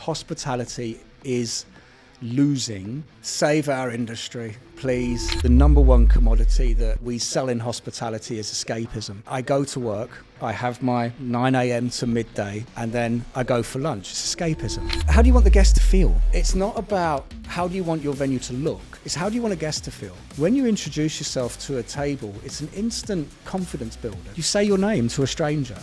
Hospitality is losing. Save our industry, please. The number one commodity that we sell in hospitality is escapism. I go to work, I have my 9 a.m. to midday, and then I go for lunch. It's escapism. How do you want the guest to feel? It's not about how do you want your venue to look. It's how do you want a guest to feel? When you introduce yourself to a table, it's an instant confidence builder. You say your name to a stranger.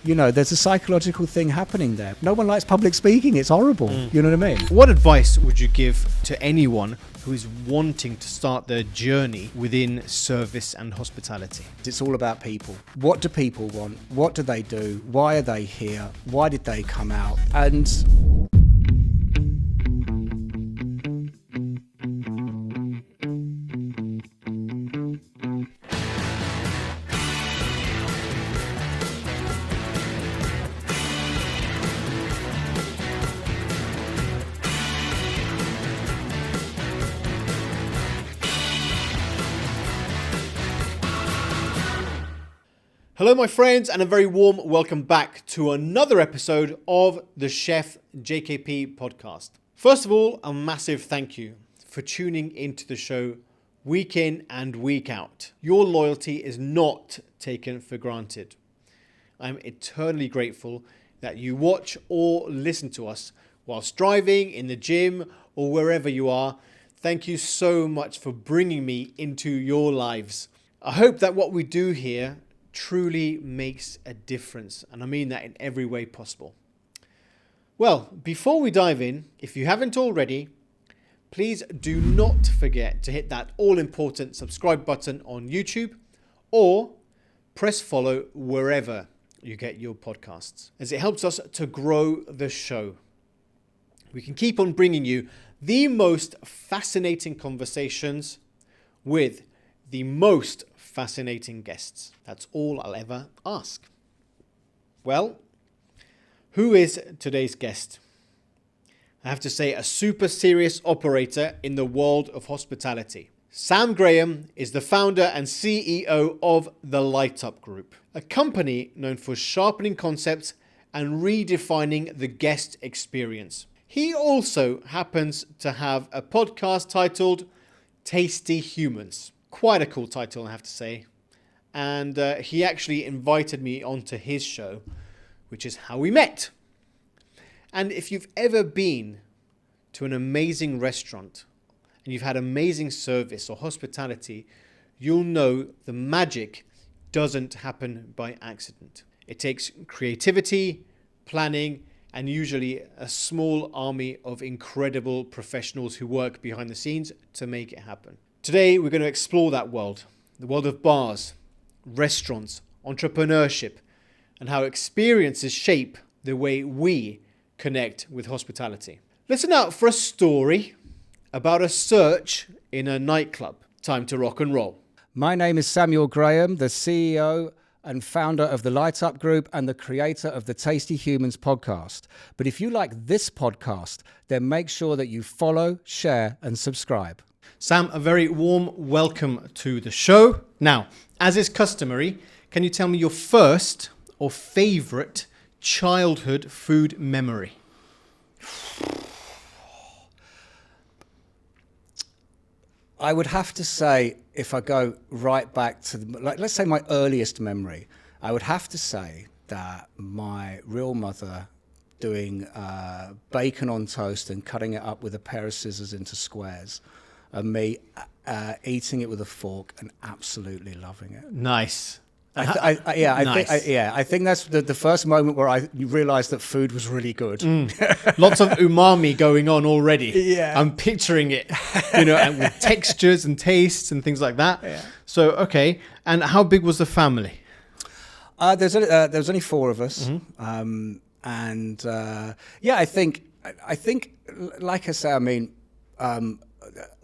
You know, there's a psychological thing happening there. No one likes public speaking. It's horrible. You know what I mean? What advice would you give to anyone who is wanting to start their journey within service and hospitality? It's all about people. What do people want? What do they do? Why are they here? Why did they come out? And Hello my friends, and a very warm welcome back to another episode of the Chef JKP podcast. First of all, a massive thank you for tuning into the show week in and week out. Your loyalty is not taken for granted. I'm eternally grateful that you watch or listen to us whilst driving, in the gym, or wherever you are. Thank you so much for bringing me into your lives. I hope that what we do here truly makes a difference, and I mean that in every way possible. Well, before we dive in, if you haven't already, please do not forget to hit that all-important subscribe button on YouTube or press follow wherever you get your podcasts, as it helps us to grow the show. We can keep on bringing you the most fascinating conversations with the most fascinating guests. That's all I'll ever ask. Well, who is today's guest? I have to say, a super serious operator in the world of hospitality. Sam Graham is the founder and CEO of the LightUp Group, a company known for sharpening concepts and redefining the guest experience. He also happens to have a podcast titled Tasty Humans. Quite a cool title, I have to say. And he actually invited me onto his show, which is how we met. And if you've ever been to an amazing restaurant and you've had amazing service or hospitality, you'll know the magic doesn't happen by accident. It takes creativity, planning, and usually a small army of incredible professionals who work behind the scenes to make it happen. Today, we're going to explore that world, the world of bars, restaurants, entrepreneurship, and how experiences shape the way we connect with hospitality. Listen out for a story about a search in a nightclub. Time to rock and roll. my name is Samuel Graham, the CEO and founder of the LightUp Group and the creator of the Tasty Humans podcast. But if you like this podcast, then make sure that you follow, share, and subscribe. Sam, a very warm welcome to the show. Now, as is customary, can you tell me your first or favorite childhood food memory? I would have to say, if I go right back to, let's say my earliest memory, I would have to say that my real mother doing bacon on toast and cutting it up with a pair of scissors into squares, and me eating it with a fork and absolutely loving it. Nice. I think that's the first moment where I realized that food was really good. Lots of umami going on already. Yeah. I'm picturing it, and with textures and tastes and things like that. Yeah. So, okay. And how big was the family? There was only four of us. Mm-hmm. I think, like I say, I mean,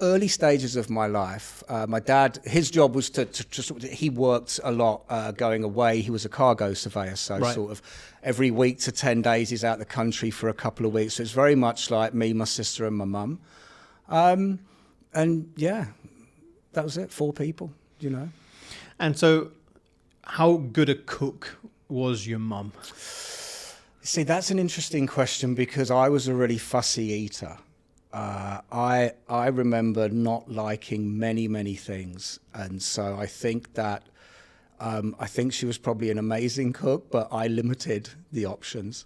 early stages of my life, my dad, his job was to he worked a lot going away. He was a cargo surveyor, so Right. sort of every week to 10 days he's out the country for a couple of weeks. So it's very much like me, my sister and my mum. And yeah, that was it, 4 people, And so how good a cook was your mum? See, that's an interesting question because I was a really fussy eater. I remember not liking many things, and so I think that I think she was probably an amazing cook, but I limited the options,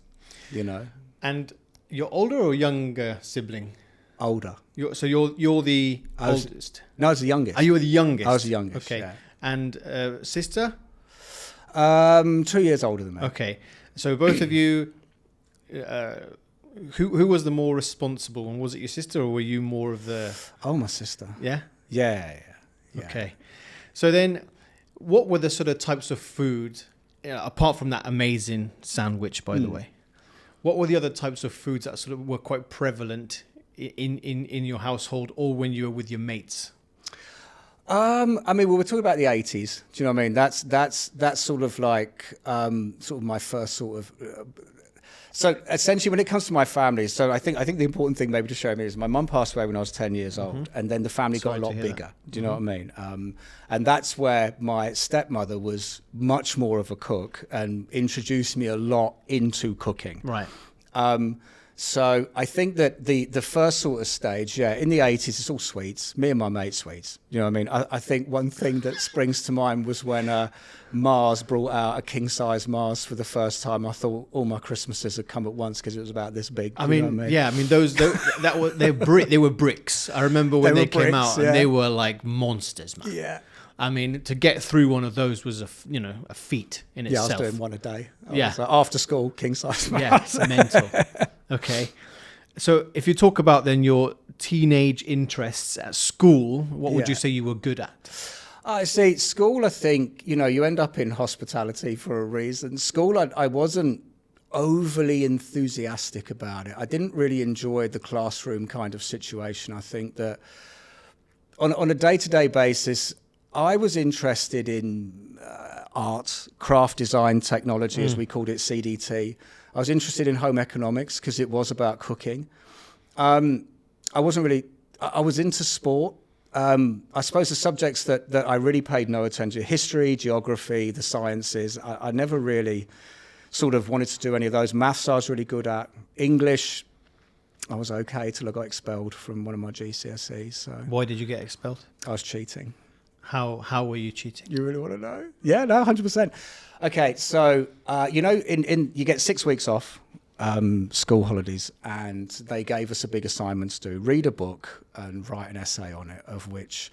you know. And you're older or younger sibling? Older. You're the oldest. No, I was the youngest. Are you the youngest? I was the youngest. Okay. Yeah. And sister? 2 years older than me. Okay. So both of you, who was the more responsible? And was it your sister, or were you more of the? Oh, my sister. Yeah. Yeah. Okay. So then, what were the sort of types of food, apart from that amazing sandwich, by the way? What were the other types of foods that sort of were quite prevalent in your household, or when you were with your mates? I mean, we were talking about the 80s. Do you know what I mean? That's sort of like sort of my first sort of. So essentially, when it comes to my family, so I think the important thing maybe to show me is my mum passed away when I was 10 years old, and then the family got a lot bigger. Do you know what I mean? And that's where my stepmother was much more of a cook and introduced me a lot into cooking. Right. So I think that the first sort of stage, in the 80s, it's all sweets. Me and my mate sweets. You know what I mean? I think one thing that springs to mind was when Mars brought out a king-size Mars for the first time. I thought all my Christmases had come at once because it was about this big. I mean, those they were bricks. I remember when they came out, and they were like monsters, man. Yeah. I mean, to get through one of those was a feat in itself. Yeah, I was doing one a day. Yeah. Was, after school, king-size Mars. Yeah, it's mental. Okay. So if you talk about then your teenage interests at school, what would you say you were good at? I see. School, I think, you end up in hospitality for a reason. School, I wasn't overly enthusiastic about it. I didn't really enjoy the classroom kind of situation. I think that on a day-to-day basis, I was interested in art, craft design technology, as we called it, CDT. I was interested in home economics because it was about cooking. I was into sport. I suppose the subjects that I really paid no attention to, history, geography, the sciences, I never really sort of wanted to do any of those. Maths I was really good at. English, I was okay till I got expelled from one of my GCSEs. So why did you get expelled? I was cheating. How were you cheating? You really want to know? Yeah, no, 100%. Okay, so you get 6 weeks off, school holidays, and they gave us a big assignment to do: read a book and write an essay on it. Of which,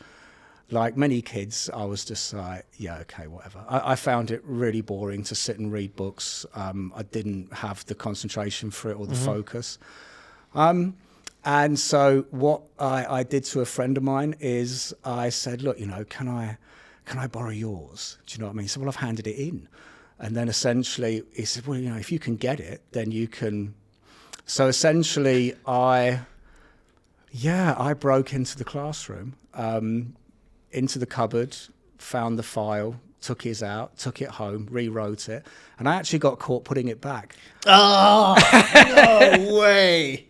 like many kids, I was just like, yeah, okay, whatever. I found it really boring to sit and read books. I didn't have the concentration for it or the focus. And so what I did to a friend of mine is I said, look, can I borrow yours? Do you know what I mean? He said, well, I've handed it in. And then essentially he said, well, if you can get it, then you can. So essentially I broke into the classroom, into the cupboard, found the file, took his out, took it home, rewrote it, and I actually got caught putting it back. Oh, no way.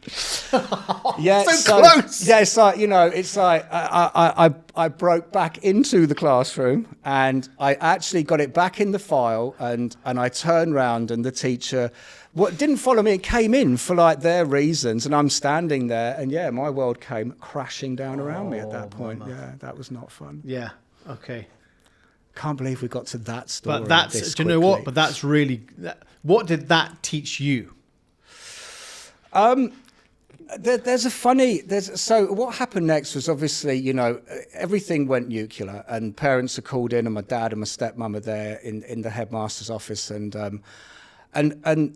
Yeah, so close. Yeah, it's like, it's like I broke back into the classroom and I actually got it back in the file and I turned round and the teacher didn't follow me, it came in for like their reasons, and I'm standing there and my world came crashing down around me at that point. Mama. Yeah, that was not fun. Yeah, okay. Can't believe we got to that story. But that's, do you know what? But that's really, what did that teach you? So what happened next was obviously, everything went nuclear and parents are called in and my dad and my stepmom are there in the headmaster's office and I'm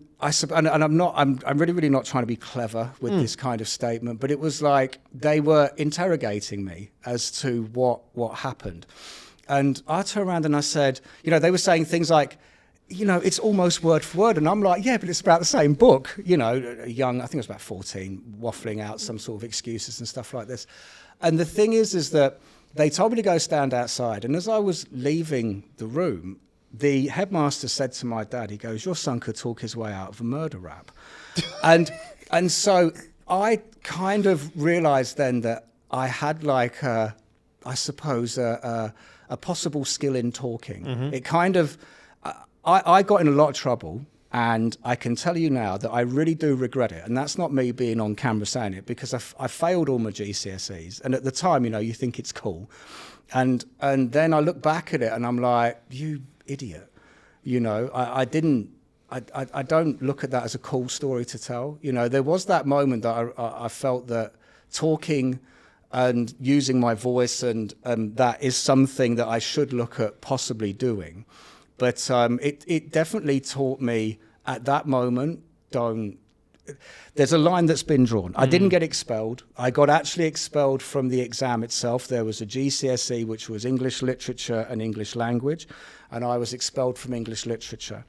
really not trying to be clever with this kind of statement, but it was like they were interrogating me as to what happened. And I turned around and I said, they were saying things like, it's almost word for word. And I'm like, yeah, but it's about the same book. Young, I think I was about 14, waffling out some sort of excuses and stuff like this. And the thing is that they told me to go stand outside. And as I was leaving the room, the headmaster said to my dad, he goes, your son could talk his way out of a murder rap. and so I kind of realized then that I had like a possible skill in talking. It kind of, I got in a lot of trouble And I can tell you now that I really do regret it. And that's not me being on camera saying it, because I failed all my GCSEs. And at the time, you think it's cool. And then I look back at it and I'm like, you idiot. I don't look at that as a cool story to tell. There was that moment that I felt that talking and using my voice and that is something that I should look at possibly doing. But it definitely taught me at that moment, there's a line that's been drawn. I didn't get expelled. I got actually expelled from the exam itself. There was a GCSE, which was English literature and English language, and I was expelled from English literature.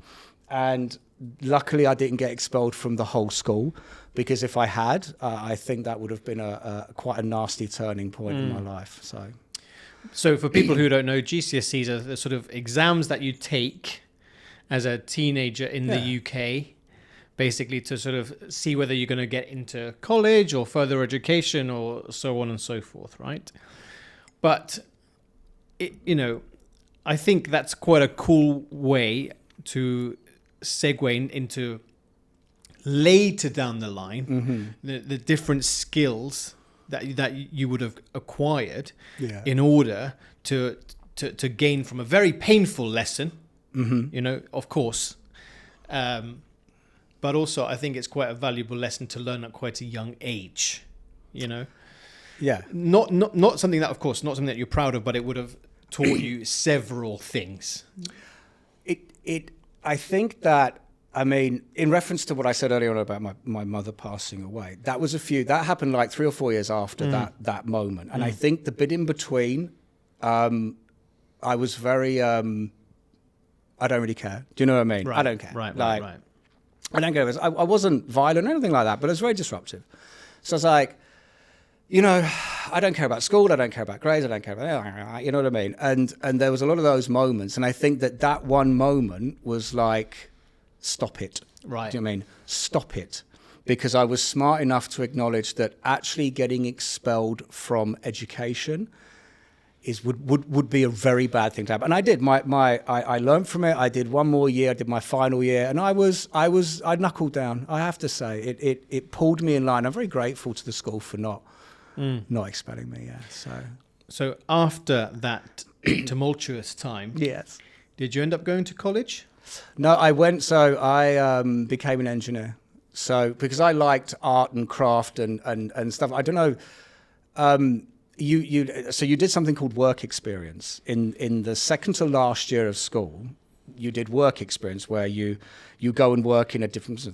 And luckily I didn't get expelled from the whole school, because if I had, I think that would have been quite a nasty turning point in my life. So for people who don't know, GCSEs are the sort of exams that you take as a teenager in the UK, basically to sort of see whether you're going to get into college or further education or so on and so forth, right? But, I think that's quite a cool way to segue into later down the line, the different skills that you would have acquired in order to gain from a very painful lesson, of course. But also I think it's quite a valuable lesson to learn at quite a young age, Yeah. Not something that, of course, not something that you're proud of, but it would have taught you several things. I think that, in reference to what I said earlier on about my mother passing away, that happened like 3 or 4 years after that moment. And I think the bit in between, I was very, I don't really care. Do you know what I mean? Right. I don't care. Right. I don't care. I wasn't violent or anything like that, but it was very disruptive. So I was like, I don't care about school. I don't care about grades. I don't care about, you know what I mean? And there was a lot of those moments. And I think that one moment was like, stop it. Right. Do you know what I mean? Stop it. Because I was smart enough to acknowledge that actually getting expelled from education would be a very bad thing to happen. And I did. I learned from it. I did one more year. I did my final year, and I knuckled down. I have to say, it pulled me in line. I'm very grateful to the school for not expelling me. Yeah. So after that tumultuous time, yes, did you end up going to college? No, I went. So I became an engineer. So because I liked art and craft and stuff. I don't know. You did something called work experience in the second to last year of school. You did work experience where you go and work in a different,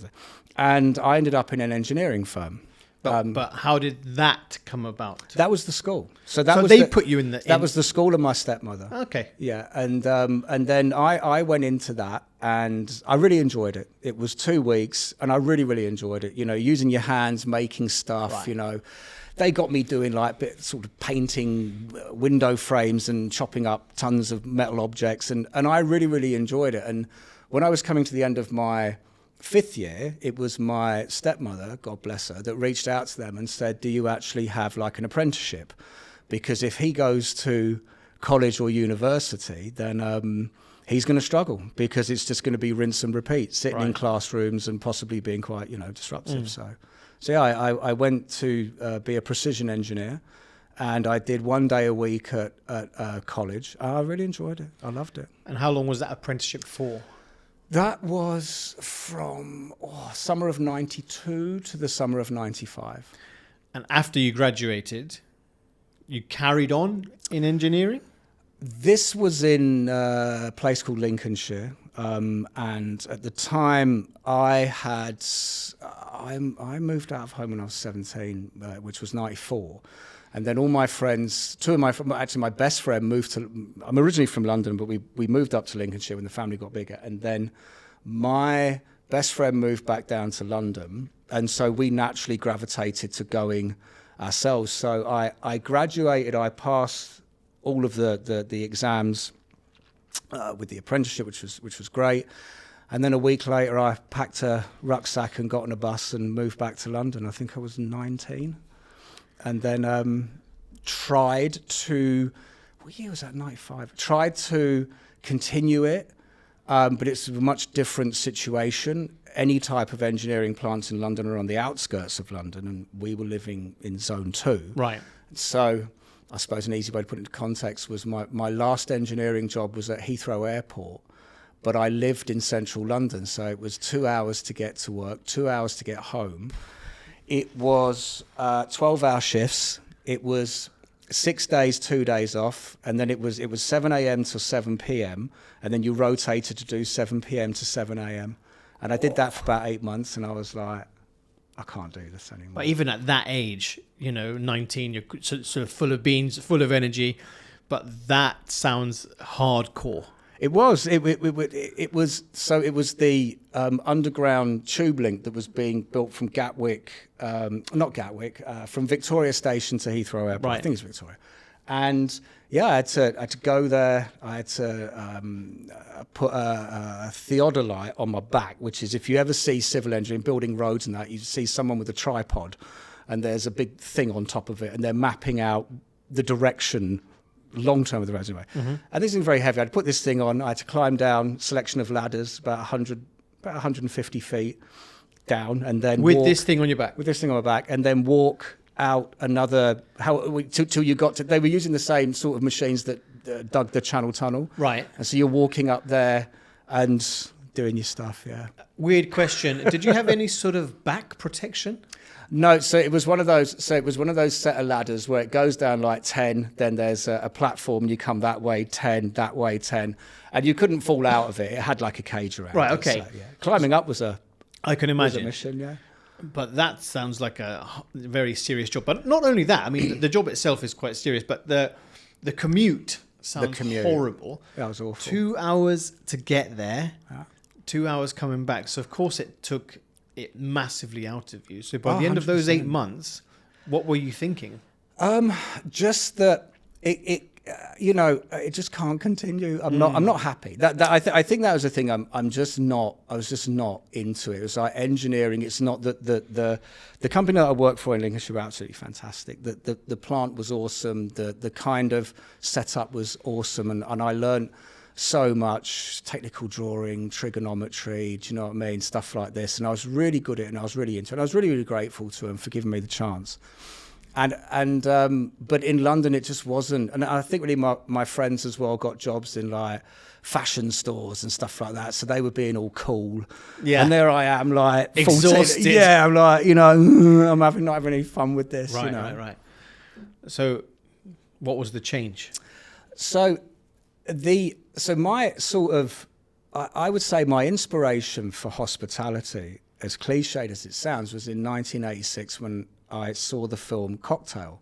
and I ended up in an engineering firm. But how did that come about? That was the school. So put you in the. That was the school of my stepmother. Okay. Yeah, and then I went into that and I really enjoyed it. It was 2 weeks and I really, really enjoyed it. Using your hands, making stuff. Right. They got me doing like sort of painting window frames and chopping up tons of metal objects, and I really, really enjoyed it. And when I was coming to the end of my 5th year, it was my stepmother, God bless her, that reached out to them and said, do you actually have like an apprenticeship? Because if he goes to college or university, then he's going to struggle, because it's just going to be rinse and repeat, sitting in classrooms and possibly being quite, disruptive. So yeah, I went to be a precision engineer, and I did 1 day a week at college. I really enjoyed it. I loved it. And how long was that apprenticeship for? That was from summer of 92 to the summer of 95. And after you graduated, you carried on in engineering? This was in a place called Lincolnshire. And at the time I moved out of home when I was 17, which was 94. And then all my friends, actually my best friend I'm originally from London, but we moved up to Lincolnshire when the family got bigger. And then my best friend moved back down to London. And so we naturally gravitated to going ourselves. So I graduated, I passed all of the exams with the apprenticeship, which was great. And then a week later, I packed a rucksack and got on a bus and moved back to London. I think I was 19. And then tried to, what year was that, 95? Tried to continue it But it's a much different situation. Any type of engineering plants in London are on the outskirts of London, and we were living in Zone 2. Right. So I suppose an easy way to put it into context was my last engineering job was at Heathrow Airport, but I lived in central London, so it was 2 hours to get to work, 2 hours to get home. It was 12-hour shifts. It was 6 days, 2 days off, and then it was 7 a.m. till 7 p.m., and then you rotated to do 7 p.m. to 7 a.m. And I did that for about 8 months, and I was like, I can't do this anymore. But even at that age, 19, you're sort of full of beans, full of energy, but that sounds hardcore. It was. It was. So it was the underground tube link that was being built from from Victoria Station to Heathrow Airport. Right. I think it's Victoria. And yeah, I had to go there. I had to put a theodolite on my back, which is, if you ever see civil engineering building roads and that, you see someone with a tripod, and there's a big thing on top of it, and they're mapping out the direction long term of the roads anyway. Mm-hmm. And this is very heavy. I'd put this thing on. I had to climb down selection of ladders, about 150 feet down, and then with walk, this thing on your back. with this thing on my back, and then walk out another till you got to. They were using the same sort of machines that dug the Channel Tunnel, Right. And so you're walking up there and doing your stuff. Yeah. Weird question. Did you have any sort of back protection? No, so it was one of those. So it was one of those set of ladders where it goes down like 10. Then there's a platform. You come that way 10, that way 10, and you couldn't fall out of it. It had like a cage around. Right. it, Okay. so, yeah. Climbing up was a I can imagine. mission. Yeah. But that sounds like a very serious job. But not only that, I mean, the job itself is quite serious, but the commute sounds horrible. That was awful. 2 hours to get there, Yeah. 2 hours coming back. So, of course, it took it massively out of you. So by the end of those 8 months, what were you thinking? Just that it just can't continue. I'm not happy. I think that was the thing. I was just not into it. It was like engineering. It's not that the company that I work for in Lincolnshire were absolutely fantastic. The plant was awesome. The kind of setup was awesome, and I learned so much technical drawing, trigonometry, do you know what I mean? Stuff like this. And I was really good at it, and I was really into it. And I was really, really grateful to them for giving me the chance. But in London, it just wasn't. And I think really my friends as well got jobs in like fashion stores and stuff like that. So they were being all cool. Yeah. And there I am, like exhausted. 14. Yeah, I'm like, I'm not having any fun with this. Right, right. So what was the change? So my sort of, I would say my inspiration for hospitality, as cliched as it sounds, was in 1986 when I saw the film Cocktail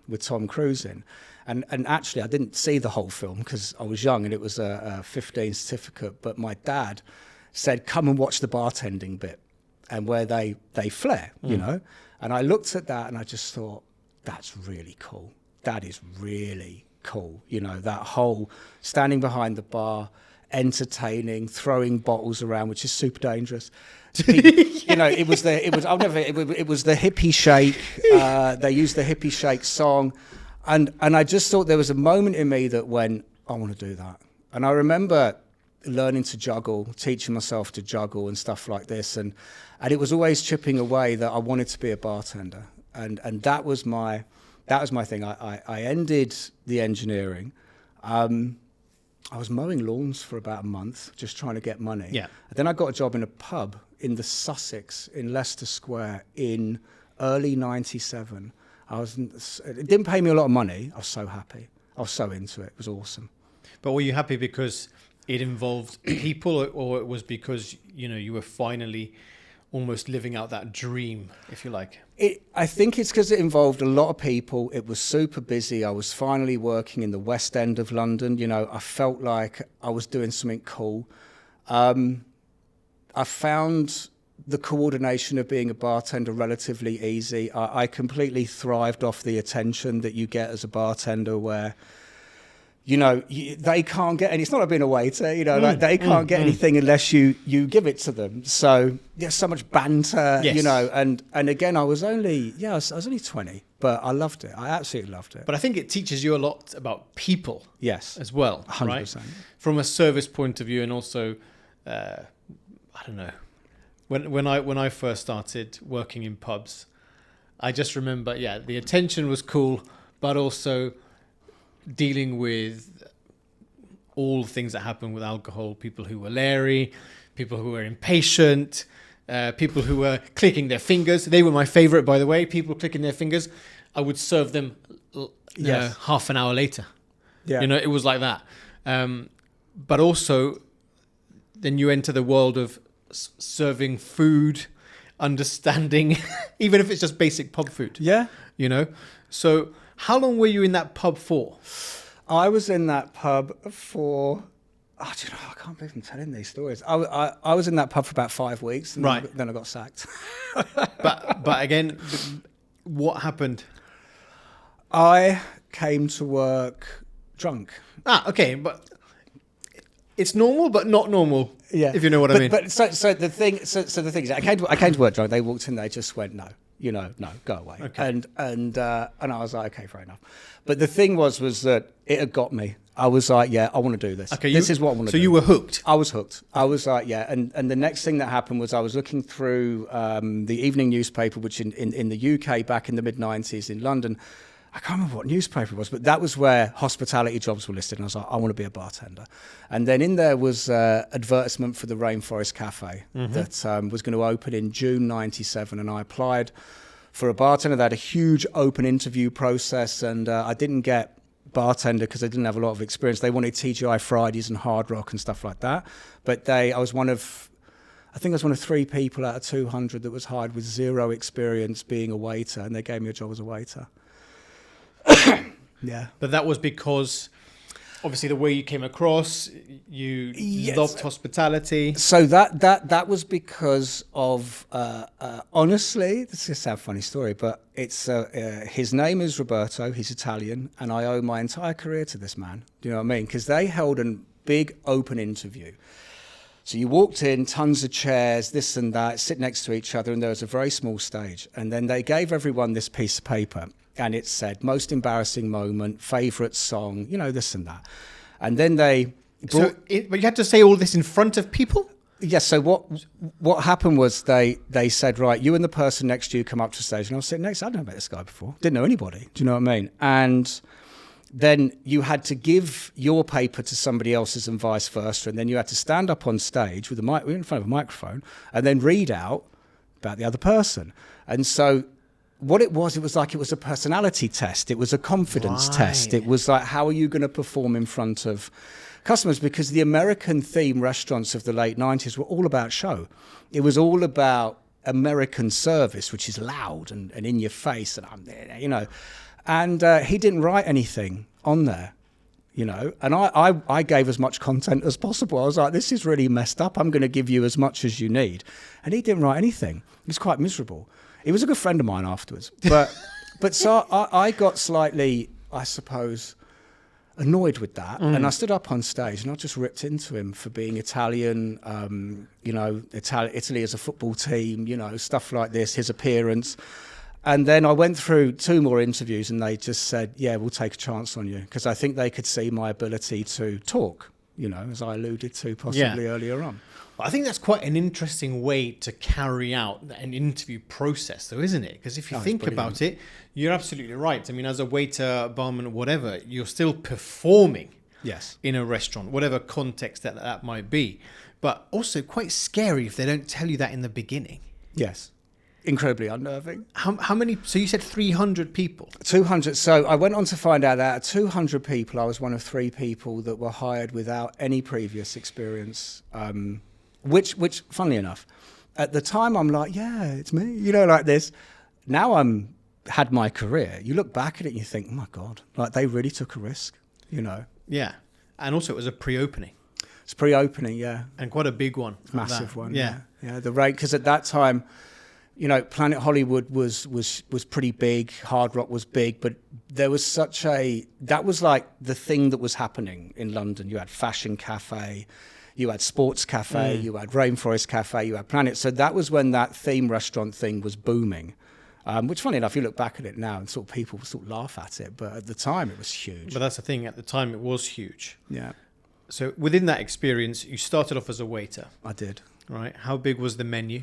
with Tom Cruise in. And actually, I didn't see the whole film because I was young and it was a 15 certificate. But my dad said, come and watch the bartending bit and where they flare, you know. And I looked at that and I just thought, that's really cool. That is really cool. That whole standing behind the bar, entertaining, throwing bottles around, which is super dangerous. It was the hippie shake. They used the hippie shake song, and I just thought there was a moment in me that went, I want to do that. And I remember learning to juggle, teaching myself to juggle and stuff like this, and it was always chipping away that I wanted to be a bartender, and that was my thing. I ended the engineering. I was mowing lawns for about a month, just trying to get money. Yeah. And then I got a job in a pub in the Sussex in Leicester Square in early '97. It didn't pay me a lot of money. I was so happy. I was so into it. It was awesome. But were you happy because it involved people, or it was because you were finally almost living out that dream, if you like? I think it's because it involved a lot of people. It was super busy. I was finally working in the West End of London. I felt like I was doing something cool. I found the coordination of being a bartender relatively easy. I completely thrived off the attention that you get as a bartender, where they can't get any. It's not like being a waiter, like they can't get anything unless you give it to them. So there's so much banter, and again, I was only 20, but I loved it. I absolutely loved it. But I think it teaches you a lot about people, yes, as well, 100%. Right? From a service point of view, and also, I don't know, when I first started working in pubs, I just remember, the attention was cool, but also dealing with all the things that happen with alcohol, people who were leery, people who were impatient, people who were clicking their fingers. They were my favorite, by the way, people clicking their fingers. I would serve them half an hour later. Yeah. It was like that. But also, then you enter the world of serving food, understanding, even if it's just basic pub food. Yeah. So how long were you in that pub for? I was in that pub for, I can't believe I'm telling these stories. I was in that pub for about 5 weeks, and then I got sacked. But again, what happened? I came to work drunk. Okay, but it's normal, but not normal. Yeah, if you know what I mean. But so the thing is, I came to work drunk. They walked in, they just went, no, no, go away. Okay. And I was like, okay, fair enough. But the thing was that it had got me. I was like, yeah, I want to do this. Okay, this is what I want to do. So you were hooked? I was hooked. I was like, yeah. And the next thing that happened was I was looking through the evening newspaper, which in the UK back in the mid-90s in London, I can't remember what newspaper it was, but that was where hospitality jobs were listed. And I was like, I want to be a bartender. And then in there was advertisement for the Rainforest Cafe that was going to open in June 97. And I applied for a bartender. They had a huge open interview process, and I didn't get bartender because I didn't have a lot of experience. They wanted TGI Fridays and Hard Rock and stuff like that. But I was one of 3 people out of 200 that was hired with zero experience being a waiter, and they gave me a job as a waiter. Yeah. But that was because obviously the way you came across, you loved hospitality. So that was because of honestly, this is a funny story, but it's his name is Roberto. He's Italian, and I owe my entire career to this man. Do you know what I mean? Because they held a big open interview. So you walked in, tons of chairs, this and that, sit next to each other, and there was a very small stage. And then they gave everyone this piece of paper, and it said, most embarrassing moment, favourite song, this and that. And then they brought... but you had to say all this in front of people? Yes, so what happened was they said, right, you and the person next to you come up to the stage, and I was sitting next to, I didn't know about this guy before, didn't know anybody, do you know what I mean? And then you had to give your paper to somebody else's and vice versa, and then you had to stand up on stage with a mic in front of a microphone and then read out about the other person. And so what it was a personality test. It was a confidence test. It was like, how are you going to perform in front of customers? Because the American theme restaurants of the late 90s were all about show. It was all about American service, which is loud and in your face, and I'm there, And he didn't write anything on there, And I gave as much content as possible. I was like, this is really messed up. I'm going to give you as much as you need. And he didn't write anything. He was quite miserable. He was a good friend of mine afterwards. But so I got slightly, I suppose, annoyed with that. And I stood up on stage and I just ripped into him for being Italian, Italy as a football team, stuff like this, his appearance. And then I went through 2 more interviews and they just said, yeah, we'll take a chance on you. Because I think they could see my ability to talk, as I alluded to possibly earlier on. I think that's quite an interesting way to carry out an interview process, though, isn't it? Because if you think about it, you're absolutely right. I mean, as a waiter, barman, whatever, you're still performing in a restaurant, whatever context that might be. But also quite scary if they don't tell you that in the beginning. Yes. Incredibly unnerving. How many? So you said 300 people? 200. So I went on to find out that out of 200 people, I was one of 3 people that were hired without any previous experience. Which, funnily enough, at the time I'm like, yeah, it's me, like this. Now had my career. You look back at it and you think, oh my God, like they really took a risk, Yeah, and also it was a pre-opening. It's pre-opening, yeah. And quite a big one. Massive one, yeah. Yeah, the rate, because at that time, you know, Planet Hollywood was pretty big. Hard Rock was big, but there was that was like the thing that was happening in London. You had Fashion Cafe, you had Sports Cafe, you had Rainforest Cafe, you had Planet. So that was when that theme restaurant thing was booming. Which, funny enough, you look back at it now and sort of people sort of laugh at it, but at the time it was huge. But that's the thing. At the time, it was huge. Yeah, So within that experience, you started off as a waiter, I did. right? How big was the menu?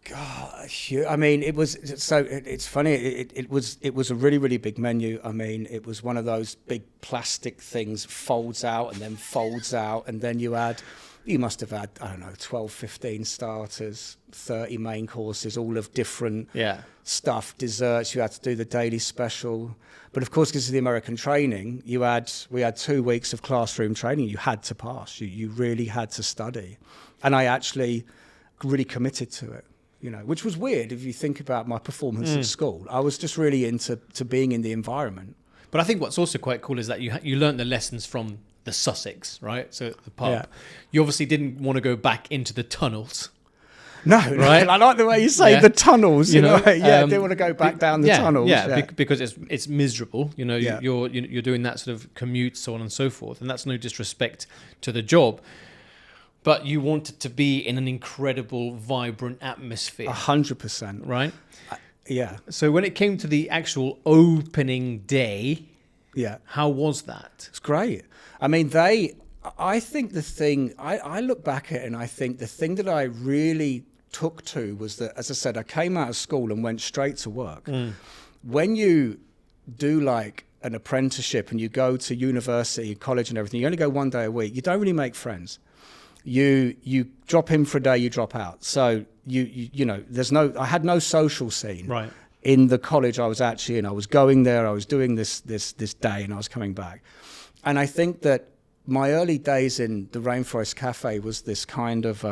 God, I mean, it was so. It's funny. It was a really, really big menu. I mean, it was one of those big plastic things, folds out and then folds out, and then you must have had, I don't know, 12, 15 starters, 30 main courses, all of different stuff, desserts. You had to do the daily special, but of course, because of the American training, we had 2 weeks of classroom training. You had to pass. You really had to study, and I actually really committed to it. You know, which was weird if you think about my performance at school. I was just really into being in the environment. But I think what's also quite cool is that you learned the lessons from the Sussex, right? So the pub. Yeah. You obviously didn't want to go back into the tunnels. No, right? I like the way you say the tunnels. You know, I didn't want to go back down the tunnels. Because it's miserable. You know, Yeah. you're doing that sort of commute, so on and so forth, and that's no disrespect to the job. But you wanted to be in an incredible, vibrant atmosphere. 100%. Right? Yeah. So when it came to the actual opening day, Yeah. how was that? It's great. I mean, I think I look back at it and I think the thing that I really took to was that, as I said, I came out of school and went straight to work. When you do like an apprenticeship and you go to university, college and everything, you only go 1 day a week, you don't really make friends. You drop in for a day, you drop out. So you know, I had no social scene. Right. In the college I was actually in. I was going there, I was doing this day, and I was coming back. And I think that my early days in the Rainforest Cafe was this kind of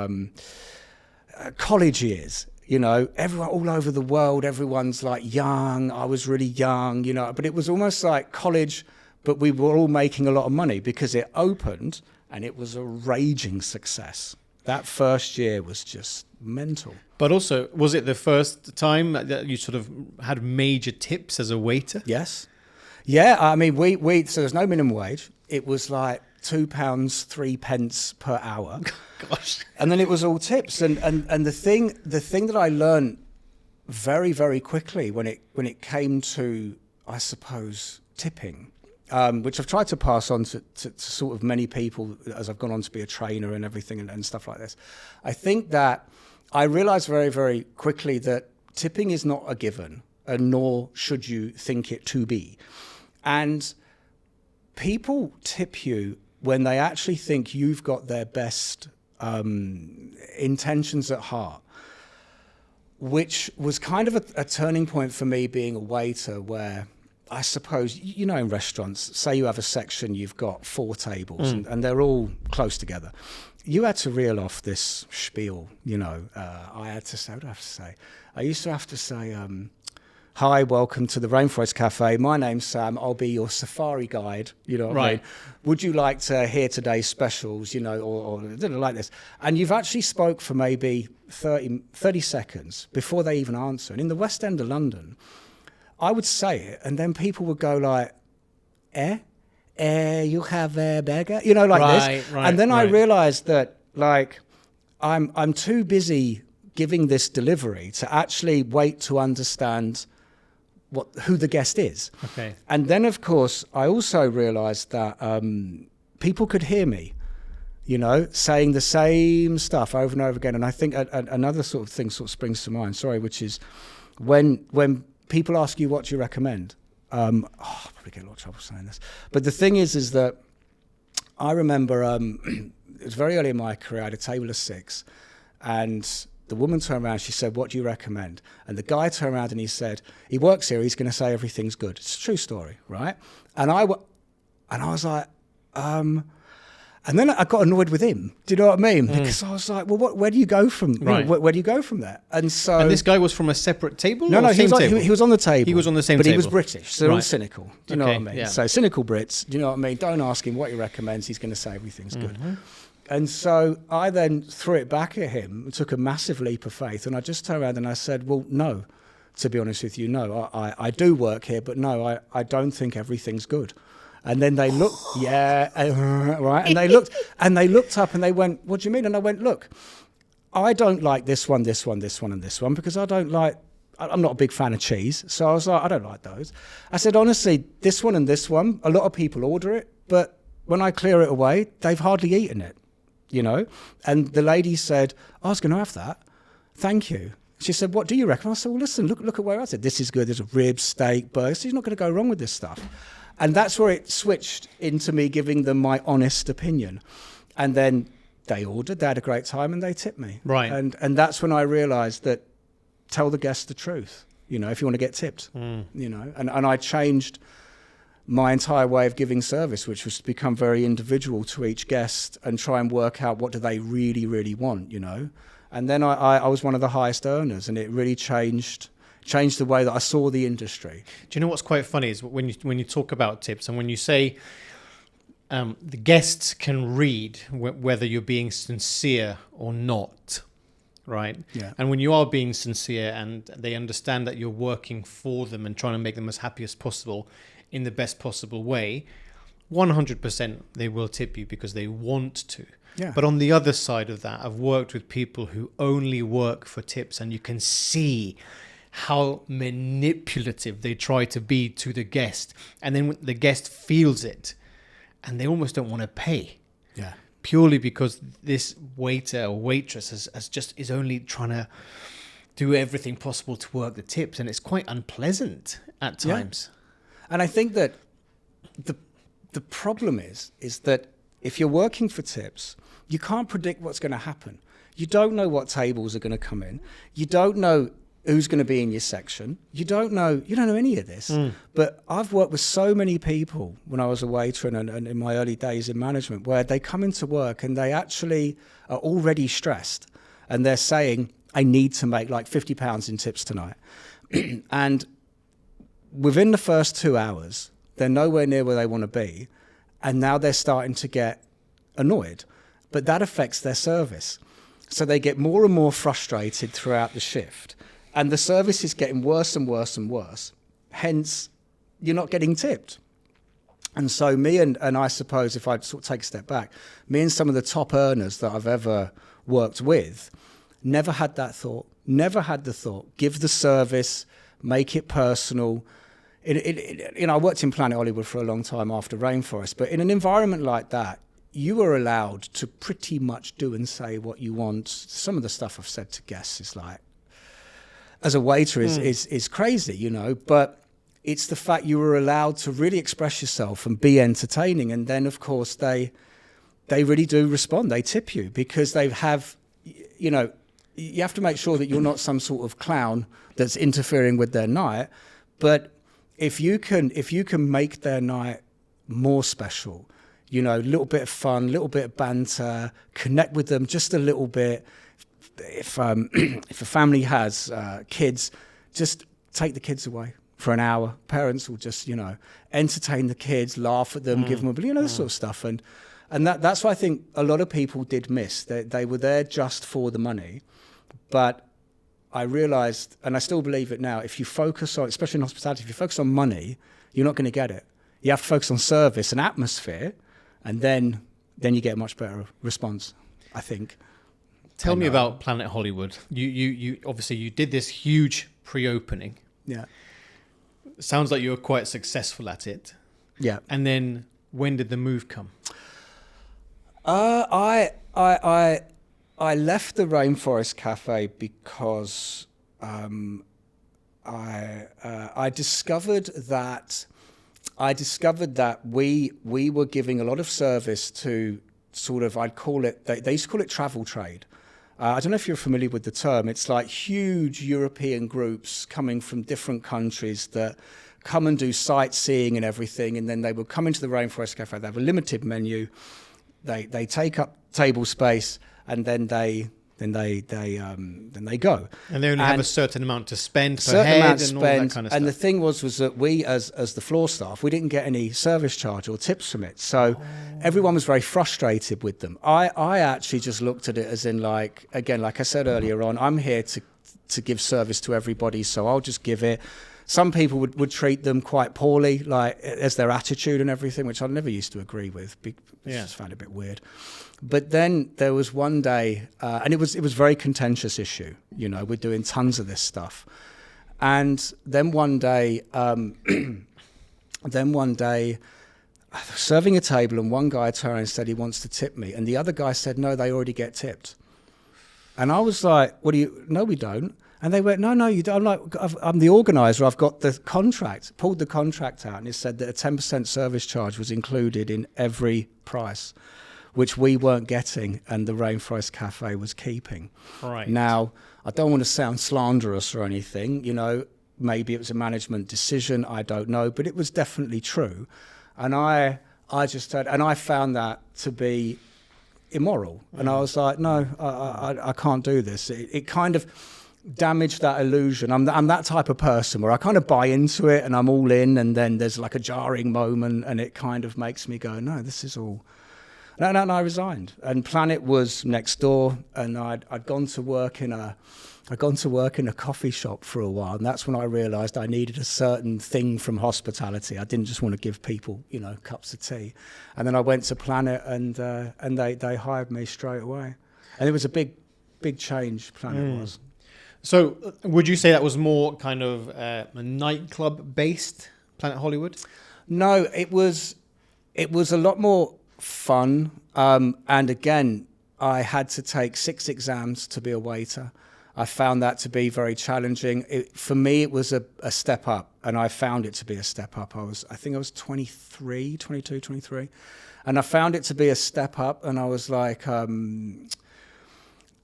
college years. You know, everyone all over the world, everyone's like young. I was really young, you know, but it was almost like college, but we were all making a lot of money because it opened and it was a raging success. That first year was just mental. But also, was it the first time that you sort of had major tips as a waiter? Yes. Yeah, I mean, so there's no minimum wage. It was like £2, 3 pence per hour. Gosh. And then it was all tips. And the thing that I learned very, very quickly when it came to, I suppose, tipping, which I've tried to pass on to sort of many people as I've gone on to be a trainer and everything and stuff like this. I think that I realized very, very quickly that tipping is not a given, and nor should you think it to be. And people tip you when they actually think you've got their best intentions at heart, which was kind of a turning point for me being a waiter, where I suppose, you know, in restaurants, say you have a section, you've got 4 tables and they're all close together. You had to reel off this spiel, you know. I had to say, what do I have to say? I used to have to say, hi, welcome to the Rainforest Cafe. My name's Sam. I'll be your safari guide. You know what I mean? Would you like to hear today's specials, you know, or like this? And you've actually spoke for maybe 30 seconds before they even answer. And in the West End of London, I would say it, and then people would go like, you have a burger? You know, like this. And then I realized that, like, I'm too busy giving this delivery to actually wait to understand who the guest is. Okay. And then, of course, I also realized that people could hear me, you know, saying the same stuff over and over again. And I think another sort of thing sort of springs to mind, which is when people ask you what do you recommend, I'll probably get a lot of trouble saying this, but the thing is that I remember it was very early in my career. I had a table of 6, and the woman turned around, she said, what do you recommend? And the guy turned around and he said, he works here, he's going to say everything's good. It's a true story, right? And I was like, and then I got annoyed with him. Do you know what I mean? Because I was like, well, where do you go from? Right. You know, where do you go from there? And this guy was from a separate table? No, he was on the table. He was on the same but table. But he was British, so they're all cynical. Do you know what I mean? Yeah. So cynical Brits, do you know what I mean? Don't ask him what he recommends. He's going to say everything's good. And so I then threw it back at him and took a massive leap of faith. And I just turned around and I said, well, no, to be honest with you, no, I do work here, but no, I don't think everything's good. And then they looked, right. And they looked up and they went, what do you mean? And I went, look, I don't like this one, this one, this one, and this one, because I'm not a big fan of cheese. So I was like, I don't like those. I said, honestly, this one and this one, a lot of people order it, but when I clear it away, they've hardly eaten it. And the lady said, I was going to have that. Thank you. She said, what do you reckon? I said, well, listen, look at where I said, this is good. There's a rib, steak, burger. So you're not going to go wrong with this stuff. And that's where it switched into me giving them my honest opinion. And then they ordered, they had a great time, and they tipped me. Right. And that's when I realized that tell the guests the truth, if you want to get tipped, And I changed my entire way of giving service, which was to become very individual to each guest and try and work out what do they really, really want, And then I was one of the highest earners, and it really changed the way that I saw the industry. Do you know what's quite funny is when you talk about tips and when you say the guests can read whether you're being sincere or not, right? Yeah. And when you are being sincere and they understand that you're working for them and trying to make them as happy as possible in the best possible way, 100% they will tip you because they want to. Yeah. But on the other side of that, I've worked with people who only work for tips, and you can see how manipulative they try to be to the guest. And then the guest feels it and they almost don't want to pay. Yeah. Purely because this waiter or waitress is only trying to do everything possible to work the tips. And it's quite unpleasant at times. Yeah. And I think that the problem is that if you're working for tips, you can't predict what's going to happen. You don't know what tables are going to come in. You don't know who's going to be in your section. You don't know any of this. But I've worked with so many people when I was a waiter and in my early days in management, where they come into work and they actually are already stressed and they're saying, I need to make like £50 in tips tonight. And within the first 2 hours, they're nowhere near where they want to be. And now they're starting to get annoyed. But that affects their service. So they get more and more frustrated throughout the shift. And the service is getting worse and worse and worse. Hence, you're not getting tipped. And so me and I suppose if I sort of take a step back, me and some of the top earners that I've ever worked with never had that thought, never had the thought, give the service, make it personal. I worked in Planet Hollywood for a long time after Rainforest, but in an environment like that, you are allowed to pretty much do and say what you want. Some of the stuff I've said to guests is like, as a waiter is crazy, but it's the fact you were allowed to really express yourself and be entertaining. And then, of course, they really do respond. They tip you because they have, you have to make sure that you're not some sort of clown that's interfering with their night. But if you can make their night more special, a little bit of fun, a little bit of banter, connect with them just a little bit. If a family has kids, just take the kids away for an hour. Parents will just, entertain the kids, laugh at them, give them this sort of stuff. And that's what I think a lot of people did miss. They were there just for the money. But I realized, and I still believe it now, if you focus on, especially in hospitality, if you focus on money, you're not going to get it. You have to focus on service and atmosphere, and then you get a much better response, I think. Tell me about Planet Hollywood. You obviously you did this huge pre-opening. Yeah. Sounds like you were quite successful at it. Yeah. And then when did the move come? I left the Rainforest Cafe because I discovered that we were giving a lot of service to sort of, I'd call it, they used to call it travel trade. I don't know if you're familiar with the term. It's like huge European groups coming from different countries that come and do sightseeing and everything, and then they will come into the Rainforest Cafe. They have a limited menu. They take up table space, and then they then they go. And they only have a certain amount to spend per certain head amount and all spend. that kind of And stuff. the thing was that we, as the floor staff, we didn't get any service charge or tips from it. So everyone was very frustrated with them. I actually just looked at it as in like I said earlier on, I'm here to give service to everybody, so I'll just give it. Some people would treat them quite poorly, like as their attitude and everything, which I never used to agree with. I just found it a bit weird. But then there was one day, and it was a very contentious issue. You know, we're doing tons of this stuff, and then one day, serving a table, and one guy turned and said he wants to tip me, and the other guy said no, they already get tipped. And I was like, "What do you? No, we don't." And they went, no, you don't. I'm like, I'm the organizer. I've got the contract. Pulled the contract out, and it said that a 10% service charge was included in every price, which we weren't getting, and the Rainforest Cafe was keeping. Right. Now, I don't want to sound slanderous or anything. You know, maybe it was a management decision. I don't know, but it was definitely true. And I just said, and I found that to be immoral. And I was like, no, I can't do this. It kind of damaged that illusion. I'm that type of person where I kind of buy into it and I'm all in, and then there's like a jarring moment and it kind of makes me go, no, this is all. And I resigned. And Planet was next door, and I'd gone to work in a coffee shop for a while, and that's when I realised I needed a certain thing from hospitality. I didn't just want to give people, you know, cups of tea. And then I went to Planet, and they hired me straight away. And it was a big change. Planet was. So would you say that was more kind of a nightclub based Planet Hollywood? No, it was a lot more fun. And again, I had to take 6 exams to be a waiter. I found that to be very challenging. For me, it was a step up, and I found it to be a step up. I think I was 22, 23. And I found it to be a step up, and I was like,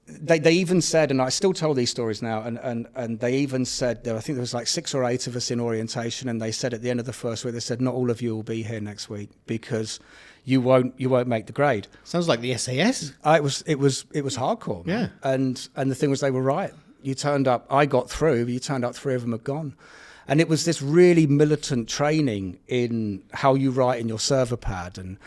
They even said, and I still tell these stories now, and they even said, I think there was like 6 or 8 of us in orientation, and they said at the end of the first week, they said, not all of you will be here next week because you won't make the grade. Sounds like the SAS. It was hardcore. Man. Yeah. And the thing was, they were right. You turned up, I got through, but you turned up, 3 of them had gone. And it was this really militant training in how you write in your server pad, and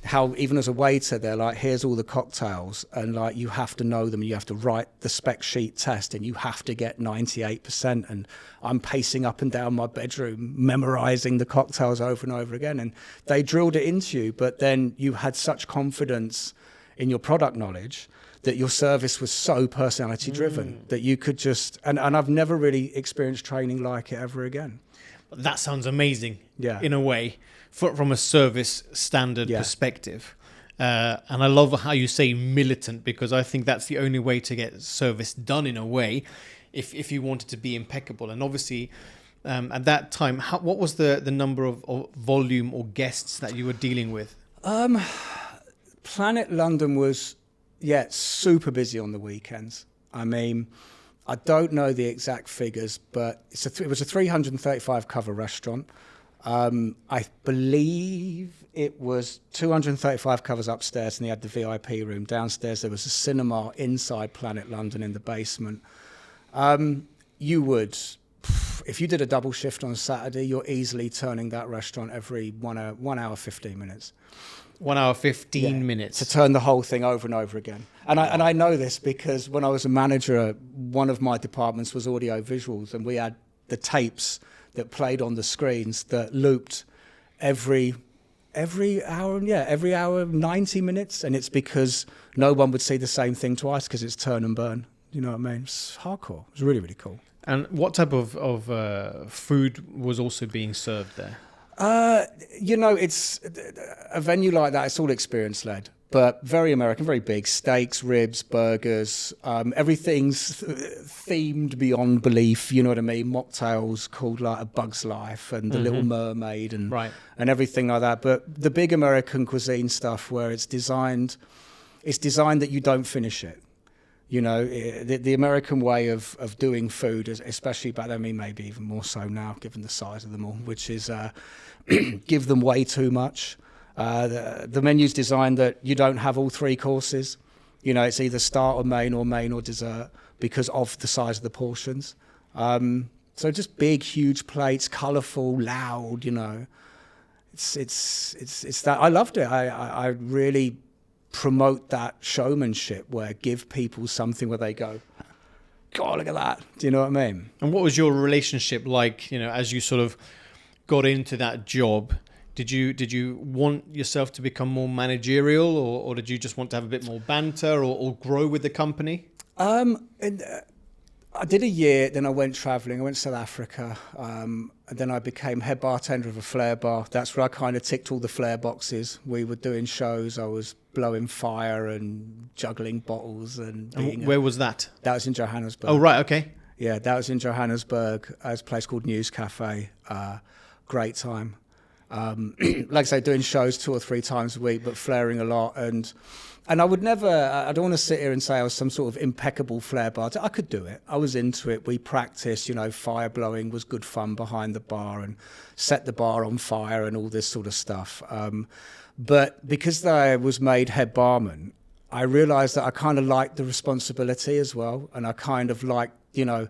how even as a waiter, they're like, here's all the cocktails, and like you have to know them, and you have to write the spec sheet test, and you have to get 98%. And I'm pacing up and down my bedroom, memorizing the cocktails over and over again. And they drilled it into you, but then you had such confidence in your product knowledge that your service was so personality driven that you could just, and I've never really experienced training like it ever again. That sounds amazing. Yeah. In a way, from a service standard perspective. And I love how you say militant, because I think that's the only way to get service done in a way, if you want it to be impeccable. And obviously, at that time, what was the number of volume or guests that you were dealing with? Planet London was, super busy on the weekends. I mean, I don't know the exact figures, but it was a 335 cover restaurant. I believe it was 235 covers upstairs, and they had the VIP room. Downstairs there was a cinema inside Planet London in the basement. You would, if you did a double shift on Saturday, you're easily turning that restaurant every 1 hour 15 minutes. 1 hour 15 minutes to turn the whole thing over and over again. And I know this because when I was a manager, one of my departments was audio visuals, and we had the tapes that played on the screens that looped every hour 90 minutes, and it's because no one would see the same thing twice because it's turn and burn. You know what I mean? It's hardcore. It was really, really cool. And what type of food was also being served there? It's a venue like that. It's all experience led, but very American, very big. Steaks, ribs, burgers, everything's themed beyond belief. You know what I mean? Mocktails called like A Bug's Life and The Little Mermaid and everything like that. But the big American cuisine stuff where it's designed that you don't finish it. You know, the American way of doing food, especially back then, I mean, maybe even more so now, given the size of them all, which is give them way too much. The menu's designed that you don't have all 3 courses. You know, it's either start or main or dessert because of the size of the portions. So just big, huge plates, colourful, loud. You know, it's that I loved it. I really promote that showmanship where give people something where they go, God, look at that. Do you know what I mean? And what was your relationship like, you know, as you sort of got into that job? Did you want yourself to become more managerial, or did you just want to have a bit more banter or grow with the company? I did a year, then I went travelling. I went to South Africa, and then I became head bartender of a flair bar. That's where I kind of ticked all the flair boxes. We were doing shows. I was blowing fire and juggling bottles and where was that? That was in Johannesburg. Oh, right, okay. Yeah, that was in Johannesburg. There's a place called News Cafe. Great time. Like I say, doing shows 2 or 3 times a week, but flaring a lot. And I would never, I don't want to sit here and say I was some sort of impeccable flair bartender. I could do it. I was into it. We practiced, you know, fire blowing was good fun behind the bar and set the bar on fire and all this sort of stuff. But because I was made head barman, I realized that I kind of liked the responsibility as well. And I kind of liked, you know,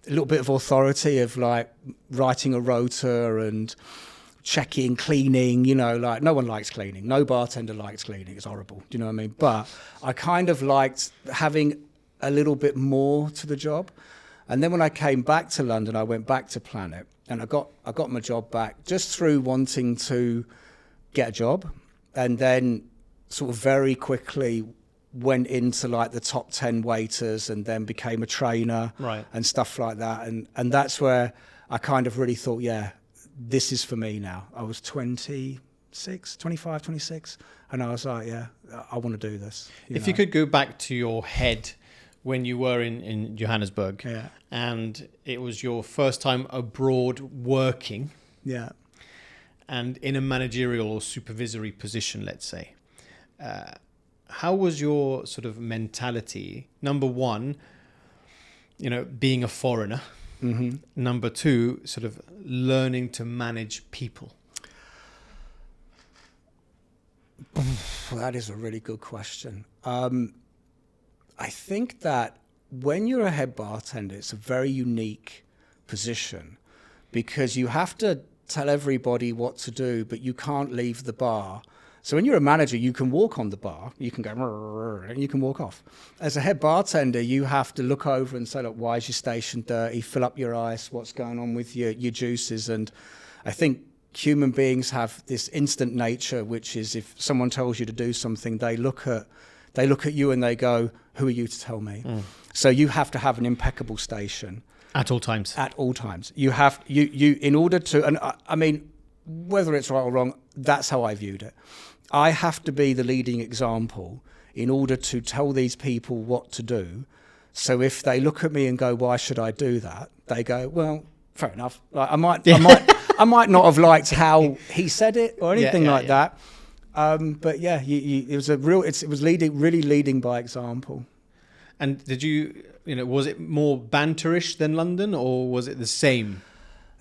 a little bit of authority of like writing a rota and checking, cleaning, you know, like no one likes cleaning. No bartender likes cleaning. It's horrible. Do you know what I mean? But I kind of liked having a little bit more to the job. And then when I came back to London, I went back to Planet and I got my job back just through wanting to get a job. And then sort of very quickly went into like the top 10 waiters and then became a trainer, right, and stuff like that. And that's where I kind of really thought, yeah, this is for me now. I was 25, 26, and I was like, yeah, I want to do this. You could go back to your head when you were in Johannesburg, yeah, and it was your first time abroad working, yeah, and in a managerial or supervisory position, let's say, how was your sort of mentality? Number one, you know, being a foreigner. Mm-hmm. Number two, sort of learning to manage people. Well, that is a really good question. I think that when you're a head bartender, it's a very unique position because you have to tell everybody what to do, but you can't leave the bar. So when you're a manager, you can walk on the bar, you can go, and you can walk off. As a head bartender, you have to look over and say, look, why is your station dirty? Fill up your ice, what's going on with your juices? And I think human beings have this instant nature, which is if someone tells you to do something, they look at you and they go, who are you to tell me? So you have to have an impeccable station. At all times. At all times. You have, you in order to, and I mean, whether it's right or wrong, that's how I viewed it. I have to be the leading example in order to tell these people what to do. So if they look at me and go, why should I do that? They go, well, fair enough. Like, I might not have liked how he said it or anything that. But yeah, it was really leading by example. And did you know, was it more banterish than London, or was it the same?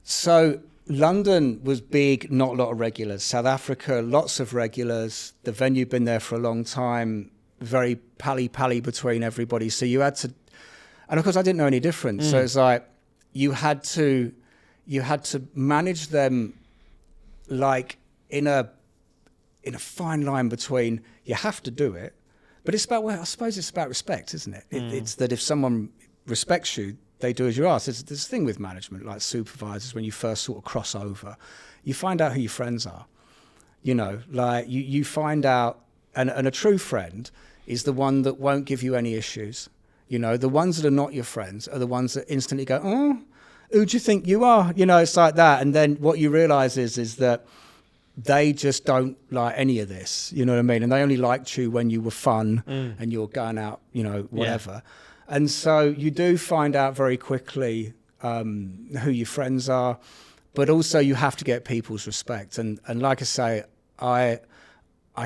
So London was big, not a lot of regulars. South Africa, lots of regulars. The venue been there for a long time, very pally between everybody. So you had to, and of course I didn't know any different. So it's like you had to manage them like in a fine line between you have to do it, but it's about, well, I suppose it's about respect, isn't it? It's that if someone respects you, they do as you ask. There's this thing with management, like supervisors, when you first sort of cross over, you find out who your friends are. You know, like you find out, and a true friend is the one that won't give you any issues. You know, the ones that are not your friends are the ones that instantly go, oh, who do you think you are? You know, it's like that. And then what you realize is that they just don't like any of this. You know what I mean? And they only liked you when you were fun and you were going out, you know, whatever. Yeah. And so you do find out very quickly who your friends are, but also you have to get people's respect. And like I say, I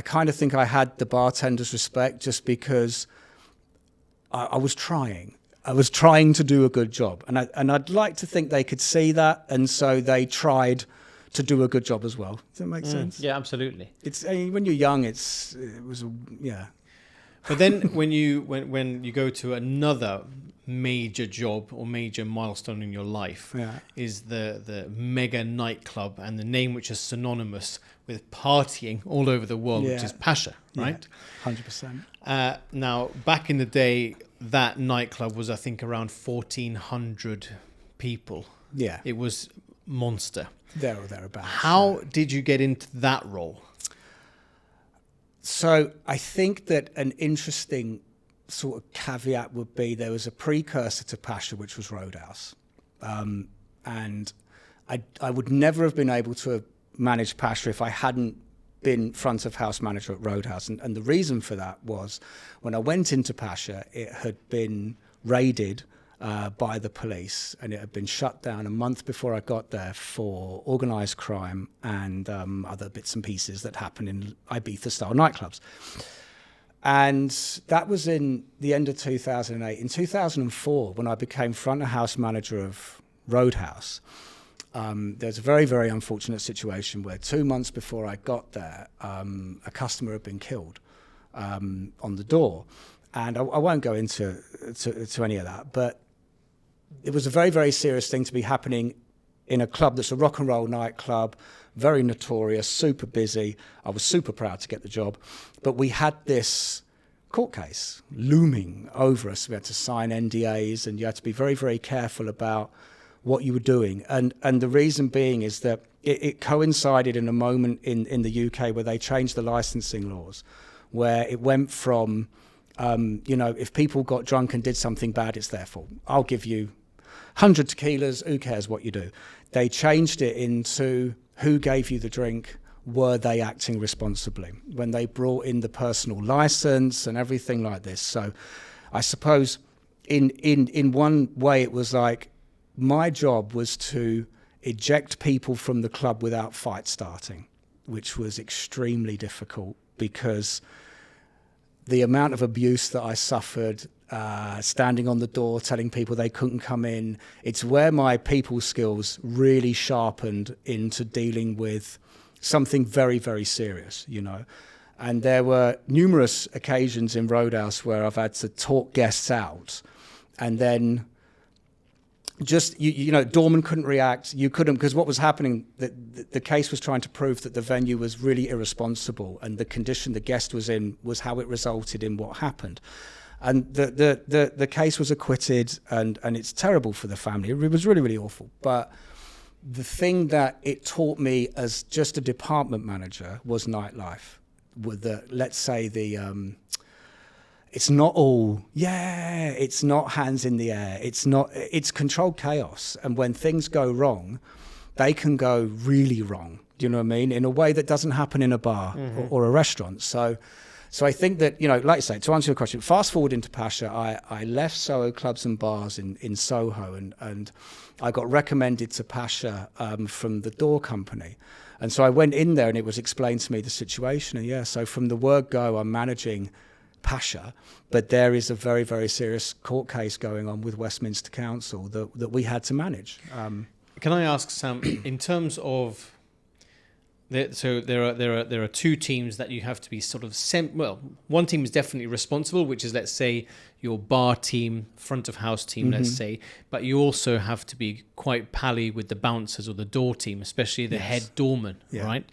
kind of think I had the bartender's respect just because I was trying. I was trying to do a good job. And I'd like to think they could see that, and so they tried to do a good job as well. Does that make sense? Yeah, absolutely. It's when you're young, yeah. But then when you go to another major job or major milestone in your life, is the mega nightclub, and the name which is synonymous with partying all over the world, which is Pacha, right? 100%. Now, back in the day, that nightclub was, I think, around 1,400 people. Yeah. It was monster. There or thereabouts. How did you get into that role? So I think that an interesting sort of caveat would be there was a precursor to Pacha, which was Roadhouse. And I would never have been able to have managed Pacha if I hadn't been front of house manager at Roadhouse. And the reason for that was when I went into Pacha, it had been raided by the police, and it had been shut down a month before I got there for organised crime and other bits and pieces that happen in Ibiza-style nightclubs. And that was in the end of 2008. In 2004, when I became front of house manager of Roadhouse, there's a very, very unfortunate situation where 2 months before I got there, a customer had been killed on the door. And I won't go into any of that, but it was a very, very serious thing to be happening in a club that's a rock and roll nightclub, very notorious, super busy. I was super proud to get the job. But we had this court case looming over us. We had to sign NDAs, and you had to be very, very careful about what you were doing. And the reason being is that it coincided in a moment in the UK where they changed the licensing laws, where it went from, if people got drunk and did something bad, it's their fault. I'll give you 100 tequilas, who cares what you do? They changed it into who gave you the drink, were they acting responsibly? When they brought in the personal license and everything like this. So I suppose in one way it was like my job was to eject people from the club without fight starting, which was extremely difficult because the amount of abuse that I suffered, standing on the door, telling people they couldn't come in, it's where my people skills really sharpened into dealing with something very, very serious, And there were numerous occasions in Roadhouse where I've had to talk guests out, and then just, doorman couldn't react, you couldn't, because what was happening, the case was trying to prove that the venue was really irresponsible, and the condition the guest was in was how it resulted in what happened. And the case was acquitted, and it's terrible for the family. It was really, really awful. But the thing that it taught me as just a department manager was nightlife. With it's not all, it's not hands in the air. It's controlled chaos. And when things go wrong, they can go really wrong. Do you know what I mean? In a way that doesn't happen in a bar or a restaurant. So I think that, like you say, to answer your question, fast forward into Pacha, I left Soho Clubs and Bars in Soho, and I got recommended to Pacha from the door company. And so I went in there, and it was explained to me the situation. And so from the word go, I'm managing Pacha, but there is a very, very serious court case going on with Westminster Council that we had to manage. Can I ask, Sam, in terms of... So there are two teams that you have to be sort of one team is definitely responsible, which is, let's say, your bar team, front of house team, let's say, but you also have to be quite pally with the bouncers or the door team, especially the head doorman, right?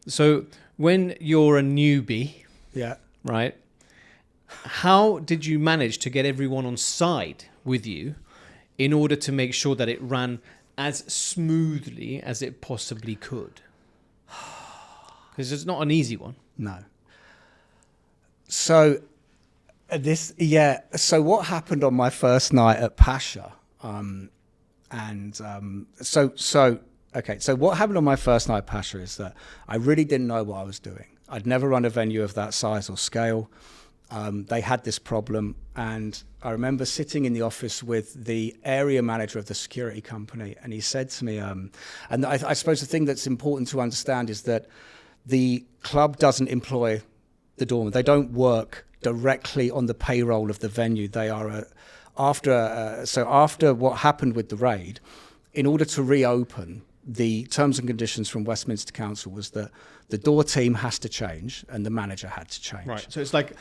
So when you're a newbie, right, how did you manage to get everyone on side with you in order to make sure that it ran as smoothly as it possibly could? Because it's not an easy one. No. So so what happened on my first night at Pacha? So what happened on my first night at Pacha is that I really didn't know what I was doing. I'd never run a venue of that size or scale. They had this problem, and I remember sitting in the office with the area manager of the security company, and he said to me, and I suppose the thing that's important to understand is that the club doesn't employ the doorman. They don't work directly on the payroll of the venue. They are after what happened with the raid, in order to reopen, the terms and conditions from Westminster Council was that the door team has to change and the manager had to change. Right. So it's like,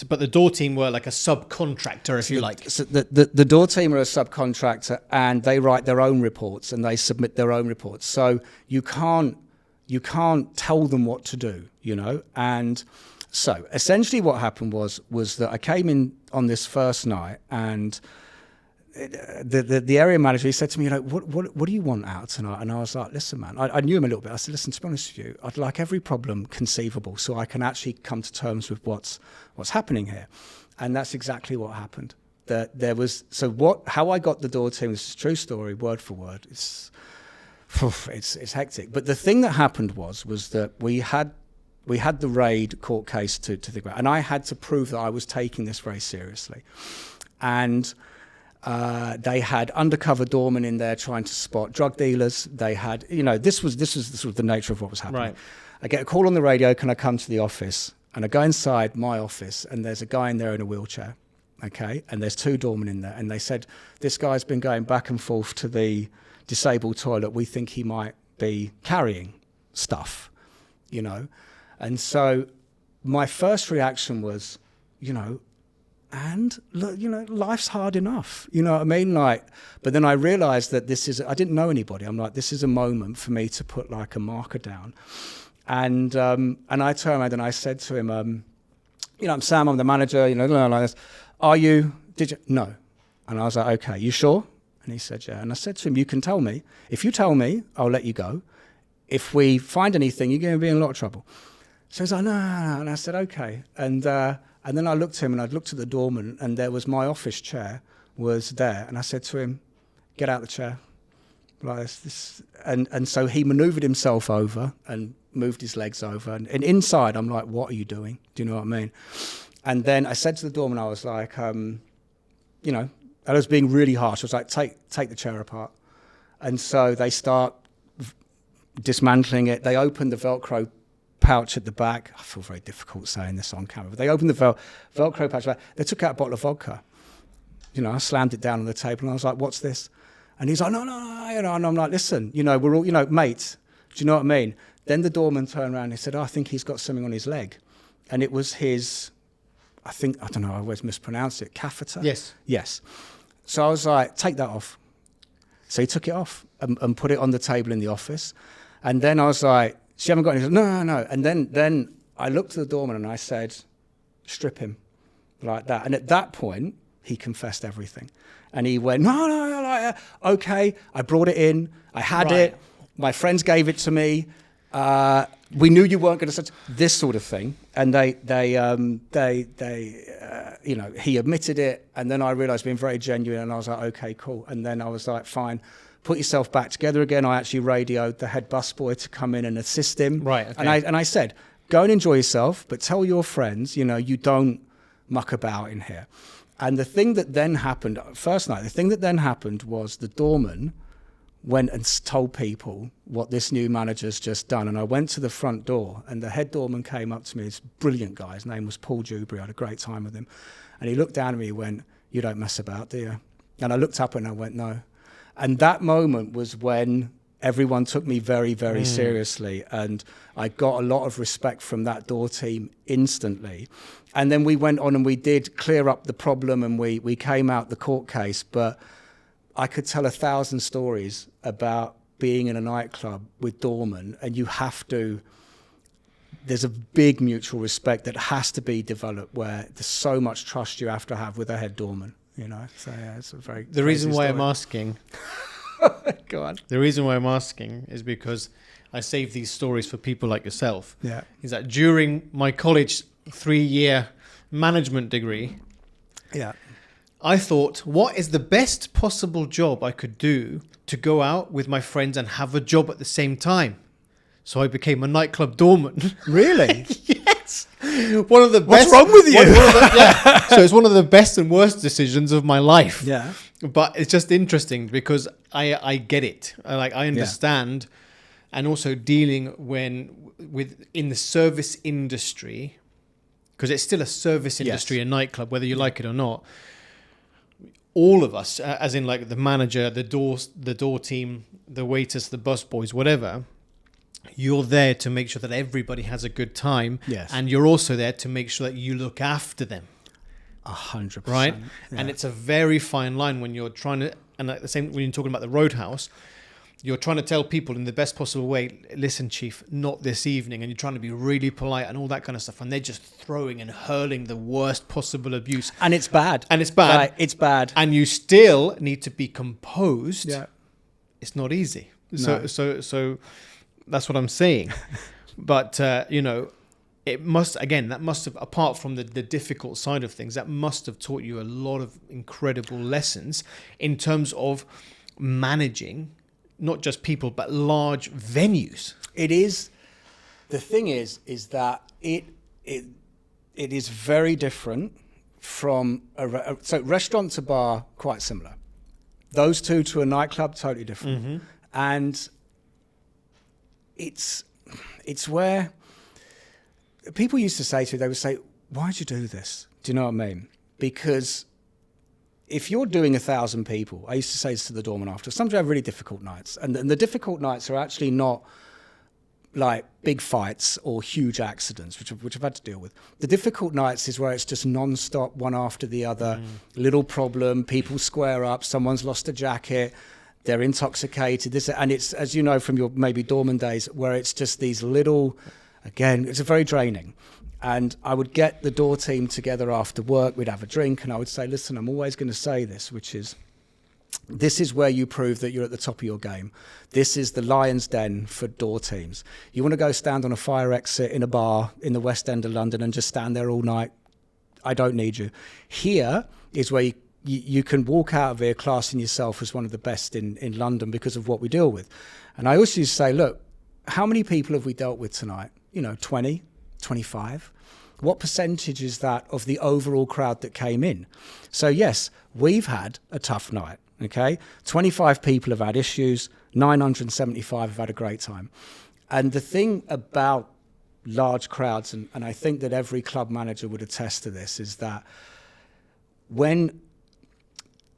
but the door team were like a subcontractor, if you like. So the door team are a subcontractor and they write their own reports and they submit their own reports. So you can't tell them what to do, you know. And so essentially what happened was that I came in on this first night and the area manager, he said to me, you know, what do you want out tonight? And I was like, listen, man, I knew him a little bit. I said, listen, to be honest with you, I'd like every problem conceivable so I can actually come to terms with what's happening here. And that's exactly what happened. How I got the door team, this is a true story, word for word. It's hectic. But the thing that happened was that we had the raid court case to think about, and I had to prove that I was taking this very seriously. And they had undercover doormen in there trying to spot drug dealers. They had, you know, this was the nature of what was happening. Right. I get a call on the radio, can I come to the office? And I go inside my office and there's a guy in there in a wheelchair, okay? And there's 2 doormen in there. And they said, this guy's been going back and forth to the disabled toilet. We think he might be carrying stuff, you know? And so my first reaction was, you know, and look, you know, life's hard enough, you know what I mean? Like, but then I realized that I didn't know anybody. I'm like, this is a moment for me to put like a marker down. And I turned around and I said to him, you know, I'm Sam, I'm the manager, you know, like this. Did you? No. And I was like, okay, you sure? And he said, yeah. And I said to him, you can tell me. If you tell me, I'll let you go. If we find anything, you're going to be in a lot of trouble. So he's like, no. And I said, okay. And then I looked at him and I'd looked at the doorman and there was my office chair was there. And I said to him, get out the chair. Like this. And so he maneuvered himself over and moved his legs over. And inside, I'm like, what are you doing? Do you know what I mean? And then I said to the doorman, I was like, you know, I was being really harsh. I was like, take the chair apart. And so they start dismantling it. They open the Velcro pouch at the back. I feel very difficult saying this on camera, but they opened the Velcro pouch. They took out a bottle of vodka. You know, I slammed it down on the table and I was like, what's this? And he's like, no, you know, and I'm like, listen, you know, we're all, you know, mates. Do you know what I mean? Then the doorman turned around and he said, I think he's got something on his leg. And it was his, I don't know, I always mispronounce it, catheter? Yes. So I was like, take that off. So he took it off and put it on the table in the office. And then I was like, so you haven't got any? No. And then I looked at the doorman and I said, strip him like that. And at that point, he confessed everything. And he went, no, like, okay. I brought it in. I had it. My friends gave it to me. We knew you weren't going to such this sort of thing. And they you know, he admitted it. And then I realized being very genuine and I was like, okay, cool. And then I was like, fine. Put yourself back together again. I actually radioed the head busboy to come in and assist him. Right. Okay. And I said, go and enjoy yourself, but tell your friends, you know, you don't muck about in here. And the thing that then happened, first night, the thing that then happened was the doorman went and told people what this new manager's just done. And I went to the front door and the head doorman came up to me, this brilliant guy, his name was Paul Dewberry, I had a great time with him. And he looked down at me and went, you don't mess about, do you? And I looked up and I went, no. And that moment was when everyone took me very, very seriously. And I got a lot of respect from that door team instantly. And then we went on and we did clear up the problem and we came out the court case. But I could tell 1,000 stories about being in a nightclub with doormen, and there's a big mutual respect that has to be developed where there's so much trust you have to have with a head doorman. You know, so yeah, it's a very. The reason why I'm asking. Go on. The reason why I'm asking is because I save these stories for people like yourself. Yeah. Is that during my college 3-year management degree, yeah, I thought, what is the best possible job I could do to go out with my friends and have a job at the same time? So I became a nightclub doorman. Really? Yes. One of the best. What's wrong with you? So it's one of the best and worst decisions of my life. Yeah. But it's just interesting because I get it. I understand. Yeah. And also dealing in the service industry, because it's still a service industry, a nightclub, whether you like it or not. all of us, as in like the manager, the door team, the waiters, the busboys, whatever, you're there to make sure that everybody has a good time. Yes. And you're also there to make sure that you look after them. 100%. Right? Yeah. And it's a very fine line when you're trying to, and at the same, when you're talking about the Roadhouse, you're trying to tell people in the best possible way, listen, chief, not this evening. And you're trying to be really polite and all that kind of stuff. And they're just throwing and hurling the worst possible abuse. And it's bad. And it's bad. And you still need to be composed. Yeah. It's not easy. No. So that's what I'm saying. But, it must, again, that must have, apart from the difficult side of things, that must have taught you a lot of incredible lessons in terms of managing not just people, but large venues. It is. The thing is that it is very different from so restaurant to bar, quite similar. Those two to a nightclub, totally different. Mm-hmm. And it's where people used to say to me, they would say, why'd you do this? Do you know what I mean? Because if you're doing 1,000 people, I used to say this to the doorman after, sometimes you have really difficult nights. And the difficult nights are actually not like big fights or huge accidents, which I've had to deal with. The difficult nights is where it's just non-stop, one after the other, little problem, people square up, someone's lost a jacket, they're intoxicated. And it's, as you know from your maybe doorman days, where it's just these little, again, it's very draining. And I would get the door team together after work, we'd have a drink, and I would say, listen, I'm always going to say this, which is, this is where you prove that you're at the top of your game. This is the lion's den for door teams. You want to go stand on a fire exit in a bar in the West End of London and just stand there all night? I don't need you. Here is where you can walk out of here classing yourself as one of the best in London because of what we deal with. And I also used to say, look, how many people have we dealt with tonight? 20, 25. What percentage is that of the overall crowd that came in? So yes, we've had a tough night, okay? 25 people have had issues, 975 have had a great time. And the thing about large crowds, and I think that every club manager would attest to this, is that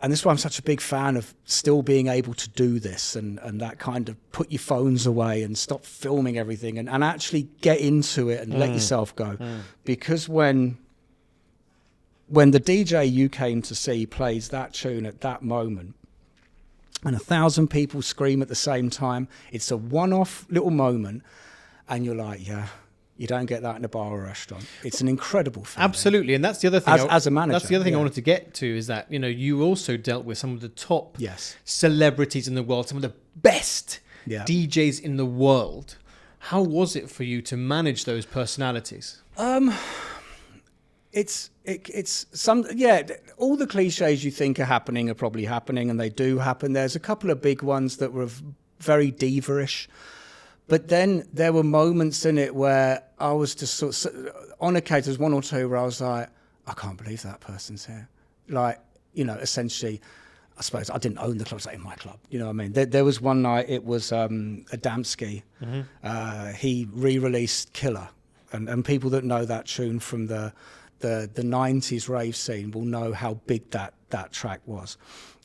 and this is why I'm such a big fan of still being able to do this and that kind of put your phones away and stop filming everything and actually get into it and let yourself go. Because when the DJ you came to see plays that tune at that moment and 1,000 people scream at the same time, it's a one-off little moment and you're like, yeah, you don't get that in a bar or a restaurant. It's an incredible feeling. Absolutely, and that's the other thing. As a manager, that's the other thing I wanted to get to is that you also dealt with some of the top celebrities in the world, some of the best DJs in the world. How was it for you to manage those personalities? It's all the cliches you think are happening are probably happening, and they do happen. There's a couple of big ones that were very diva-ish. But then there were moments in it where I was just on occasion, there's one or two where I was like, I can't believe that person's here. Like, essentially, I suppose I didn't own the club, it was like in my club. You know what I mean? There was one night, it was Adamski. Mm-hmm. He re-released Killer. And people that know that tune from the 90s rave scene will know how big that track was.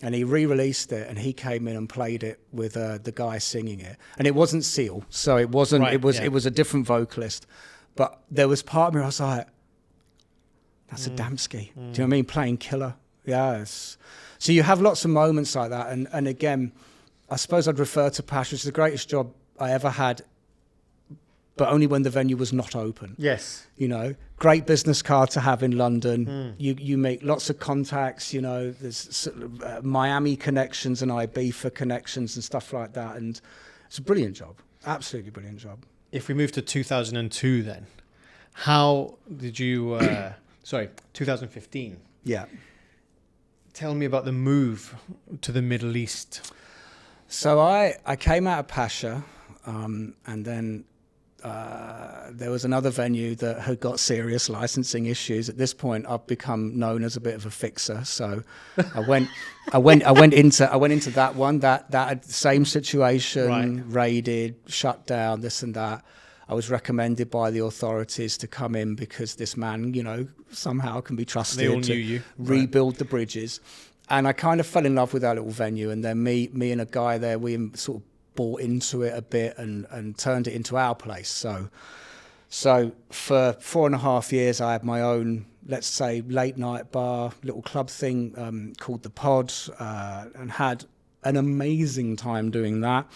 And he re-released it, and he came in and played it with the guy singing it. And it wasn't Seal, so it wasn't. Right, it was a different vocalist. But there was part of me where I was like, "That's Adamski." Do you know what I mean? Playing Killer. Yes. So you have lots of moments like that. And again, I suppose I'd refer to Pacha. It's the greatest job I ever had, but only when the venue was not open. Yes. Great business card to have in London. You make lots of contacts, there's Miami connections and Ibiza connections and stuff like that. And it's a brilliant job. Absolutely brilliant job. If we move to 2002 then, how did you, 2015. Yeah. Tell me about the move to the Middle East. So I came out of Pacha and then there was another venue that had got serious licensing issues. At this point, I've become known as a bit of a fixer. So I went into that one. That same situation, raided, shut down, this and that. I was recommended by the authorities to come in because this man, somehow can be trusted they all knew you. Rebuild the bridges. And I kind of fell in love with our little venue. And then me and a guy there, we sort of bought into it a bit and turned it into our place. So for 4.5 years, I had my own, let's say, late night bar, little club thing called The Pod, and had an amazing time doing that.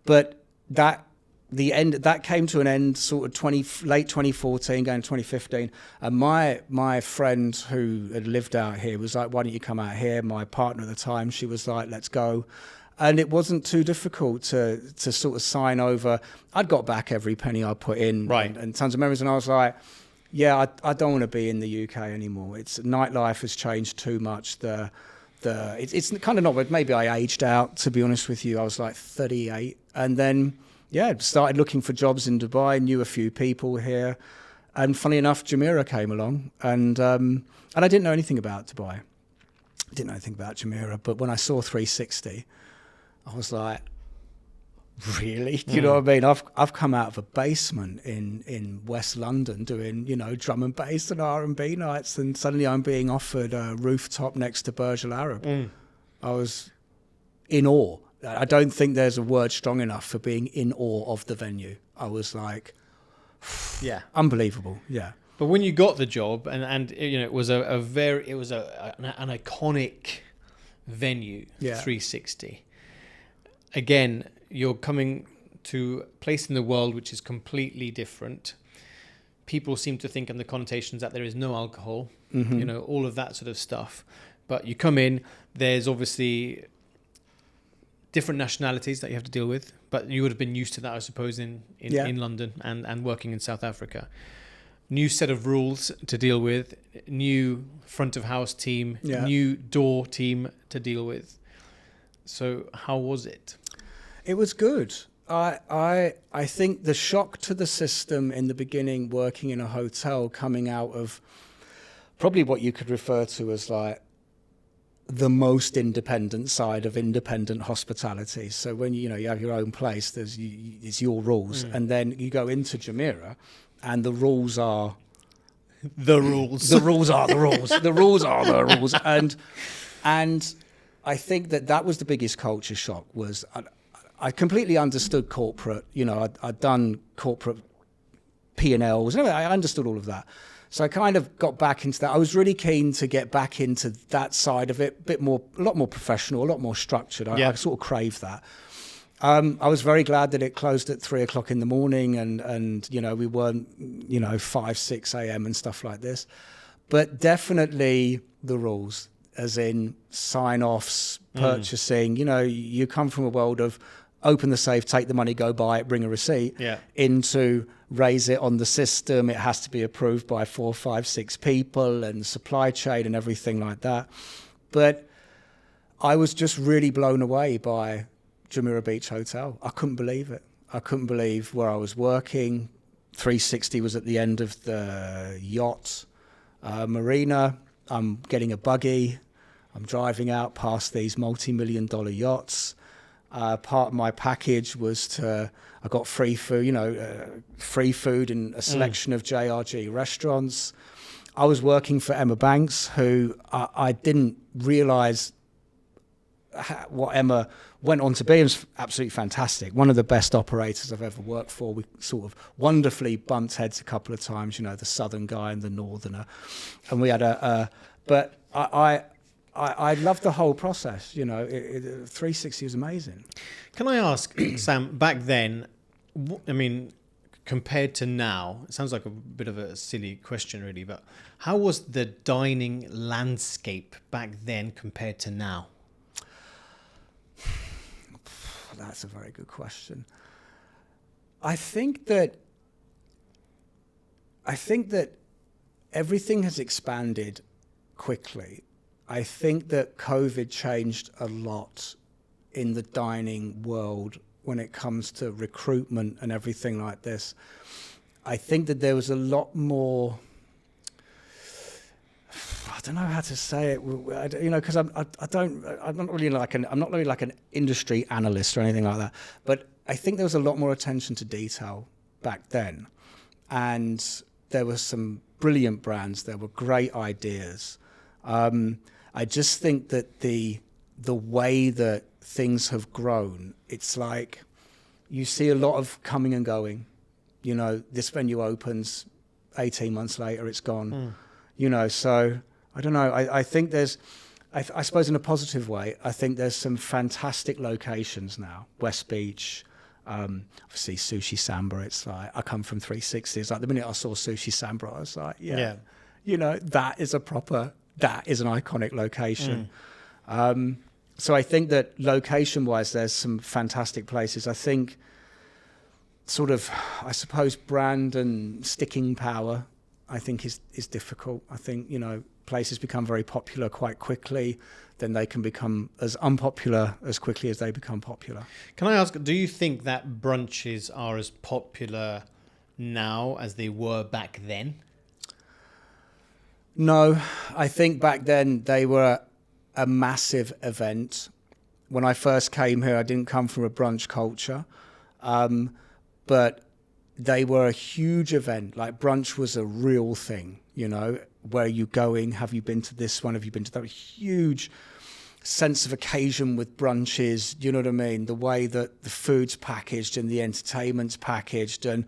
But that came to an end sort of late 2014, going to 2015. And my friend who had lived out here was like, why don't you come out here? My partner at the time, she was like, let's go. And it wasn't too difficult to sort of sign over. I'd got back every penny I put in, right, and tons of memories. And I was like, yeah, I don't want to be in the UK anymore. Nightlife has changed too much. It's kind of not, but maybe I aged out, to be honest with you. I was like 38. And then, started looking for jobs in Dubai, knew a few people here. And funny enough, Jumeirah came along. And I didn't know anything about Dubai. I didn't know anything about Jumeirah. But when I saw 360, I was like, really? You know what I mean? I've come out of a basement in West London doing, drum and bass and R&B nights, and suddenly I'm being offered a rooftop next to Burj Al Arab. I was in awe. I don't think there's a word strong enough for being in awe of the venue. I was like, yeah, unbelievable. Yeah. But when you got the job, and it was an iconic venue, 360. Again, you're coming to a place in the world which is completely different. People seem to think in the connotations that there is no alcohol, all of that sort of stuff. But you come in, there's obviously different nationalities that you have to deal with, but you would have been used to that, I suppose, in London and working in South Africa. New set of rules to deal with, new front of house team, new door team to deal with. So how was it? It was good. I think the shock to the system in the beginning, working in a hotel, coming out of probably what you could refer to as like the most independent side of independent hospitality. So when you have your own place, it's your rules, and then you go into Jumeirah, and the rules are the rules. The rules are the rules. The rules are the rules, and I think that was the biggest culture shock. Was I completely understood corporate. I'd done corporate P&Ls. I understood all of that. So I kind of got back into that. I was really keen to get back into that side of it, a lot more professional, a lot more structured. I sort of craved that. I was very glad that it closed at 3:00 in the morning, and we weren't 5, 6 a.m. and stuff like this. But definitely the rules, as in sign-offs, purchasing. You come from a world of open the safe, take the money, go buy it, bring a receipt, into raise it on the system. It has to be approved by 4, 5, 6 people, and supply chain and everything like that. But I was just really blown away by Jumeirah Beach Hotel. I couldn't believe it. I couldn't believe where I was working. 360 was at the end of the yacht marina. I'm getting a buggy. I'm driving out past these multi-million-dollar yachts. Part of my package was I got free food, free food in a selection of JRG restaurants. I was working for Emma Banks, who I didn't realise what Emma went on to be. It was absolutely fantastic. One of the best operators I've ever worked for. We sort of wonderfully bumped heads a couple of times, the southern guy and the northerner. And we had but I loved the whole process. 360 was amazing. Can I ask, Sam, back then, compared to now, it sounds like a bit of a silly question really, but how was the dining landscape back then compared to now? That's a very good question. I think that everything has expanded quickly. I think that COVID changed a lot in the dining world when it comes to recruitment and everything like this. I think that there was a lot more, I don't know how to say it, because I'm not really like an industry analyst or anything like that. But I think there was a lot more attention to detail back then, and there were some brilliant brands. There were great ideas, and I just think that the way that things have grown, it's like you see a lot of coming and going. You know, this venue opens, 18 months later, it's gone. You know, so I don't know. I think there's, I suppose in a positive way, I think there's some fantastic locations now. West Beach, obviously Sushi Samba. It's like, I come from 360. It's like the minute I saw Sushi Samba, I was like, yeah. You know, that is an iconic location. So I think that location-wise, there's some fantastic places. I think sort of, I suppose, brand and sticking power, I think is difficult. I think, you know, places become very popular quite quickly, then they can become as unpopular as quickly as they become popular. Can I ask, do you think that brunches are as popular now as they were back then? No, I think back then they were a massive event. When I first came here, I didn't come from a brunch culture. But they were a huge event. Like brunch was a real thing, you know. Where are you going? Have you been to this one? Have you been to that? Huge sense of occasion with brunches. You know what I mean? The way that the food's packaged and the entertainment's packaged, and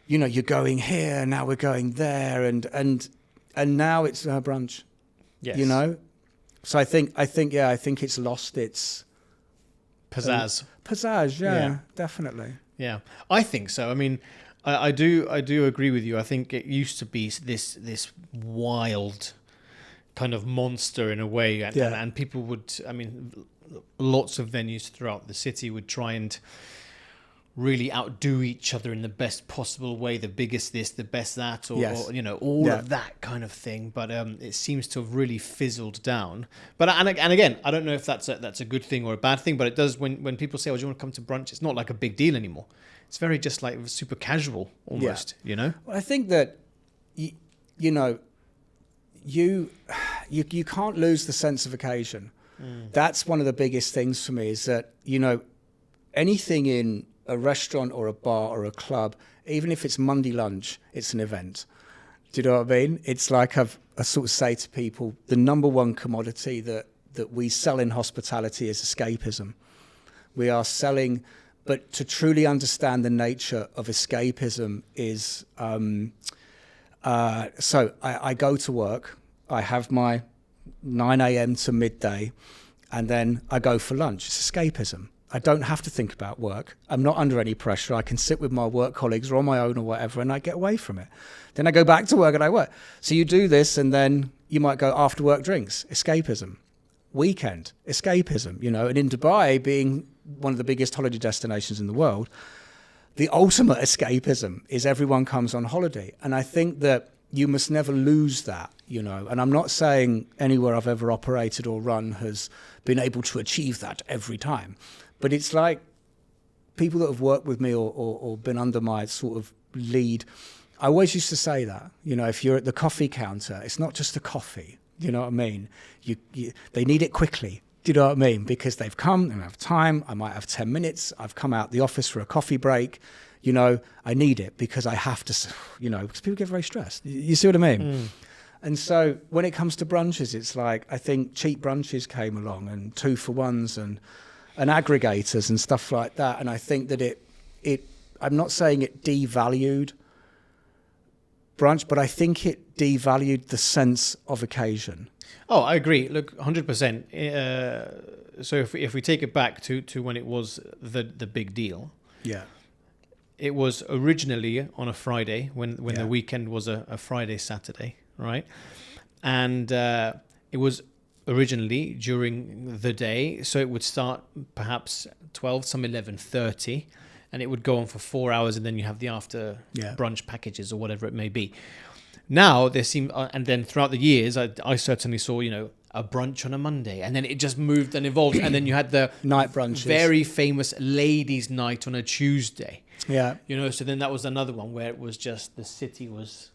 you know, you're going here, now we're going there, and now it's brunch. Yes. You know. So I think it's lost its pizzazz. Pizzazz, yeah, definitely. Yeah, I think so. I mean, I do agree with you. I think it used to be this wild kind of monster in a way, and people would, I mean, lots of venues throughout the city would try and really outdo each other in the best possible way, the biggest this, the best that, or you know, all of that kind of thing. But it seems to have really fizzled down. But and again, I don't know if that's a good thing or a bad thing, but it does when people say, "Oh, do you want to come to brunch?" It's not like a big deal anymore. It's very just like super casual almost, you know? Well, I think that you know, you can't lose the sense of occasion. That's one of the biggest things for me, is that, you know, anything in a restaurant or a bar or a club, even if it's Monday lunch, it's an event. Do you know what I mean? It's like I sort of say to people, the number one commodity that we sell in hospitality is escapism. We are selling, but to truly understand the nature of escapism is, so I go to work, I have my 9 a.m. to midday, and then I go for lunch. It's escapism. I don't have to think about work. I'm not under any pressure. I can sit with my work colleagues or on my own or whatever, and I get away from it. Then I go back to work and I work. So you do this, and then you might go after work drinks, escapism. Weekend, escapism, you know. And in Dubai, being one of the biggest holiday destinations in the world, the ultimate escapism is everyone comes on holiday. And I think that you must never lose that, you know. And I'm not saying anywhere I've ever operated or run has been able to achieve that every time. But it's like people that have worked with me or been under my sort of lead, I always used to say that, you know, if you're at the coffee counter, it's not just a coffee, you know what I mean? They need it quickly, do you know what I mean? Because they've come, they don't have time, I might have 10 minutes, I've come out the office for a coffee break, you know, I need it because I have to, you know, because people get very stressed. You see what I mean? And so when it comes to brunches, it's like, I think cheap brunches came along and 2-for-1s and aggregators and stuff like that. And I think that I'm not saying it devalued brunch, but I think it devalued the sense of occasion. Oh, I agree. Look, 100%. So if we take it back to when it was the big deal. Yeah. It was originally on a Friday when the weekend was a Friday, Saturday, right? And it was originally during the day, so it would start perhaps 12, some 11:30, and it would go on for 4 hours, and then you have the after brunch packages or whatever it may be. Now there seem, and then throughout the years, I certainly saw, you know, a brunch on a Monday, and then it just moved and evolved, and then you had the night brunches, very famous ladies' night on a Tuesday. Yeah, you know, so then that was another one where it was just the city was,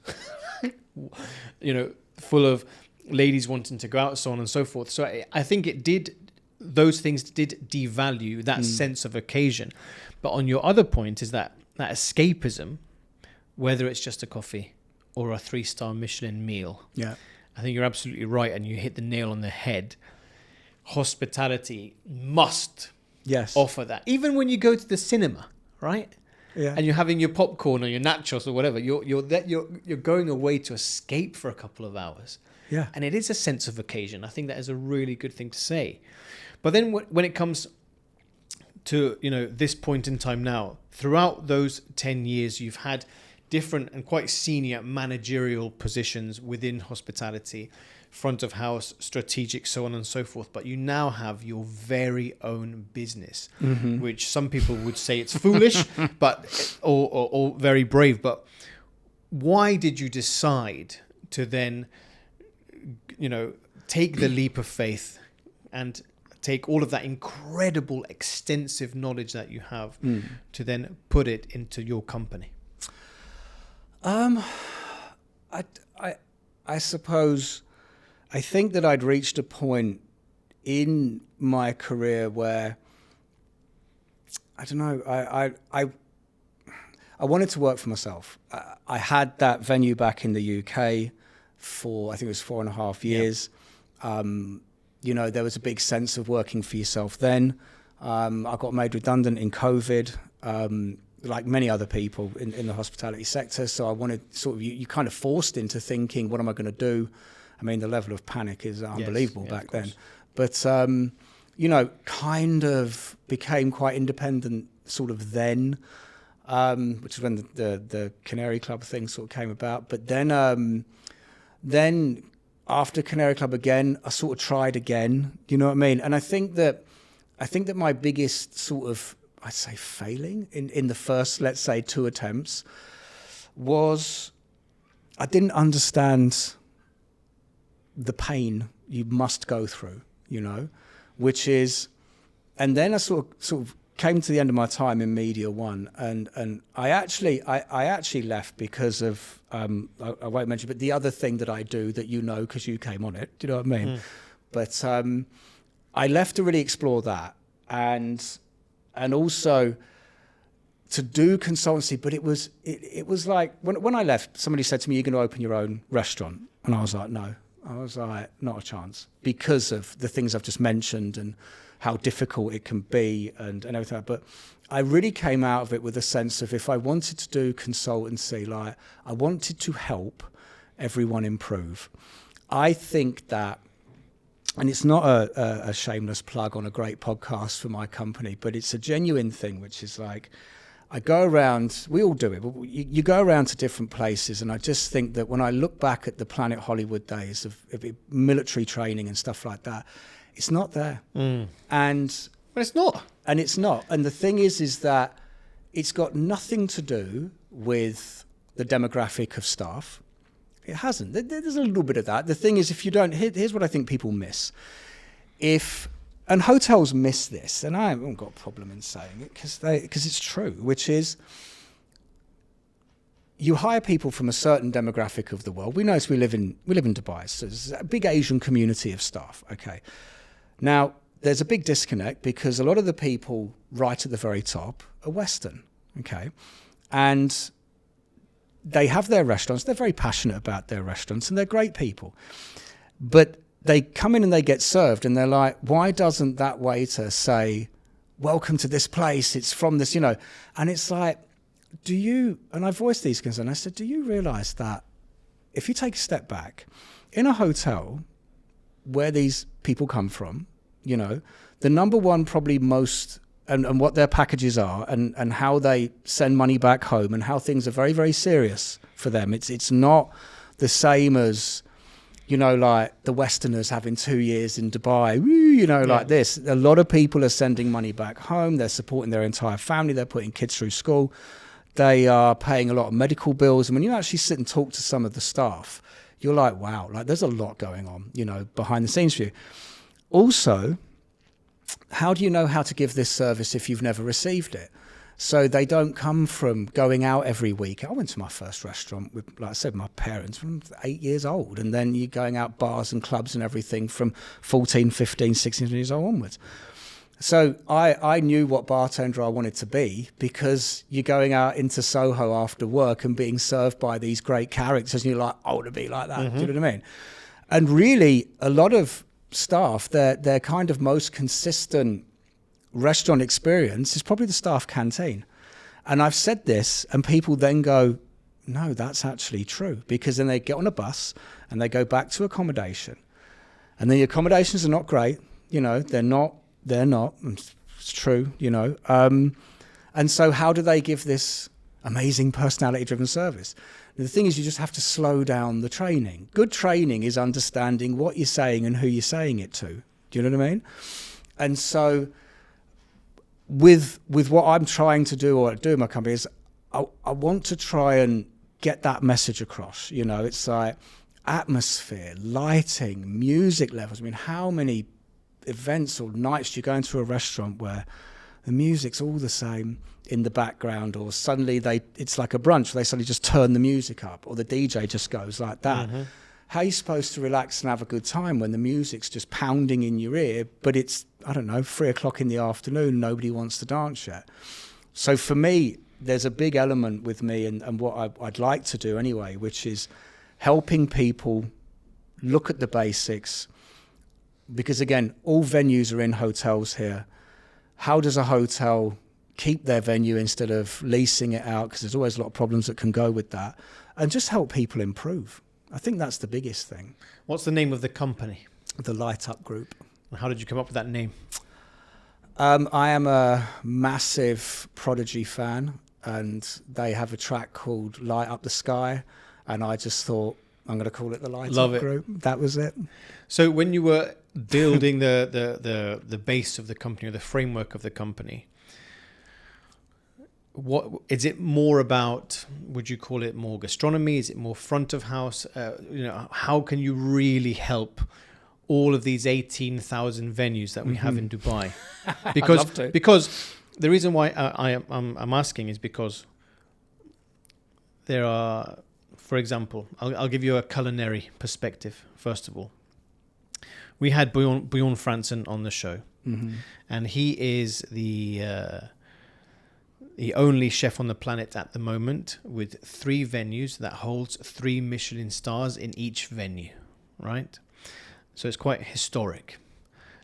you know, full of ladies wanting to go out, so on and so forth. So I think those things did devalue that sense of occasion. But on your other point is that escapism, whether it's just a coffee or a 3-star Michelin meal, I I think you're absolutely right, and you hit the nail on the head. Hospitality must offer that. Even when you go to the cinema, right? Yeah. And you're having your popcorn or your nachos or whatever, you're going away to escape for a couple of hours. Yeah. And it is a sense of occasion. I think that is a really good thing to say. But then when it comes to, this point in time now, throughout those 10 years, you've had different and quite senior managerial positions within hospitality, front of house, strategic, so on and so forth. But you now have your very own business, which some people would say it's foolish, but or very brave. But why did you decide to then, take the leap of faith and take all of that incredible, extensive knowledge that you have to then put it into your company? I suppose I think that I'd reached a point in my career where I don't know. I wanted to work for myself. I had that venue back in the UK for I think it was 4.5 years. Yep. There was a big sense of working for yourself then. I got made redundant in COVID. Like many other people in the hospitality sector. So I wanted you kind of forced into thinking, what am I going to do? I mean, the level of panic is unbelievable back then. But, kind of became quite independent sort of then, which is when the Canary Club thing sort of came about. But then after Canary Club again, I sort of tried again. You know what I mean? And I think that my biggest sort of, I'd say failing in the first, let's say, 2 attempts was I didn't understand the pain you must go through, which is, and then I sort of came to the end of my time in Media One, and I actually left because of, I won't mention, but the other thing that I do that because you came on it, do you know what I mean? But I left to really explore that, and also to do consultancy, but it was like when I left, somebody said to me, "You're going to open your own restaurant," and I was like, "No." I was like, "Not a chance," because of the things I've just mentioned and how difficult it can be and everything. But I really came out of it with a sense of, if I wanted to do consultancy, like I wanted to help everyone improve. I think that. And it's not a shameless plug on a great podcast for my company, but it's a genuine thing, which is like, I go around, we all do it, but you go around to different places, and I just think that when I look back at the Planet Hollywood days of military training and stuff like that, it's not there. But it's not. And it's not. And the thing is that it's got nothing to do with the demographic of staff. It hasn't. There's a little bit of that. The thing is, if you don't, here's what I think people miss. And hotels miss this, and I haven't got a problem in saying it because it's true, which is you hire people from a certain demographic of the world. We notice we live in Dubai, so there's a big Asian community of staff. Okay, now there's a big disconnect because a lot of the people right at the very top are Western. Okay, and they have their restaurants. They're very passionate about their restaurants, and they're great people. But they come in and they get served, and they're like, why doesn't that waiter say, welcome to this place, it's from this, And it's like, and I voiced these concerns, I said, do you realize that if you take a step back, in a hotel where these people come from, the number one probably most, and what their packages are, and how they send money back home, and how things are very, very serious for them. It's not the same as, like the Westerners having 2 years in Dubai, like this. A lot of people are sending money back home. They're supporting their entire family. They're putting kids through school. They are paying a lot of medical bills. And when you actually sit and talk to some of the staff, you're like, wow, like there's a lot going on, behind the scenes for you. Also, how do you know how to give this service if you've never received it? So they don't come from going out every week. I went to my first restaurant with, like I said, my parents when I was 8 years old. And then you're going out bars and clubs and everything from 14, 15, 16 years old onwards. So I knew what bartender I wanted to be because you're going out into Soho after work and being served by these great characters. And you're like, I want to be like that. Mm-hmm. Do you know what I mean? And really, a lot of staff, their kind of most consistent restaurant experience is probably the staff canteen. And I've said this, and people then go, no, that's actually true. Because then they get on a bus and they go back to accommodation. And the accommodations are not great. They're not. It's true, And so how do they give this amazing personality-driven service? The thing is, you just have to slow down the training. Good training is understanding what you're saying and who you're saying it to. Do you know what I mean? And so with what I'm trying to do or do in my company is I want to try and get that message across. It's like atmosphere, lighting, music levels. I mean, how many events or nights do you go into a restaurant where the music's all the same in the background, or suddenly it's like a brunch where they suddenly just turn the music up, or the DJ just goes like that. Mm-hmm. How are you supposed to relax and have a good time when the music's just pounding in your ear, but it's, 3:00 in the afternoon, nobody wants to dance yet? So for me, there's a big element with me and what I'd like to do anyway, which is helping people look at the basics. Because again, all venues are in hotels here. How does a hotel keep their venue instead of leasing it out? Because there's always a lot of problems that can go with that. And just help people improve. I think that's the biggest thing. What's the name of the company? The LightUp Group. How did you come up with that name? I am a massive Prodigy fan, and they have a track called Light Up the Sky. And I just thought, I'm going to call it the LightUp Group. That was it. So when you were building the base of the company, or the framework of the company, what is it more about? Would you call it more gastronomy? Is it more front of house? How can you really help all of these 18,000 venues that we have in Dubai? Because the reason why I'm asking is because there are, for example, I'll give you a culinary perspective first of all. We had Bjorn Fransen on the show, and he is the only chef on the planet at the moment with 3 venues that holds 3 Michelin stars in each venue, right? So it's quite historic.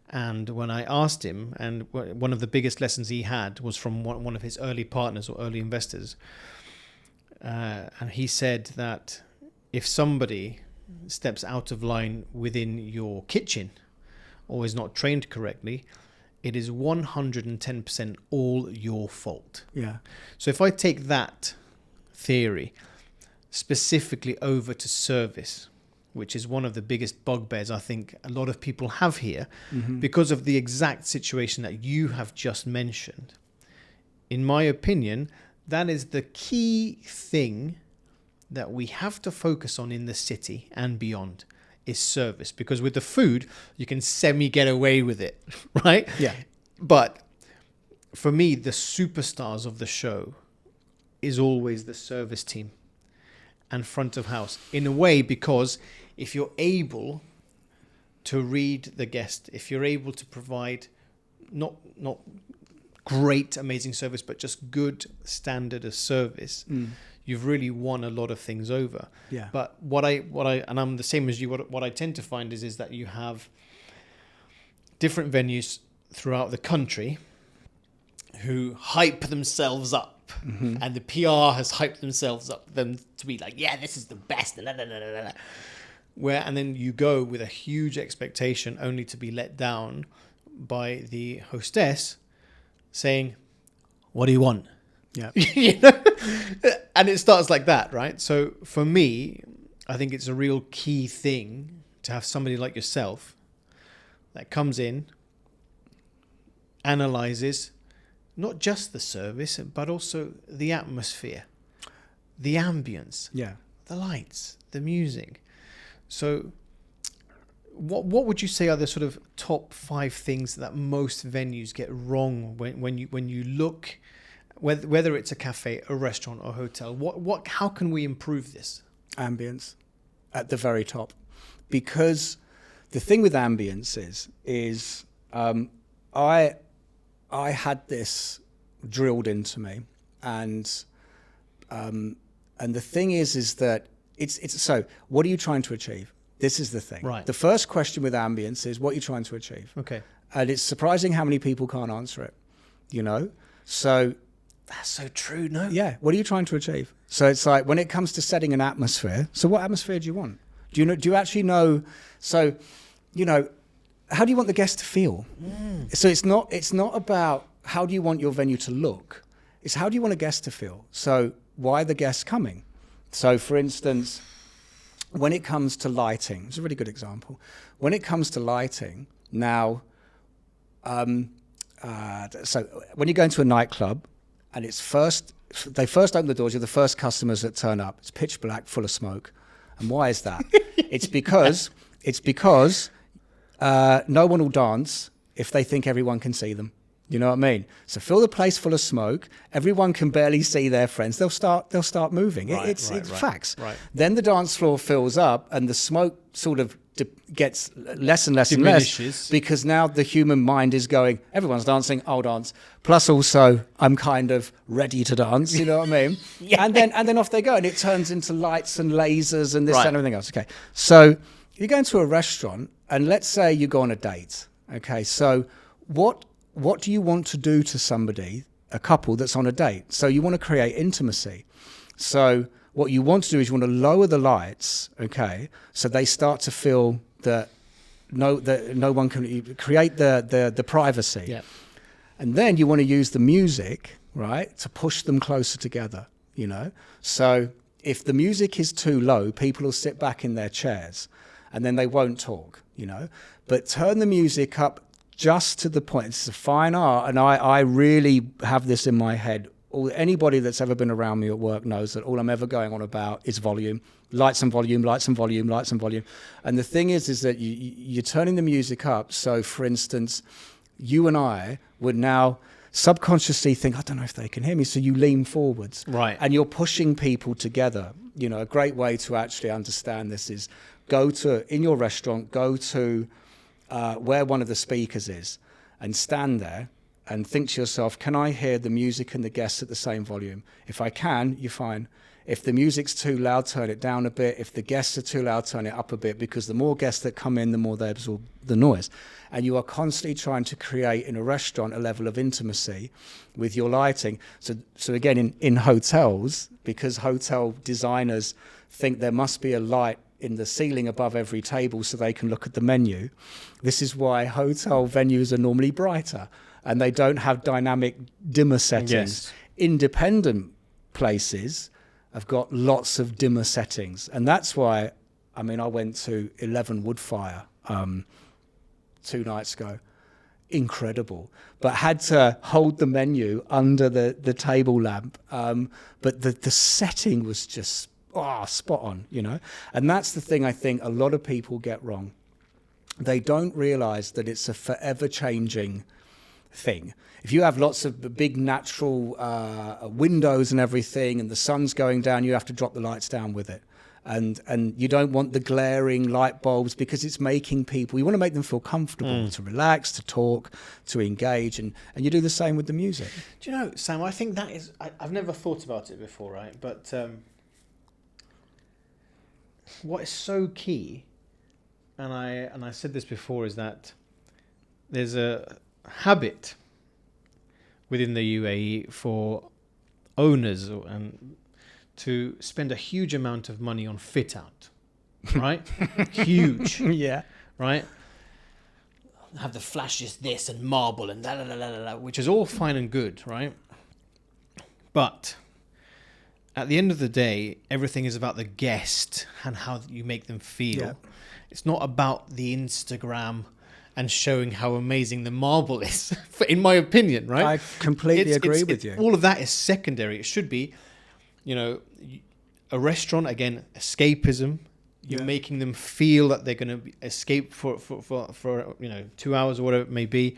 And when I asked him, and one of the biggest lessons he had was from one of his early partners or early investors, and he said that if somebody steps out of line within your kitchen or is not trained correctly, it is 110% all your fault. Yeah. So if I take that theory specifically over to service, which is one of the biggest bugbears I think a lot of people have here, because of the exact situation that you have just mentioned, in my opinion, that is the key thing that we have to focus on in the city and beyond, is service. Because with the food, you can semi-get away with it, right? Yeah. But for me, the superstars of the show is always the service team and front of house. In a way, because if you're able to read the guest, if you're able to provide not great, amazing service, but just good standard of service, you've really won a lot of things over. Yeah. But what I and I'm the same as you, what I tend to find is that you have different venues throughout the country who hype themselves up, and the PR has hyped themselves up them to be like, yeah, this is the best, and then you go with a huge expectation only to be let down by the hostess saying, what do you want? Yeah. And it starts like that, right? So for me, I think it's a real key thing to have somebody like yourself that comes in, analyzes not just the service, but also the atmosphere, the ambience, the lights, the music. So what would you say are the sort of top 5 things that most venues get wrong when you look, whether it's a cafe, a restaurant, or a hotel? How can we improve this? Ambience at the very top. Because the thing with ambience is I had this drilled into me, and the thing is that it's so what are you trying to achieve? This is the thing. Right. The first question with ambience is what you're trying to achieve. Okay. And it's surprising how many people can't answer it, you know? So That's so true, no? yeah, what are you trying to achieve? So it's like when it comes to setting an atmosphere, so what atmosphere do you want? Do you actually know? So, you know, how do you want the guest to feel? So it's not about how do you want your venue to look. It's how do you want a guest to feel? So why are the guests coming? So for instance, when it comes to lighting, it's a really good example. When it comes to lighting, now, so when you go into a nightclub and they first open the doors, you're the first customers that turn up. It's pitch black, full of smoke. And why is that? It's because no one will dance if they think everyone can see them. You know what I mean? So fill the place full of smoke. Everyone can barely see their friends. They'll start moving. It's facts. Right. Then the dance floor fills up, and the smoke sort of gets less and less Diminishes. and less because now the human mind is going. Everyone's dancing. I'll dance. Plus, also, I'm kind of ready to dance. You know what I mean? Yeah. And then off they go, and it turns into lights and lasers and this Right. and everything else. Okay. So you go into a restaurant, and let's say you go on a date. Okay. So what do you want to do to somebody, a couple that's on a date? So you want to create intimacy. So what you want to do is you want to lower the lights, okay, so they start to feel that no one can create the privacy. Yeah. And then you want to use the music, right, to push them closer together, you know. So if the music is too low, people will sit back in their chairs and then they won't talk, you know. But turn the music up just to the point. It's a fine art, and I really have this in my head. Anybody that's ever been around me at work knows that all I'm ever going on about is volume, lights and volume, lights and volume, lights and volume. And the thing is that you're turning the music up. So, for instance, you and I would now subconsciously think, I don't know if they can hear me. So you lean forwards, Right. and you're pushing people together. You know, a great way to actually understand this is in your restaurant, go to where one of the speakers is and stand there and think to yourself, can I hear the music and the guests at the same volume? If I can, you're fine. If the music's too loud, turn it down a bit. If the guests are too loud, turn it up a bit, because the more guests that come in, the more they absorb the noise. And you are constantly trying to create in a restaurant a level of intimacy with your lighting. So again, in hotels, because hotel designers think there must be a light in the ceiling above every table so they can look at the menu. This is why hotel venues are normally brighter and they don't have dynamic dimmer settings. Yes. Independent places have got lots of dimmer settings. And that's why, I mean, I went to 11 Woodfire 2 nights ago. Incredible. But had to hold the menu under the table lamp. But the setting was just spot on, you know. And that's the thing I think a lot of people get wrong. They don't realize that it's a forever changing thing. If you have lots of big natural windows and everything and the sun's going down, you have to drop the lights down with it. And you don't want the glaring light bulbs because it's making people, you want to make them feel comfortable to relax, to talk, to engage. And you do the same with the music. Do you know, Sam, I think that is, I've never thought about it before, right? But what is so key, and I said this before, is that there's a habit within the UAE for owners and to spend a huge amount of money on fit out, right? Huge. Yeah. Right? Have the flashes this and marble and which is all fine and good, right? But at the end of the day, everything is about the guest and how you make them feel. Yeah. It's not about the Instagram and showing how amazing the marble is, in my opinion, right? I completely agree with you. All of that is secondary. It should be, you know, a restaurant, again, escapism. You're making them feel that they're going to escape for 2 hours or whatever it may be.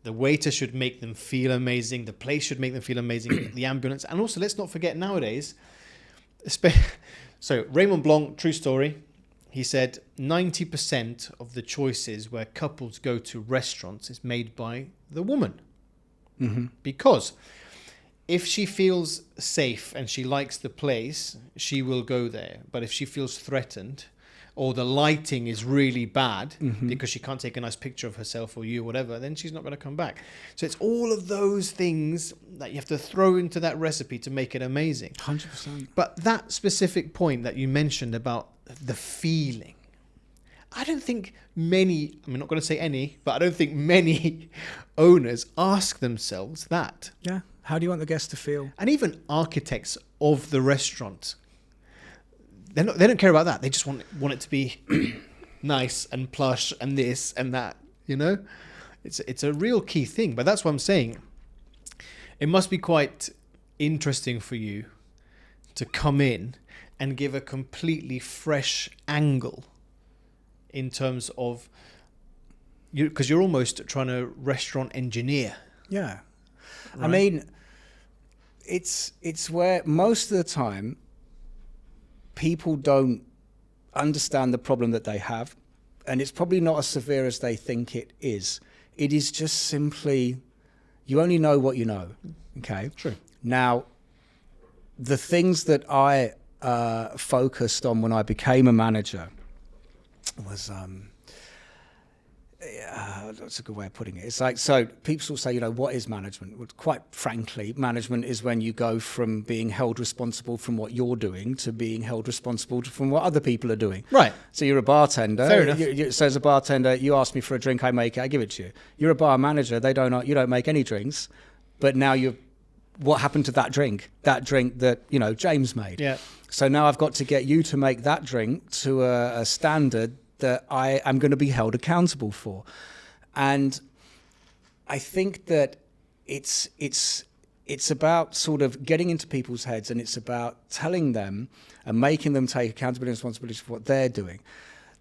The waiter should make them feel amazing. The place should make them feel amazing. The ambulance. And also, let's not forget nowadays. So Raymond Blanc, true story. He said 90% of the choices where couples go to restaurants is made by the woman. Mm-hmm. Because if she feels safe and she likes the place, she will go there. But if she feels threatened or the lighting is really bad because she can't take a nice picture of herself or you or whatever, then she's not going to come back. So it's all of those things that you have to throw into that recipe to make it amazing. 100%. But that specific point that you mentioned about the feeling, I don't think many, I'm not going to say any, but I don't think many owners ask themselves that. Yeah. How do you want the guests to feel? And even architects of the restaurant, they don't care about that. They just want it to be nice and plush and this and that, you know? It's a real key thing. But that's what I'm saying. It must be quite interesting for you to come in and give a completely fresh angle in terms of you, because you're almost trying to restaurant engineer. Yeah. Right? I mean, it's where most of the time people don't understand the problem that they have, and it's probably not as severe as they think it is. It is just simply, you only know what you know. Okay. True. Now, the things that I focused on when I became a manager was that's a good way of putting it. It's like, so people will say, you know, what is management? Well, quite frankly, management is when you go from being held responsible from what you're doing to being held responsible from what other people are doing. Right. So you're a bartender. Fair enough. So as a bartender, you ask me for a drink, I make it, I give it to you. You're a bar manager. You don't make any drinks, but now what happened to that drink? That drink that, you know, James made. Yeah. So now I've got to get you to make that drink to a standard that I am going to be held accountable for. And I think that it's about sort of getting into people's heads, and it's about telling them and making them take accountability and responsibility for what they're doing.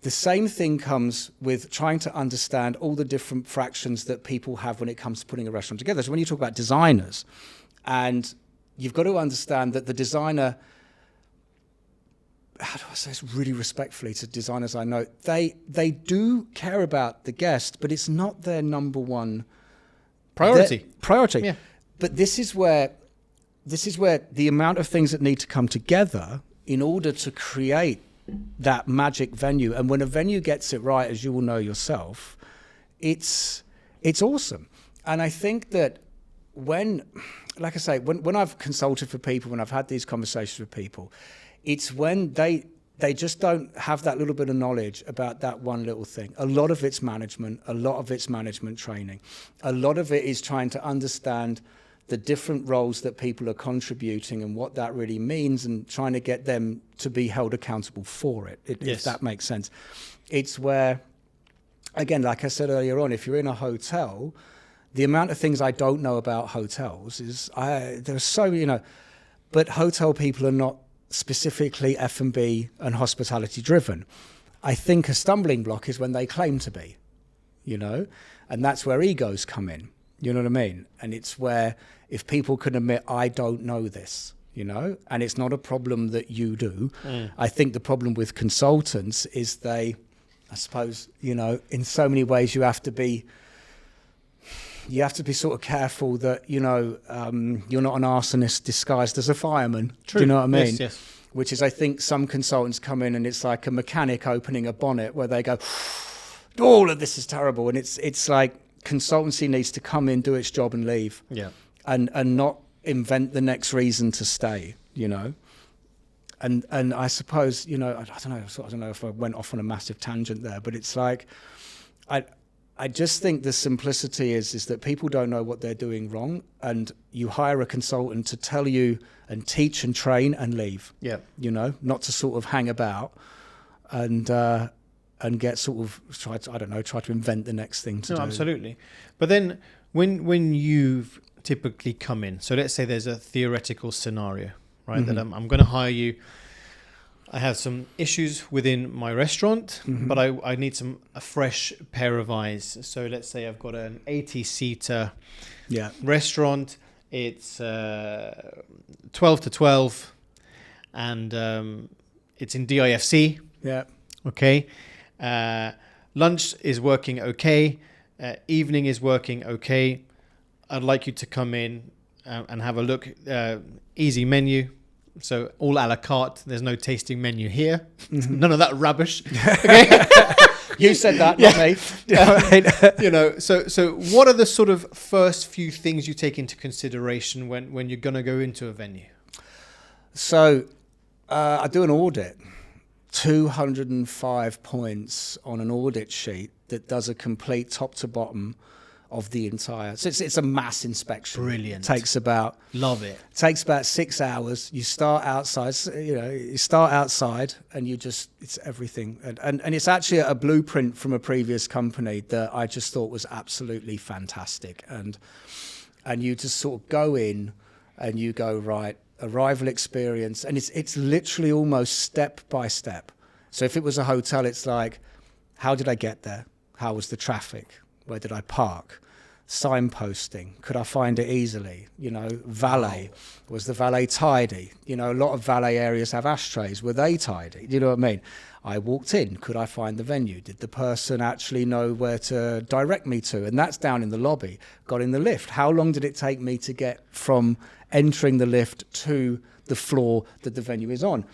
The same thing comes with trying to understand all the different fractions that people have when it comes to putting a restaurant together. So when you talk about designers, and you've got to understand that the designer, how do I say this really respectfully to designers I know, they do care about the guest, but it's not their number one priority. Yeah. But this is where the amount of things that need to come together in order to create that magic venue. And when a venue gets it right, as you will know yourself, it's awesome. And I think that when I've consulted for people, when I've had these conversations with people, it's when they just don't have that little bit of knowledge about that one little thing. A lot of it's management, a lot of it's management training. A lot of it is trying to understand the different roles that people are contributing and what that really means, and trying to get them to be held accountable for it, if that makes sense. It's where, again, like I said earlier on, if you're in a hotel, the amount of things I don't know about hotels is, there's so, you know, but hotel people are not specifically F&B and hospitality driven. I think a stumbling block is when they claim to be, you know, and that's where egos come in, you know what I mean? And it's where, if people can admit, I don't know this, you know, and it's not a problem that you do. I think the problem with consultants is I suppose, you know, in so many ways you have to be sort of careful that, you know, you're not an arsonist disguised as a fireman. True. Do you know what I mean? Yes. Which is, I think some consultants come in and it's like a mechanic opening a bonnet where they go, all of this is terrible. And it's like consultancy needs to come in, do its job and leave. Yeah. And not invent the next reason to stay, you know? And I suppose, you know, I don't know if I went off on a massive tangent there, but it's like, I just think the simplicity is that people don't know what they're doing wrong, and you hire a consultant to tell you and teach and train and leave. Yeah. You know, not to sort of hang about and get sort of try to invent the next thing to do. Absolutely. But then when you've typically come in, so let's say there's a theoretical scenario, right? That I'm going to hire you. I have some issues within my restaurant, but I need a fresh pair of eyes. So let's say I've got an 80-seater restaurant. It's 12 to 12, and it's in DIFC. Yeah. Okay. Lunch is working okay. Evening is working okay. I'd like you to come in and have a look. Easy menu. So all a la carte. There's no tasting menu here. Mm-hmm. None of that rubbish. Okay. You said that, not me. So what are the sort of first few things you take into consideration when you're going to go into a venue? So I do an audit, 205 points on an audit sheet that does a complete top to bottom of the entire. So it's a mass inspection. Brilliant. Love it. Takes about 6 hours. You start outside, and it's everything. And it's actually a blueprint from a previous company that I just thought was absolutely fantastic. And you just sort of go in and you go, right, arrival experience. And it's literally almost step by step. So if it was a hotel, it's like, how did I get there? How was the traffic? Where did I park? Signposting, could I find it easily? Valet, was the valet tidy? A lot of valet areas have ashtrays, were they tidy? You know what I mean? I walked in, could I find the venue? Did the person actually know where to direct me to? And that's down in the lobby. Got in the lift, how long did it take me to get from entering the lift to the floor that the venue is on?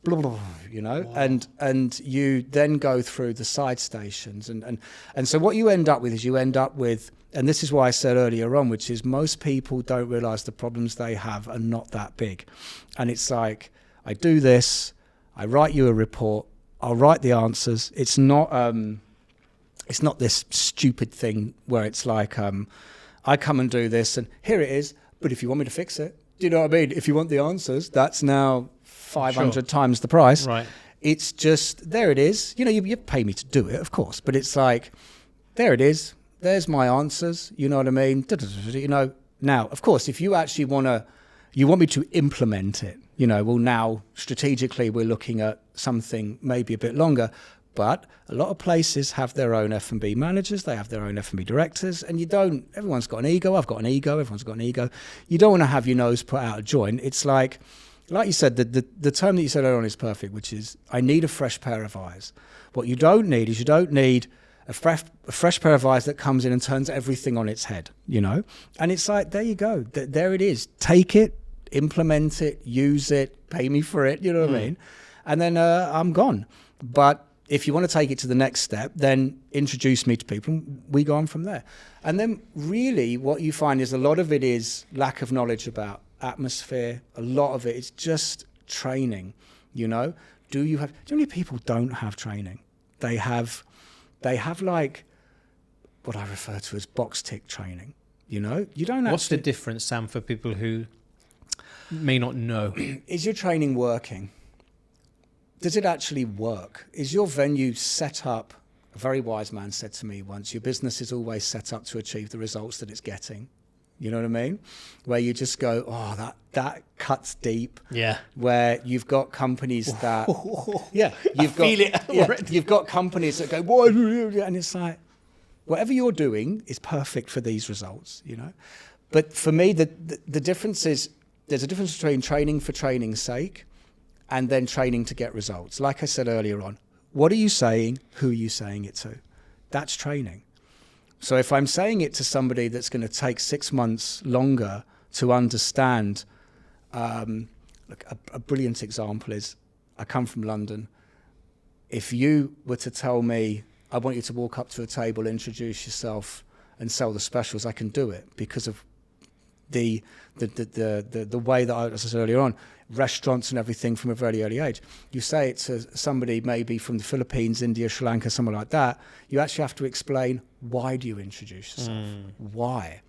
Blah, blah, blah, wow. And you then go through the side stations and so what you end up with, and this is why I said earlier on, which is most people don't realize the problems they have are not that big. And it's like, I do this, I write you a report, I'll write the answers. It's not this stupid thing where it's like, I come and do this and here it is, but if you want me to fix it, do you know what I mean? If you want the answers, that's now 500 times the price. Right. It's just, there it is. You pay me to do it, of course, but it's like, there it is. There's my answers. You know what I mean? Now, of course, if you actually you want me to implement it, well, now strategically we're looking at something maybe a bit longer, but a lot of places have their own F&B managers. They have their own F&B directors, and everyone's got an ego. I've got an ego. Everyone's got an ego. You don't want to have your nose put out of joint. It's like you said, the term that you said earlier on is perfect, which is, I need a fresh pair of eyes. What you don't need is a fresh pair of eyes that comes in and turns everything on its head, And it's like, there you go. There it is. Take it, implement it, use it, pay me for it, you know what I mean? And then I'm gone. But if you want to take it to the next step, then introduce me to people. We go on from there. And then really what you find is a lot of it is lack of knowledge about atmosphere. A lot of it is just training, Do how many people don't have training? They have like what I refer to as box tick training. You don't. What's the difference, Sam, for people who may not know? Is your training working? Does it actually work? Is your venue set up? A very wise man said to me once, your business is always set up to achieve the results that it's getting. You know what I mean? Where you just go, oh, that cuts deep. Yeah. Where you've got companies that, you've got companies that go, whoa, and it's like, whatever you're doing is perfect for these results, But for me, the difference is, there's a difference between training for training's sake and then training to get results. Like I said earlier on, what are you saying? Who are you saying it to? That's training. So if I'm saying it to somebody that's going to take 6 months longer to understand, look, a brilliant example is, I come from London. If you were to tell me, I want you to walk up to a table, introduce yourself and sell the specials, I can do it because of the way that as I said earlier on, restaurants and everything from a very early age. You say it to somebody maybe from the Philippines, India, Sri Lanka, somewhere like that, you actually have to explain, why do you introduce yourself? Why?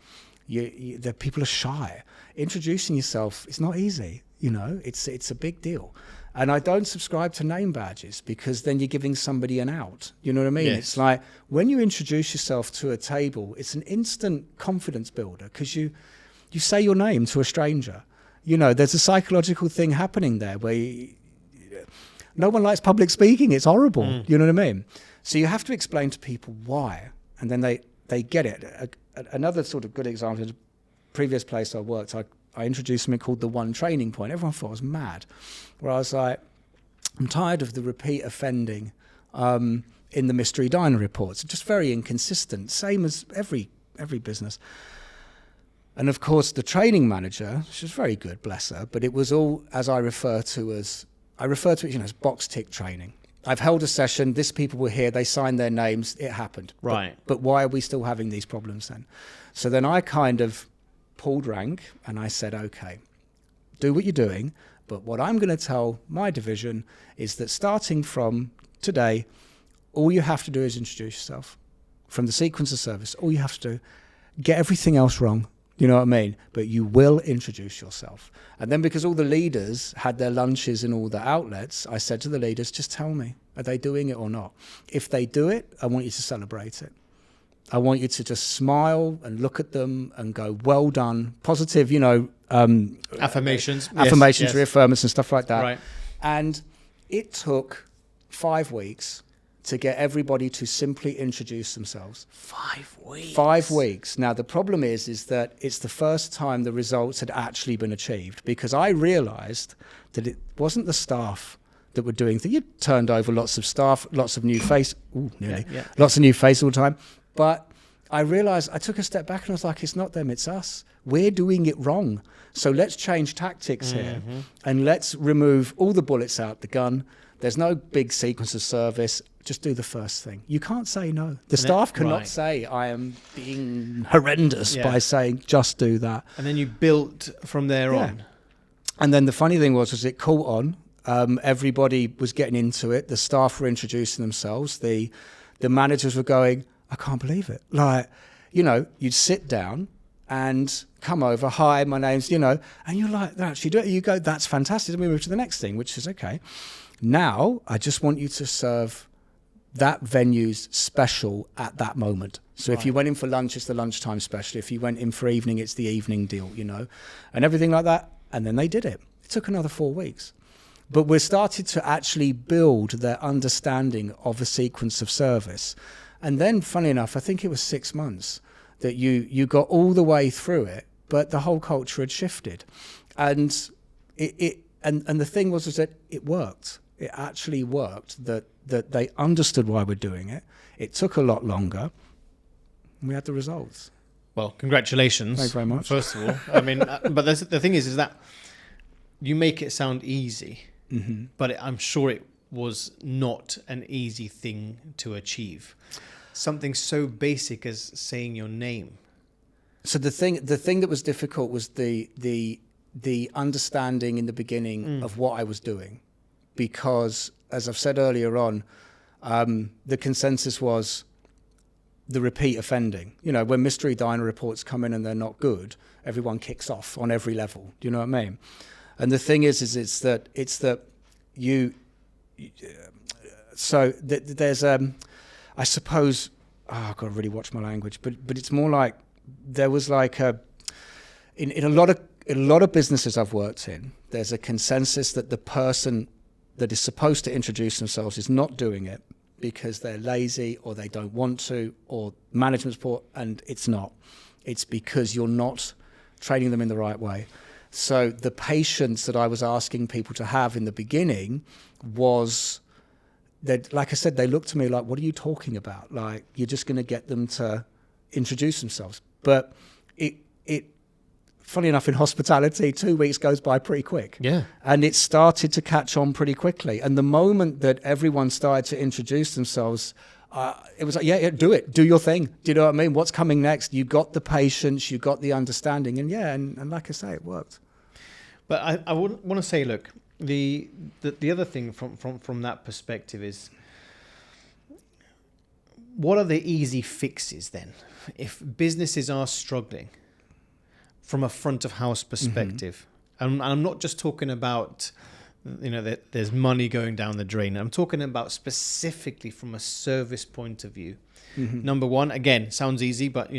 The people are shy. Introducing yourself is not easy, it's a big deal. And I don't subscribe to name badges because then you're giving somebody an out. You know what I mean? Yes. It's like when you introduce yourself to a table, it's an instant confidence builder because you say your name to a stranger. There's a psychological thing happening there where no one likes public speaking. It's horrible. You know what I mean? So you have to explain to people why, and then they get it. Another sort of good example, the previous place I worked, I introduced something called the one training point. Everyone thought I was mad. Where I was like, I'm tired of the repeat offending in the mystery diner reports. Just very inconsistent, same as every business. And of course, the training manager, she was very good, bless her, but it was all, as I refer to it, as box tick training. I've held a session, this people were here, they signed their names, it happened. Right. But why are we still having these problems then? So then I kind of pulled rank and I said, okay, do what you're doing, but what I'm going to tell my division is that starting from today, all you have to do is introduce yourself. From the sequence of service, all you have to do, get everything else wrong. You know what I mean? But you will introduce yourself. And then because all the leaders had their lunches in all the outlets, I said to the leaders, just tell me, are they doing it or not? If they do it, I want you to celebrate it. I want you to just smile and look at them and go, well done, positive, affirmations, yes. Reaffirmance and stuff like that. Right. And it took 5 weeks to get everybody to simply introduce themselves. 5 weeks. 5 weeks. Now, the problem is that it's the first time the results had actually been achieved, because I realized that it wasn't the staff that were doing things. You turned over lots of staff, lots of new faces, lots of new faces all the time. But I realized, I took a step back and I was like, it's not them, it's us. We're doing it wrong. So let's change tactics here and let's remove all the bullets out the gun. There's no big sequence of service. Just do the first thing. You can't say no. The staff cannot say I am being horrendous by saying just do that. And then you built from there on. And then the funny thing was it caught on. Everybody was getting into it. The staff were introducing themselves. The managers were going, I can't believe it. Like, you'd sit down and come over, hi, my name's, and you're like, actually do it. You go, that's fantastic. And we move to the next thing, which is okay. Now, I just want you to serve that venue's special at that moment. So if you went in for lunch, it's the lunchtime special. If you went in for evening, it's the evening deal, and everything like that. And then they did it. It took another 4 weeks. But we started to actually build their understanding of a sequence of service. And then, funny enough, I think it was 6 months that you got all the way through it, but the whole culture had shifted. And and the thing was that it worked. It actually worked, that they understood why we're doing it. It took a lot longer. And we had the results. Well, congratulations. Thanks very much. First of all, I mean, but the thing is that you make it sound easy, but I'm sure it was not an easy thing to achieve. Something so basic as saying your name. So the thing that was difficult was the understanding in the beginning of what I was doing, because as I've said earlier on, the consensus was the repeat offending. When mystery diner reports come in and they're not good, everyone kicks off on every level. Do you know what I mean? And the thing is it's that you. So there's I suppose. I've got to really watch my language, but it's more like there was like in a lot of businesses I've worked in, there's a consensus that the person that is supposed to introduce themselves is not doing it because they're lazy or they don't want to or management support, and it's not. It's because you're not training them in the right way. So the patience that I was asking people to have in the beginning was that, like I said, they looked to me like, what are you talking about? Like, you're just going to get them to introduce themselves. But it funny enough, in hospitality, 2 weeks goes by pretty quick. Yeah. And it started to catch on pretty quickly. And the moment that everyone started to introduce themselves, it was like, yeah, do it. Do your thing. Do you know what I mean? What's coming next? You got the patience, you got the understanding. And and like I say, it worked. But I want to say, look, the other thing from that perspective is, what are the easy fixes then? If businesses are struggling from a front of house perspective, and I'm not just talking about, that there's money going down the drain. I'm talking about specifically from a service point of view. Number one, again, sounds easy, but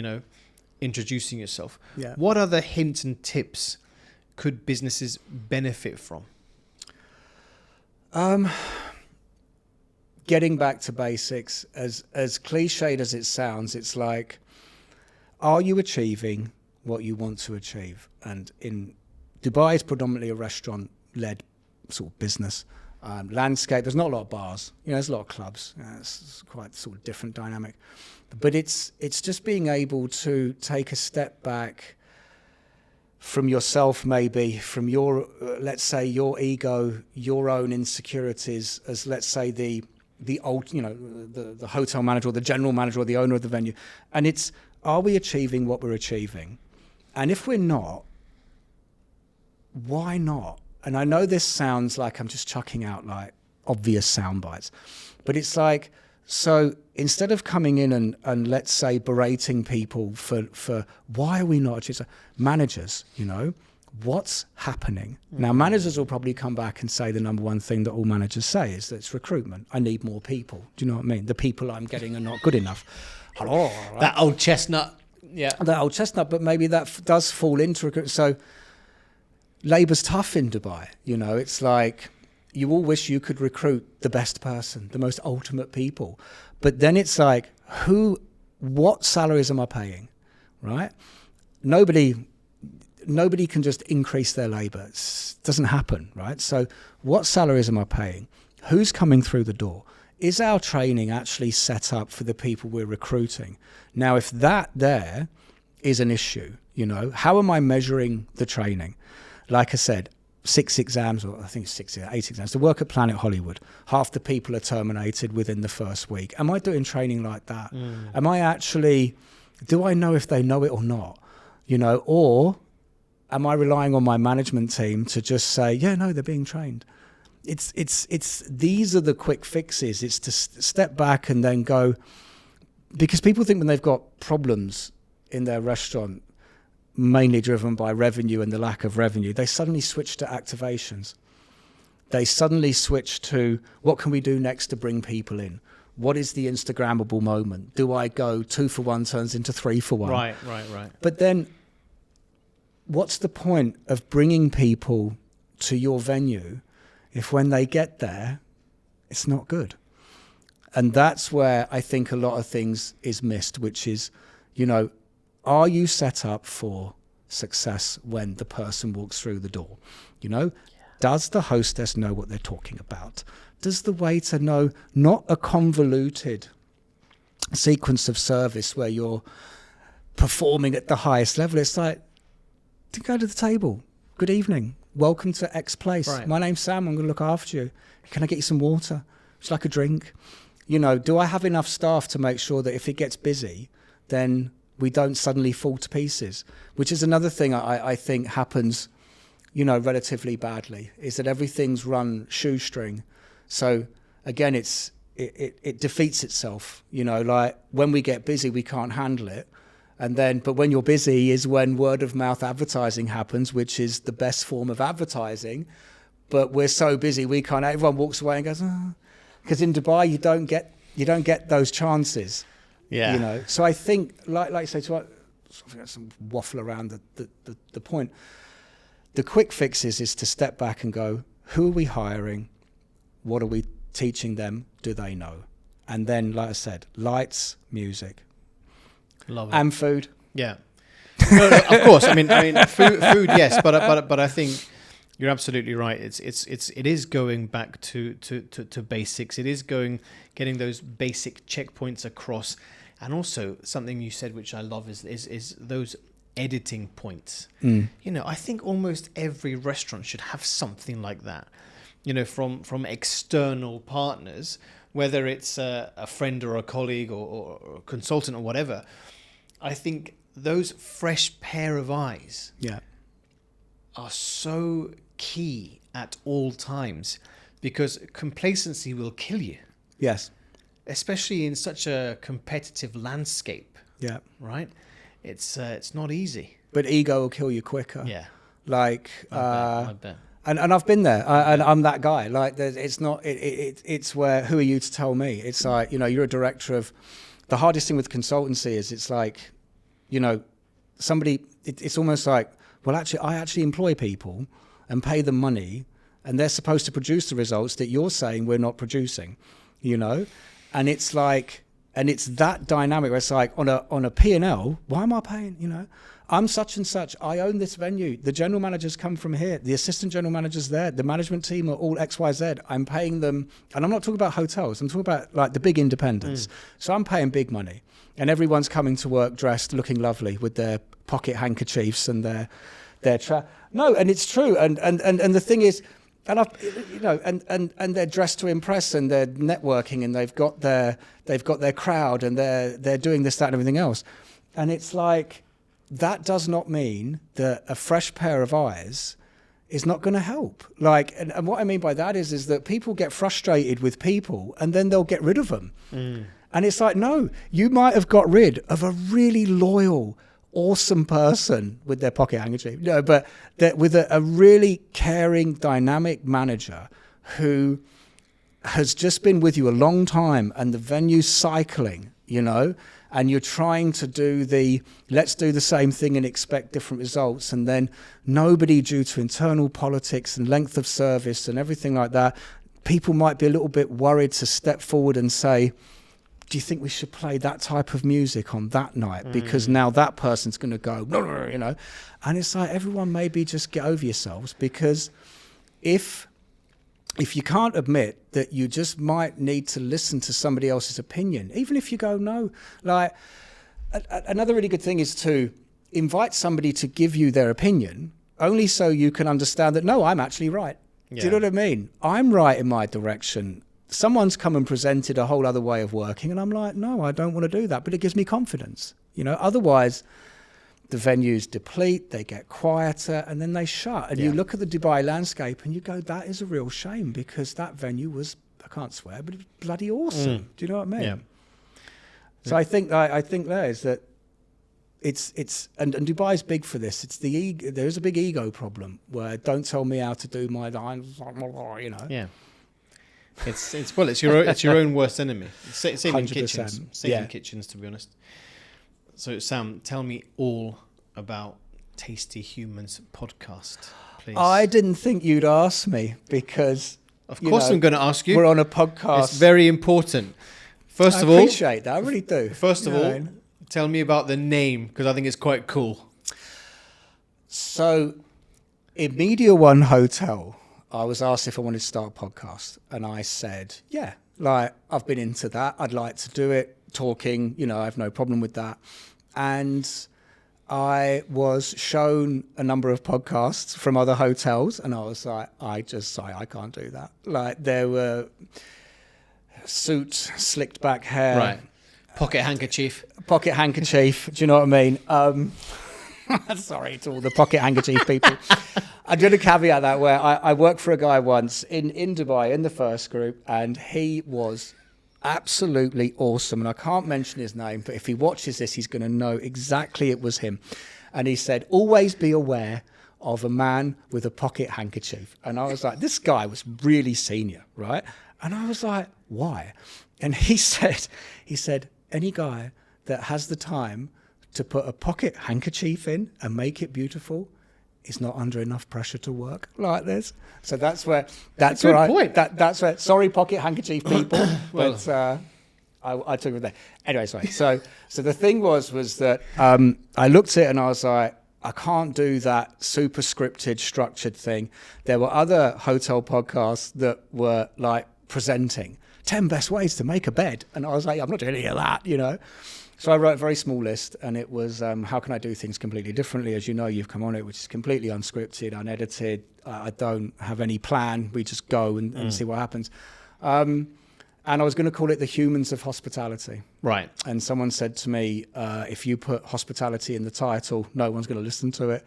introducing yourself. Yeah. What other hints and tips could businesses benefit from? Getting back to basics, as cliched as it sounds, it's like, are you achieving what you want to achieve? And in Dubai, it's predominantly a restaurant-led sort of business. Landscape, there's not a lot of bars. There's a lot of clubs. It's quite sort of different dynamic. But it's just being able to take a step back from yourself, maybe from your, let's say, your ego, your own insecurities, as let's say the old, the hotel manager or the general manager or the owner of the venue. And it's, are we achieving what we're achieving? And if we're not, why not? And I know this sounds like I'm just chucking out like obvious sound bites, but it's like, so instead of coming in and let's say berating people for why are we not achieving, managers, what's happening? Now, managers will probably come back and say the number one thing that all managers say is that it's recruitment. I need more people. Do you know what I mean? The people I'm getting are not good enough. Hello, right? That old chestnut. Yeah. That old chestnut, but maybe that does fall into recruitment. So labour's tough in Dubai. It's like you all wish you could recruit the best person, the most ultimate people. But then it's like, what salaries am I paying, right? Nobody can just increase their labour. It doesn't happen, right? So what salaries am I paying? Who's coming through the door? Is our training actually set up for the people we're recruiting? Now, if that there is an issue, how am I measuring the training? Like I said, 6 exams, or I think 8 exams, to work at Planet Hollywood. Half the people are terminated within the first week. Am I doing training like that? Am I actually, do I know if they know it or not? Or am I relying on my management team to just say, yeah, no, they're being trained? It's these are the quick fixes. It's to step back and then go, because people think when they've got problems in their restaurant, mainly driven by revenue and the lack of revenue, they suddenly switch to activations. They suddenly switch to, what can we do next to bring people in? What is the Instagrammable moment? Do I go 2 for 1 turns into 3 for 1? Right. But then what's the point of bringing people to your venue if when they get there, it's not good? And that's where I think a lot of things is missed, which is, are you set up for success when the person walks through the door? Does the hostess know what they're talking about? Does the waiter know, not a convoluted sequence of service where you're performing at the highest level? It's like, to go to the table. Good evening. Welcome to X place. Right. My name's Sam. I'm going to look after you. Can I get you some water? Would you like a drink? Do I have enough staff to make sure that if it gets busy, then we don't suddenly fall to pieces? Which is another thing I think happens, relatively badly, is that everything's run shoestring. So again, it defeats itself. Like when we get busy, we can't handle it. But when you're busy is when word of mouth advertising happens, which is the best form of advertising. But we're so busy, we can't, everyone walks away and goes, because in Dubai, you don't get those chances. Yeah. So I think, like I say, some waffle around the point. The quick fixes is to step back and go, who are we hiring? What are we teaching them? Do they know? And then, like I said, lights, music. Love it. And food. Yeah. No, of course. I mean, food, yes, but I think you're absolutely right. It is going back to basics. It is getting those basic checkpoints across, and also something you said, which I love, is those editing points. I think almost every restaurant should have something like that. From external partners, whether it's a friend or a colleague or a consultant or whatever. I think those fresh pair of eyes are so key at all times, because complacency will kill you. Yes. Especially in such a competitive landscape. Yeah. Right? It's not easy. But ego will kill you quicker. Yeah. Like, I bet. And I've been there, and I'm that guy. Like, it's not. It's where, who are you to tell me? It's like, you're a director of. The hardest thing with consultancy is it's like, somebody. It's almost like, well, actually, I actually employ people and pay them money, and they're supposed to produce the results that you're saying we're not producing, and it's like, and it's that dynamic where it's like on a P&L, why am I paying? I'm such and such. I own this venue. The general managers come from here. The assistant general managers there. The management team are all XYZ. I'm paying them. And I'm not talking about hotels. I'm talking about like the big independents. So I'm paying big money. And everyone's coming to work dressed, looking lovely with their pocket handkerchiefs and their No, and it's true. And the thing is, and and they're dressed to impress, and they're networking, and they've got their crowd, and they're doing this, that, and everything else. And it's like, that does not mean that a fresh pair of eyes is not going to help. Like, and what I mean by that is that people get frustrated with people, and then they'll get rid of them. And it's like, no, you might have got rid of a really loyal, awesome person with their pocket handkerchief. No, but with a really caring, dynamic manager who has just been with you a long time, and the venue's cycling, and you're trying to do let's do the same thing and expect different results. And then nobody, due to internal politics and length of service and everything like that, people might be a little bit worried to step forward and say, do you think we should play that type of music on that night? Because now that person's going to go, And it's like, everyone maybe just get over yourselves, because if you can't admit that you just might need to listen to somebody else's opinion, even if you go, no, like another really good thing is to invite somebody to give you their opinion, only so you can understand that, no, I'm actually right. Yeah. Do you know what I mean? I'm right in my direction. Someone's come and presented a whole other way of working, and I'm like, no, I don't want to do that, but it gives me confidence. Otherwise the venues deplete, they get quieter, and then they shut. And you look at the Dubai landscape and you go, that is a real shame, because that venue was, I can't swear, but it was bloody awesome. Do you know what I mean? Yeah. So I think there is that it's and Dubai's big for this. It's the ego. There is a big ego problem where, don't tell me how to do my, Yeah. It's your own worst enemy. Same in kitchens. In kitchens, to be honest. So Sam, tell me all about Tasty Humans podcast, please. I didn't think you'd ask me, because of course I'm going to ask you. We're on a podcast. It's very important. First of all, I appreciate that. I really do. First of all, tell me about the name, because I think it's quite cool. So, in Media One Hotel, I was asked if I wanted to start a podcast, and I said, yeah, like, I've been into that. I'd like to do it. Talking, I have no problem with that. And I was shown a number of podcasts from other hotels, and I was like, I can't do that. Like, there were suits, slicked back hair. Right. Pocket handkerchief. Do you know what I mean? Sorry to all the pocket handkerchief people. I'm going to caveat that, where I worked for a guy once in Dubai in the first group, and he was absolutely awesome. And I can't mention his name, but if he watches this, he's going to know exactly it was him. And he said, always be aware of a man with a pocket handkerchief. And I was like, this guy was really senior, right? And I was like, why? And he said, any guy that has the time to put a pocket handkerchief in and make it beautiful is not under enough pressure to work like this. So that's where sorry, pocket handkerchief people, but I took it there. Anyway, sorry. So the thing was that I looked at it and I was like, I can't do that super scripted, structured thing. There were other hotel podcasts that were like presenting 10 best ways to make a bed, and I was like, I'm not doing any of that, So I wrote a very small list, and it was, how can I do things completely differently? As you know, you've come on it, which is completely unscripted, unedited. I don't have any plan. We just go and see what happens. And I was going to call it The Humans of Hospitality. Right. And someone said to me, if you put hospitality in the title, no one's going to listen to it.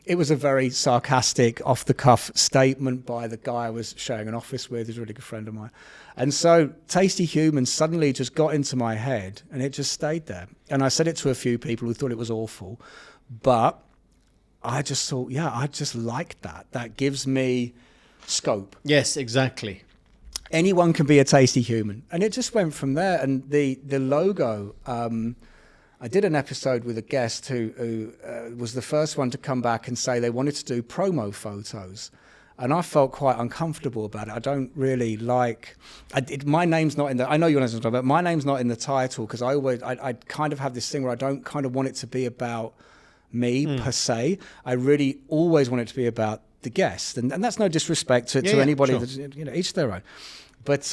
It was a very sarcastic, off-the-cuff statement by the guy I was sharing an office with. He's a really good friend of mine. And so Tasty Humans suddenly just got into my head, and it just stayed there. And I said it to a few people who thought it was awful, but I just thought, yeah, I just like that. That gives me scope. Yes, exactly. Anyone can be a tasty human. And it just went from there. And the logo, I did an episode with a guest who was the first one to come back and say they wanted to do promo photos. And I felt quite uncomfortable about it. I don't really like, my name's not in the, I know you're not, but my name's not in the title, because I kind of have this thing where I don't kind of want it to be about me per se. I really always want it to be about the guest. And that's no disrespect to anybody, sure. That's, each their own. But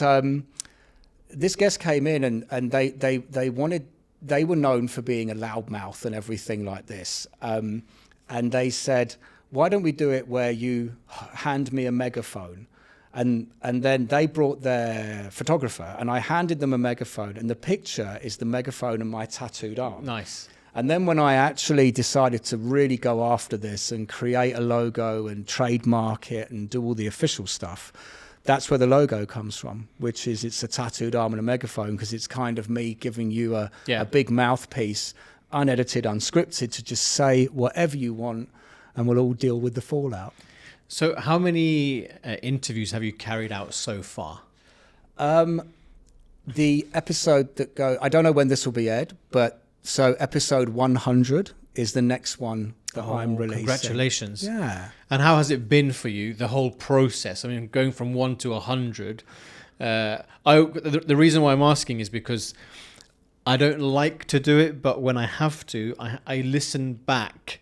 this guest came in and they were known for being a loudmouth and everything like this. And and they said, why don't we do it where you hand me a megaphone? And then they brought their photographer, and I handed them a megaphone, and the picture is the megaphone and my tattooed arm. Nice. And then when I actually decided to really go after this and create a logo and trademark it and do all the official stuff, that's where the logo comes from, which is it's a tattooed arm and a megaphone, because it's kind of me giving you a big mouthpiece, unedited, unscripted, to just say whatever you want, and we'll all deal with the fallout. So how many interviews have you carried out so far? The episode that I don't know when this will be aired, but so episode 100 is the next one that I'm releasing. Congratulations. Yeah. And how has it been for you, the whole process? I mean, going from 1 to 100. The reason why I'm asking is because I don't like to do it, but when I have to, I listen back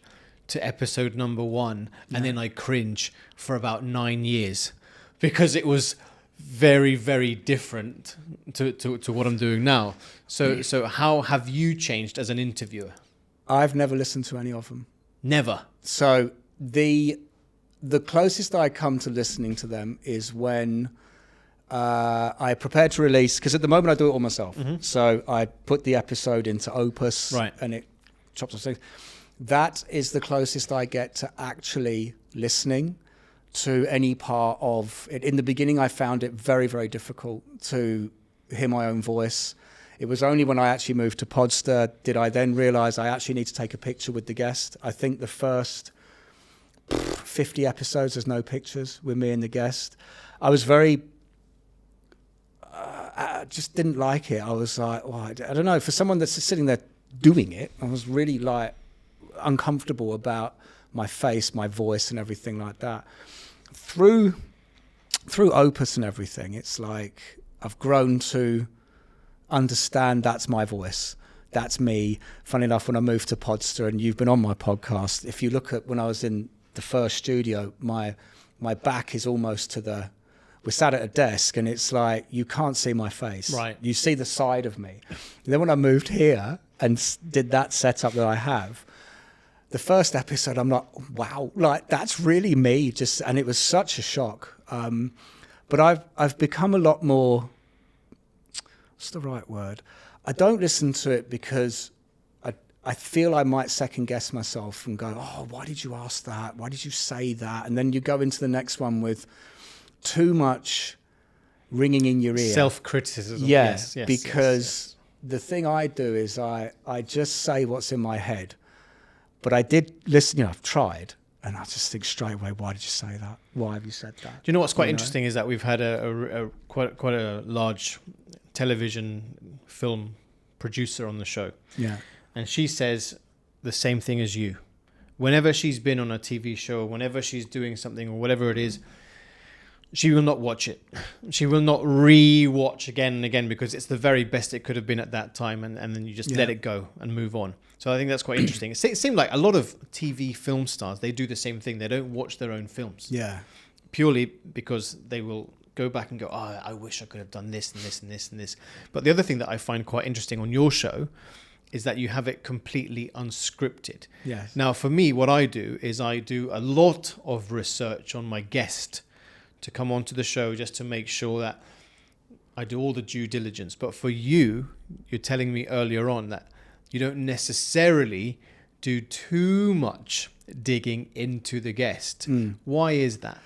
to episode number 1, and then I cringe for about 9 years, because it was very, very different to what I'm doing now. So how have you changed as an interviewer? I've never listened to any of them. Never. So the closest I come to listening to them is when I prepare to release, because at the moment I do it all myself. Mm-hmm. So I put the episode into Opus, and it chops off things. That is the closest I get to actually listening to any part of it. In the beginning, I found it very, very difficult to hear my own voice. It was only when I actually moved to Podster did I then realize I actually need to take a picture with the guest. I think the first 50 episodes, there's no pictures with me and the guest. I was very, I just didn't like it. I was like, well, I don't know, for someone that's sitting there doing it, I was really like uncomfortable about my face, my voice and everything like that. Through Opus and everything, it's like I've grown to understand that's my voice. That's me. Funny enough, when I moved to Podster, and you've been on my podcast, if you look at when I was in the first studio, my back is almost to we're sat at a desk, and it's like you can't see my face. Right. You see the side of me. And then when I moved here and did that setup that I have, the first episode, I'm like, wow, like that's really me. And it was such a shock. But I've become a lot more. What's the right word? I don't listen to it because I feel I might second guess myself and go, oh, why did you ask that? Why did you say that? And then you go into the next one with too much ringing in your ear. Self-criticism. Yes, because the thing I do is I just say what's in my head. But I did listen, I've tried, and I just think straight away, why did you say that? Why have you said that? Do you know what's quite interesting is that we've had quite a large television film producer on the show. Yeah. And she says the same thing as you. Whenever she's been on a TV show, whenever she's doing something or whatever it is, she will not watch it. She will not re-watch again and again, because it's the very best it could have been at that time, and then you just let it go and move on. So I think that's quite interesting. It seems like a lot of TV film stars, they do the same thing. They don't watch their own films. Yeah. Purely because they will go back and go, oh, I wish I could have done this and this and this and this. But the other thing that I find quite interesting on your show is that you have it completely unscripted. Yes. Now, for me, what I do is I do a lot of research on my guest to come onto the show, just to make sure that I do all the due diligence. But for you, you're telling me earlier on that you don't necessarily do too much digging into the guest. Why is that?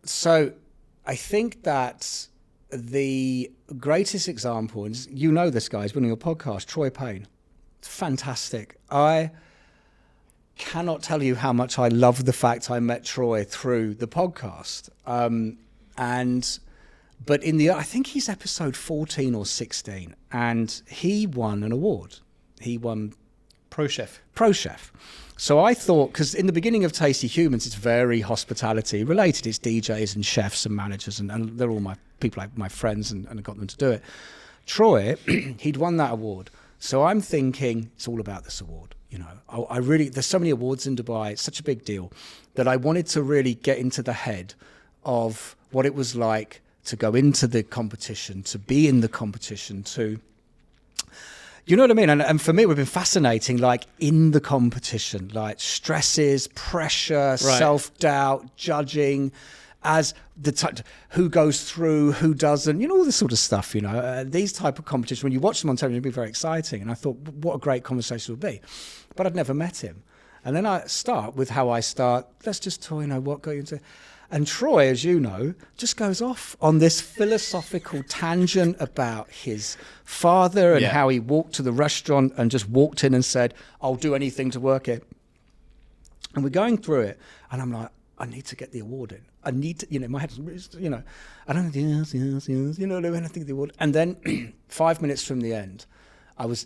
So I think that the greatest example, and you know this guy, he's been on your podcast, Troy Payne. It's fantastic. I cannot tell you how much I love the fact I met Troy through the podcast. But I think he's episode 14 or 16, and he won an award. He won Pro Chef. So I thought, because in the beginning of Tasty Humans, it's very hospitality related. It's DJs and chefs and managers, and they're all my people, like my friends, and I got them to do it. Troy, he'd won that award. So I'm thinking it's all about this award. I really, there's so many awards in Dubai. It's such a big deal that I wanted to really get into the head of what it was like to go into the competition, to be in the competition, to, You know what I mean? And for me, it would have been fascinating, like in the competition, like stresses, pressure, self-doubt, judging, as who goes through, who doesn't, you know, all this sort of stuff, you know. These type of competitions, when you watch them on television, it'd be very exciting. And I thought, what a great conversation it would be. But I'd never met him. And then I start with how I start. Let's just talk, you know, what got you into... And Troy, as you know, just goes off on this philosophical tangent about his father and how he walked to the restaurant and just walked in and said, I'll do anything to work it. And we're going through it. And I'm like, I need to get the award in. I need to, you know, my head, you know, I don't know, yes, you know, when I think of the award. And then 5 minutes from the end,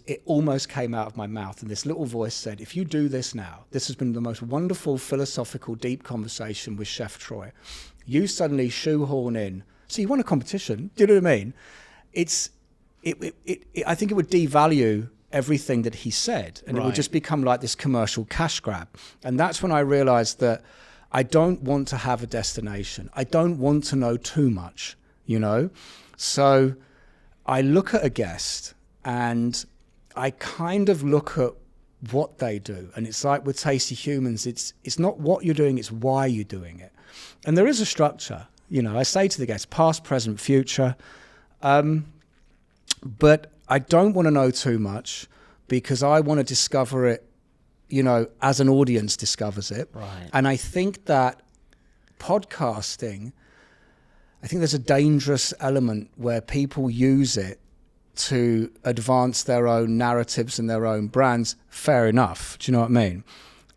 it almost came out of my mouth, and this little voice said, if you do this now, this has been the most wonderful, philosophical, deep conversation with Chef Troy. You suddenly shoehorn in, so you won a competition, do you know what I mean? I think it would devalue everything that he said, and it would just become like this commercial cash grab. And that's when I realized that I don't want to have a destination. I don't want to know too much, you know? So I look at a guest and I kind of look at what they do. And it's like with Tasty Humans, it's not what you're doing, it's why you're doing it. And there is a structure. You know, I say to the guests, past, present, future. But I don't want to know too much because I want to discover it, you know, as an audience discovers it. Right. And I think that podcasting, I think there's a dangerous element where people use it to advance their own narratives and their own brands. Fair enough. Do you know what I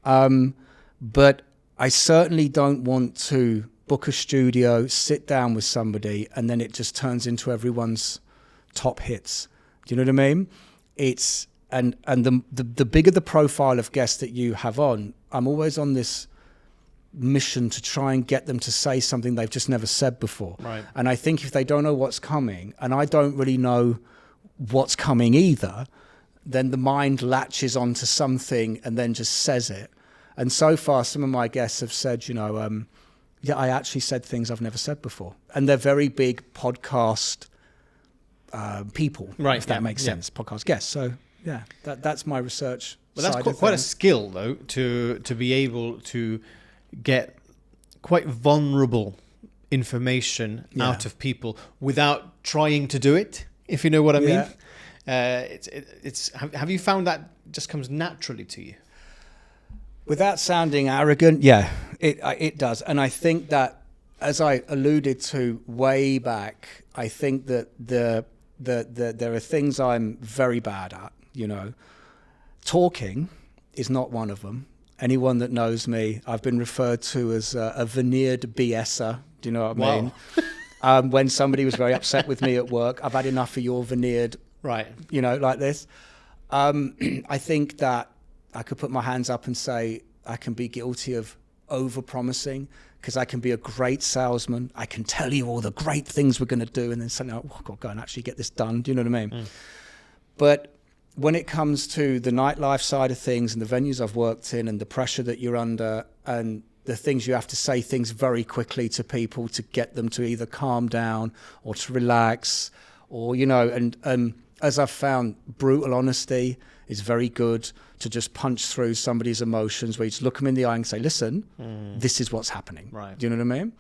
mean? But I certainly don't want to book a studio, sit down with somebody, and then it just turns into everyone's top hits. Do you know what I mean? It's and the bigger the profile of guests that you have on, I'm always on this mission to try and get them to say something they've just never said before. Right. And I think if they don't know what's coming, and I don't really know what's coming either, then the mind latches onto something and then just says it. And so far, some of my guests have said, you know, I actually said things I've never said before. And they're very big podcast people, if that makes sense, podcast guests. So, yeah, that's my research. Well, that's quite a skill, though, to be able to get quite vulnerable information out of people without trying to do it. If you know what I mean. Have you found that just comes naturally to you? Without sounding arrogant, yeah, it does. And I think that, as I alluded to way back, I think that there are things I'm very bad at, you know. Talking is not one of them. Anyone that knows me, I've been referred to as a veneered BSer. Do you know what I mean? When somebody was very upset with me at work, I've had enough of your veneered, you know, like this. I think that I could put my hands up and say I can be guilty of over-promising because I can be a great salesman. I can tell you all the great things we're going to do and then suddenly, oh, I've got to go and actually get this done. Do you know what I mean? But when it comes to the nightlife side of things and the venues I've worked in and the pressure that you're under and the things you have to say things very quickly to people to get them to either calm down or to relax or, you know, and as I've found, brutal honesty is very good to just punch through somebody's emotions where you just look them in the eye and say, listen, this is what's happening. Right. Do you know what I mean?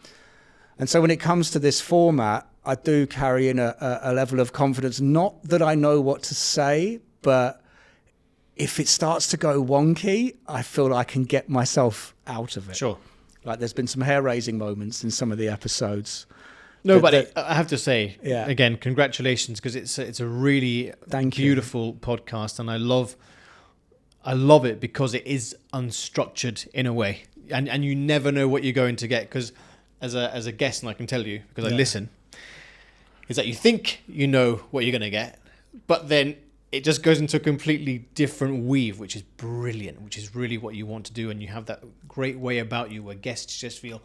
And so when it comes to this format, I do carry in a level of confidence, not that I know what to say, but if it starts to go wonky, I feel like I can get myself out of it. Sure. Like there's been some hair-raising moments in some of the episodes. No, but I have to say, again, congratulations, because it's a really beautiful podcast, and I love it because it is unstructured in a way, and you never know what you're going to get. Because as a guest, and I can tell you because I listen, is that you think you know what you're going to get, but then it just goes into a completely different weave, which is brilliant, which is really what you want to do. And you have that great way about you where guests just feel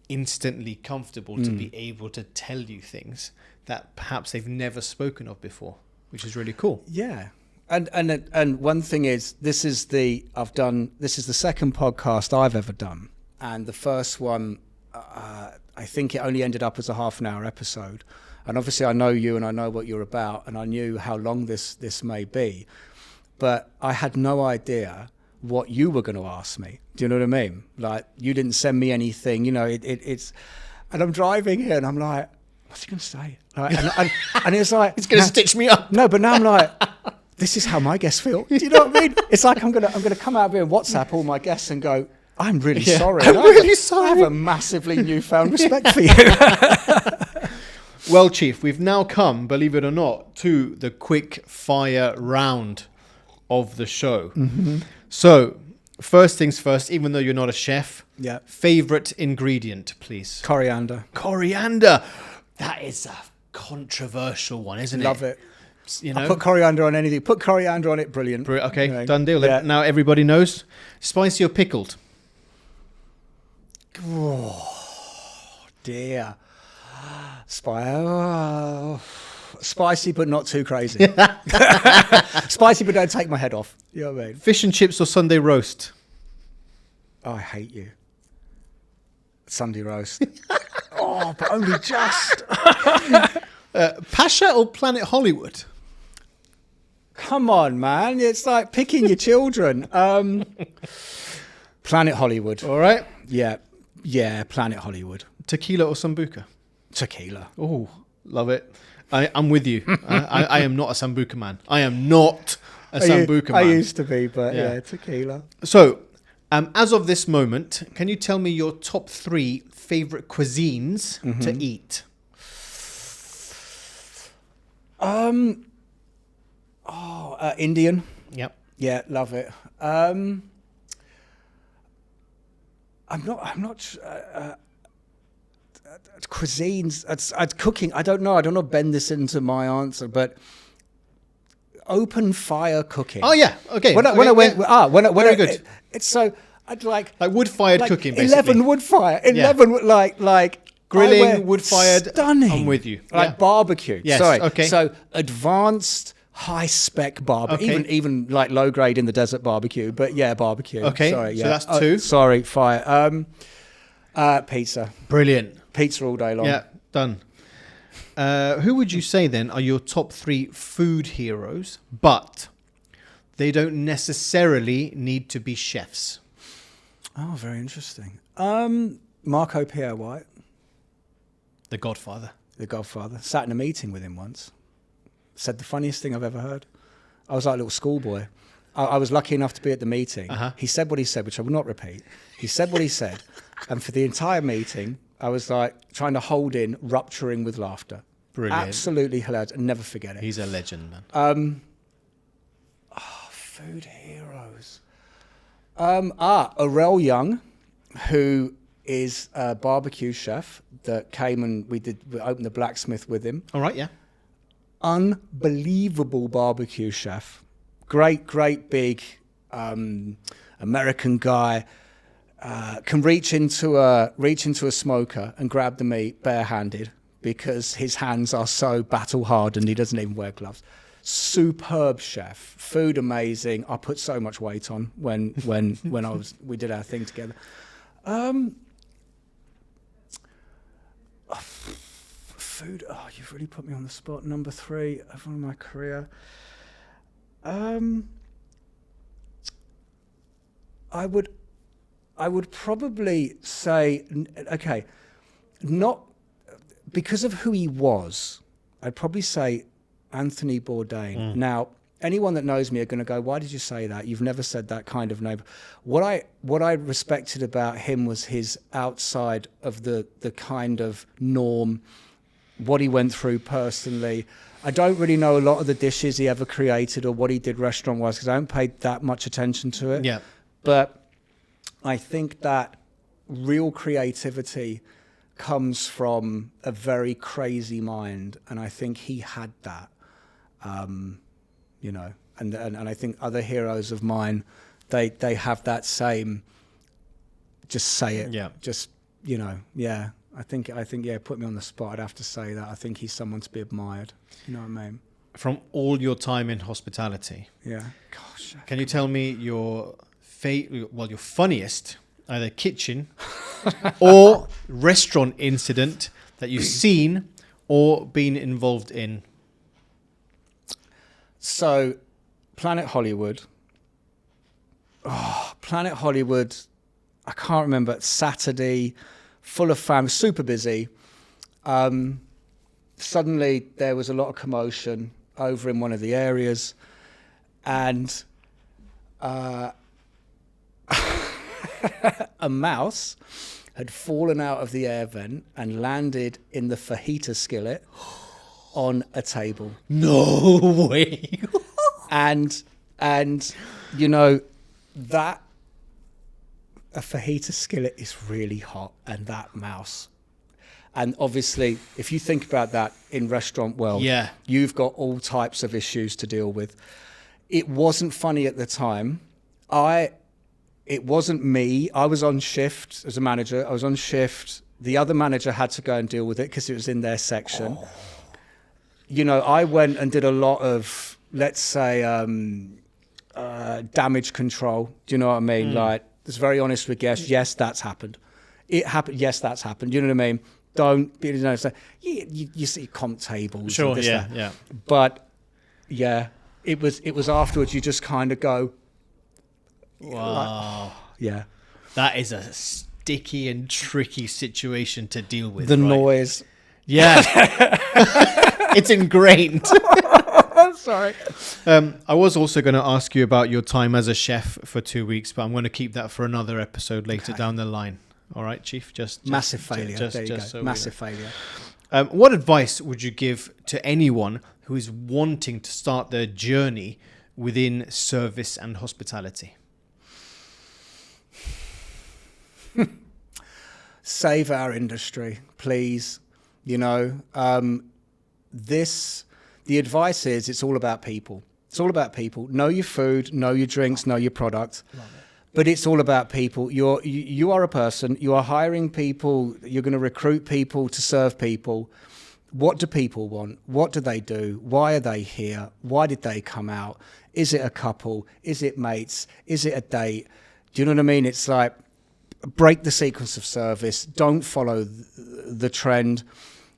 instantly comfortable to be able to tell you things that perhaps they've never spoken of before, which is really cool. Yeah. And one thing is, this is the second podcast I've ever done. And the first one, I think it only ended up as a half an hour episode. And obviously I know you and I know what you're about, and I knew how long this may be, but I had no idea what you were going to ask me. Do you know what I mean? Like, you didn't send me anything, it's, and I'm driving here and I'm like, what's he going to say? Like, and it's like, It's going to stitch me up. No, but now I'm like, this is how my guests feel. Do you know what I mean? It's like I'm gonna come out here and WhatsApp all my guests and go, I'm really sorry. I'm really sorry. I have a massively newfound respect for you. Well, Chief, we've now come, believe it or not, to the quick fire round of the show. Mm-hmm. So, first things first, even though you're not a chef, favorite ingredient, please. Coriander. Coriander. That is a controversial one, isn't it? Love it. You know? I put coriander on anything. Put coriander on it, brilliant. Okay, done deal. Yeah. Now everybody knows. Spicy or pickled? Oh, dear. Spicy, but not too crazy. Spicy, but don't take my head off. You know what I mean? Fish and chips or Sunday roast? Oh, I hate you. Sunday roast. Oh, but only just. Pacha or Planet Hollywood? Come on, man. It's like picking your children. Planet Hollywood. All right. Yeah, Planet Hollywood. Tequila or Sambuca? Tequila. Oh, love it. I'm with you. I am not a Sambuca man. I am not a Sambuca man. I used to be, but yeah tequila. So, as of this moment, can you tell me your top 3 favorite cuisines to eat? Indian. Yep. Yeah, love it. I'm not cuisines. Cooking. I don't know. I don't know. Bend this into my answer, but open fire cooking. Oh yeah. Okay. When I went, Very good. It's so I'd like wood-fired cooking. Basically. 11 wood fire. 11 like grilling, wood-fired. Stunning. I'm with you. Like barbecue. Yes. Sorry. Okay. So advanced, high-spec barbecue. Okay. Even like low-grade in the desert barbecue. But yeah, barbecue. Okay. Sorry. So Yeah. that's 2. Sorry. Fire. Pizza. Brilliant. Pizza all day long. Yeah. Done. Who would you say then are your top 3 food heroes, but they don't necessarily need to be chefs? Oh, very interesting. Marco Pierre White. The Godfather. The Godfather. Sat in a meeting with him once. Said the funniest thing I've ever heard. I was like a little schoolboy. I was lucky enough to be at the meeting. He said what he said, which I will not repeat. He said what he said. And for the entire meeting, I was like trying to hold in, rupturing with laughter. Brilliant. Absolutely hilarious. I'll never forget it. He's a legend, man. Food heroes. Arel Young, who is a barbecue chef that came and we opened the blacksmith with him. All right, yeah. Unbelievable barbecue chef. Great big American guy. Can reach into a smoker and grab the meat barehanded because his hands are so battle hardened he doesn't even wear gloves. Superb chef, food amazing. I put so much weight on when we did our thing together. Food. Oh, you've really put me on the spot. Number 3 of my career. I would probably say, okay, not because of who he was. I'd probably say Anthony Bourdain. Now, anyone that knows me are going to go, why did you say that? You've never said that kind of name. What I respected about him was his outside of the kind of norm, what he went through personally. I don't really know a lot of the dishes he ever created or what he did restaurant-wise because I haven't paid that much attention to it. Yeah. But I think that real creativity comes from a very crazy mind, and I think he had that. And I think other heroes of mine, they have that same. Just say it. Yeah. Just yeah. I think put me on the spot. I'd have to say that. I think he's someone to be admired. You know what I mean? From all your time in hospitality. Yeah. Gosh. Can you tell me your funniest either kitchen or restaurant incident that you've seen or been involved in? So, Planet Hollywood. Oh, Planet Hollywood. I can't remember. Saturday, full of fans, super busy. Suddenly, there was a lot of commotion over in one of the areas, and a mouse had fallen out of the air vent and landed in the fajita skillet on a table. No way. and you know that a fajita skillet is really hot, and that mouse. And obviously, if you think about that in restaurant world, Yeah. you've got all types of issues to deal with. It wasn't funny at the time. It wasn't me. I was on shift as a manager. I was on shift. The other manager had to go and deal with it because it was in their section. Oh. You know, I went and did a lot of, let's say, damage control. Do you know what I mean? Like, it's very honest with guests. Yes, that's happened. It happened. Yes, that's happened. You know what I mean? Don't be, you know, so you see comp tables. Sure, this, yeah, that. yeah. But yeah, it was afterwards. You just kind of go, wow, like, yeah. That is a sticky and tricky situation to deal with. The noise. Yeah, it's ingrained. Sorry. I was also going to ask you about your time as a chef for 2 weeks, but I'm going to keep that for another episode later down the line. All right, Chief. Just massive failure. There you go. So massive failure. What advice would you give to anyone who is wanting to start their journey within service and hospitality? Save our industry, please. You know, the advice is it's all about people. It's all about people. Know your food, know your drinks, know your product. Love it. But it's all about people. You are a person. You are hiring people. You're going to recruit people to serve people. What do people want? What do they do? Why are they here? Why did they come out? Is it a couple? Is it mates? Is it a date? Do you know what I mean? It's like, break the sequence of service. Don't follow the trend.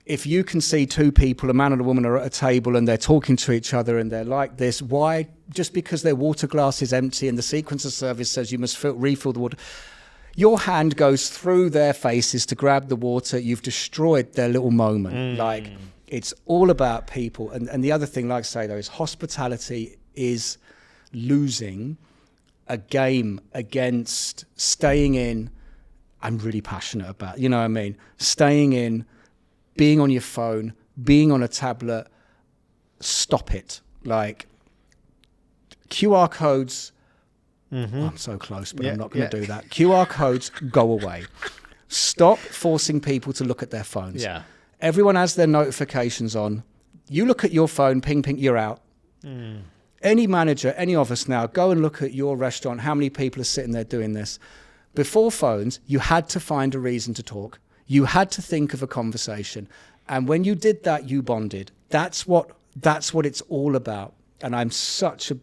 If you can see two people, a man and a woman, are at a table and they're talking to each other and they're like this, why, just because their water glass is empty and the sequence of service says you must refill the water, your hand goes through their faces to grab the water, you've destroyed their little moment. Like, it's all about people. And the other thing, like I say, though, is hospitality is losing a game against staying in. I'm really passionate about, you know what I mean? Staying in, being on your phone, being on a tablet, stop it. Like, QR codes, I'm so close, but I'm not going to do that. QR codes, go away. Stop forcing people to look at their phones. Yeah. Everyone has their notifications on. You look at your phone, ping, ping, you're out. Any manager, any of us now, go and look at your restaurant, how many people are sitting there doing this. Before phones, you had to find a reason to talk. You had to think of a conversation. And when you did that, you bonded. That's what it's all about. And I'm such a...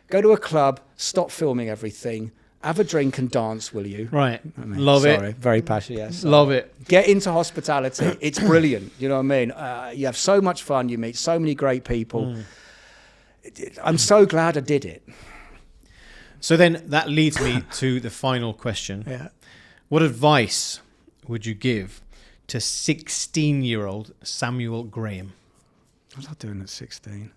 Go to a club, stop filming everything, have a drink and dance, will you? Right. I mean, Love it. Very passionate, yes. Love it. Get into hospitality. It's brilliant. You know what I mean? You have so much fun. You meet so many great people. I'm so glad I did it. So then that leads me to the final question. Yeah. What advice would you give to 16-year-old Samuel Graham? What was I doing at 16?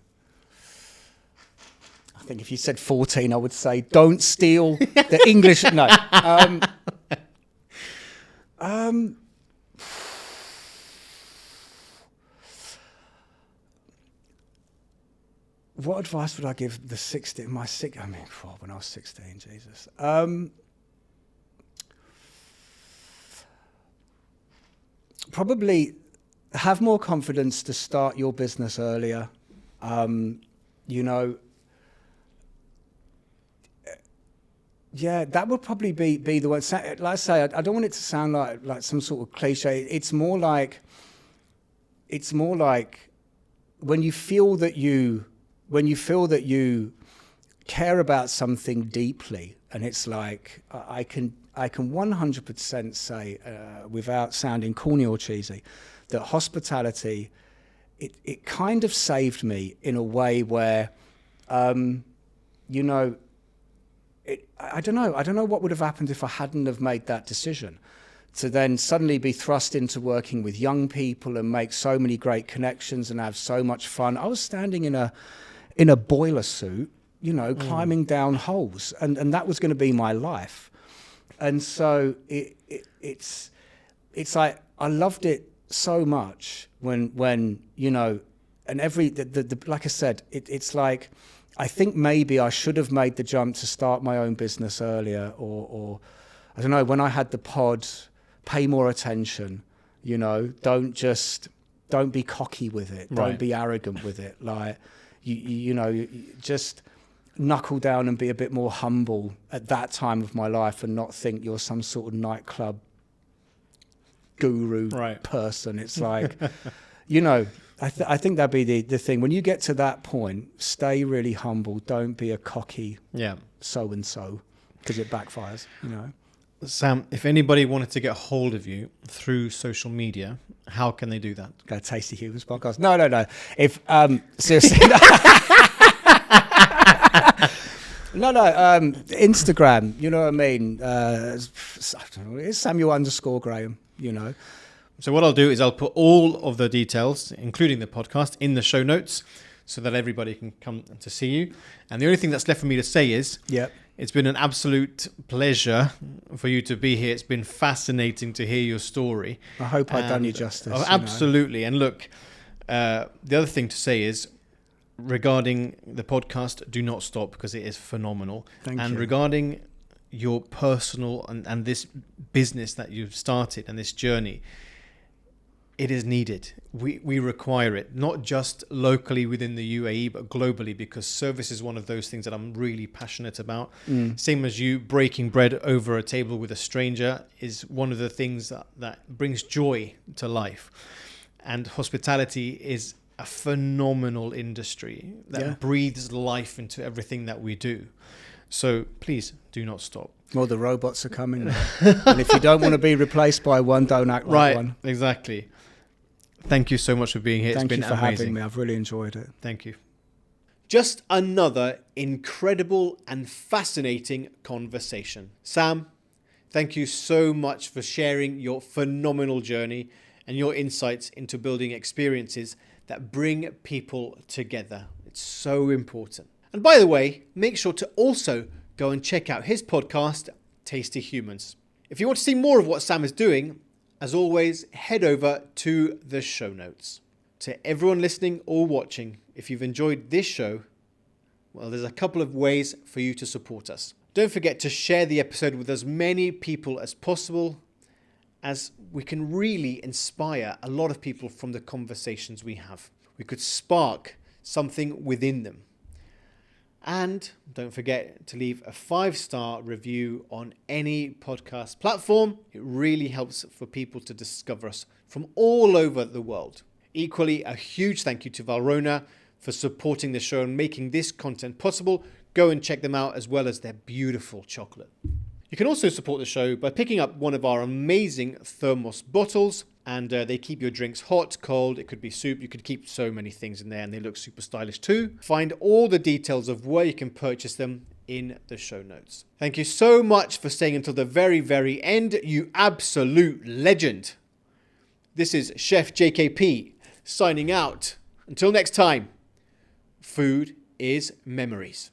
I think if you said 14, I would say, don't steal the English. No. What advice would I give the 16? When I was 16, Jesus. Probably have more confidence to start your business earlier. You know, yeah, that would probably be the one. Like I say, I don't want it to sound like some sort of cliche. It's more like when you feel that you care about something deeply, and it's like I can 100% say, without sounding corny or cheesy, that hospitality, it kind of saved me in a way where, you know, I don't know what would have happened if I hadn't have made that decision. To then suddenly be thrust into working with young people and make so many great connections and have so much fun. I was standing in a boiler suit, you know, climbing down holes, and that was going to be my life. And so it's like I loved it so much when you know, and like I said, it's like I think maybe I should have made the jump to start my own business earlier, or I don't know, when I had the pod. Pay more attention, you know, don't be cocky with it. Don't be arrogant with it. Like, you know, just knuckle down and be a bit more humble at that time of my life and not think you're some sort of nightclub guru person. It's like, you know, I think that'd be the thing. When you get to that point, stay really humble. Don't be a cocky so-and-so, because it backfires, you know. Sam, if anybody wanted to get hold of you through social media, how can they do that? Go to Tasty Humans podcast. No. If seriously, Instagram. You know what I mean? I don't know, it's Samuel_Graham. You know. So what I'll do is I'll put all of the details, including the podcast, in the show notes, so that everybody can come to see you. And the only thing that's left for me to say is, it's been an absolute pleasure for you to be here. It's been fascinating to hear your story. I hope I've done you justice. Oh, absolutely. And look, the other thing to say is, regarding the podcast, do not stop, because it is phenomenal. Thank you. Regarding your personal and this business that you've started and this journey, it is needed. We require it, not just locally within the UAE, but globally, because service is one of those things that I'm really passionate about. Same as you, breaking bread over a table with a stranger is one of the things that brings joy to life. And hospitality is a phenomenal industry that breathes life into everything that we do. So please do not stop. Well, the robots are coming. And if you don't want to be replaced by one, don't act like one. Right, exactly. Thank you so much for being here. Thank it's been you for amazing. having me. I've really enjoyed it. Thank you. Just another incredible and fascinating conversation. Sam, thank you so much for sharing your phenomenal journey and your insights into building experiences that bring people together. It's so important. And by the way, make sure to also go and check out his podcast, Tasty Humans. If you want to see more of what Sam is doing, as always, head over to the show notes. To everyone listening or watching, if you've enjoyed this show, well, there's a couple of ways for you to support us. Don't forget to share the episode with as many people as possible, as we can really inspire a lot of people from the conversations we have. We could spark something within them. And don't forget to leave a 5-star review on any podcast platform. It really helps for people to discover us from all over the world. Equally, a huge thank you to Valrhona for supporting the show and making this content possible. Go and check them out, as well as their beautiful chocolate. You can also support the show by picking up one of our amazing thermos bottles, and they keep your drinks hot, cold. It could be soup. You could keep so many things in there, and they look super stylish too. Find all the details of where you can purchase them in the show notes. Thank you so much for staying until the very, very end, you absolute legend. This is Chef JKP signing out. Until next time, food is memories.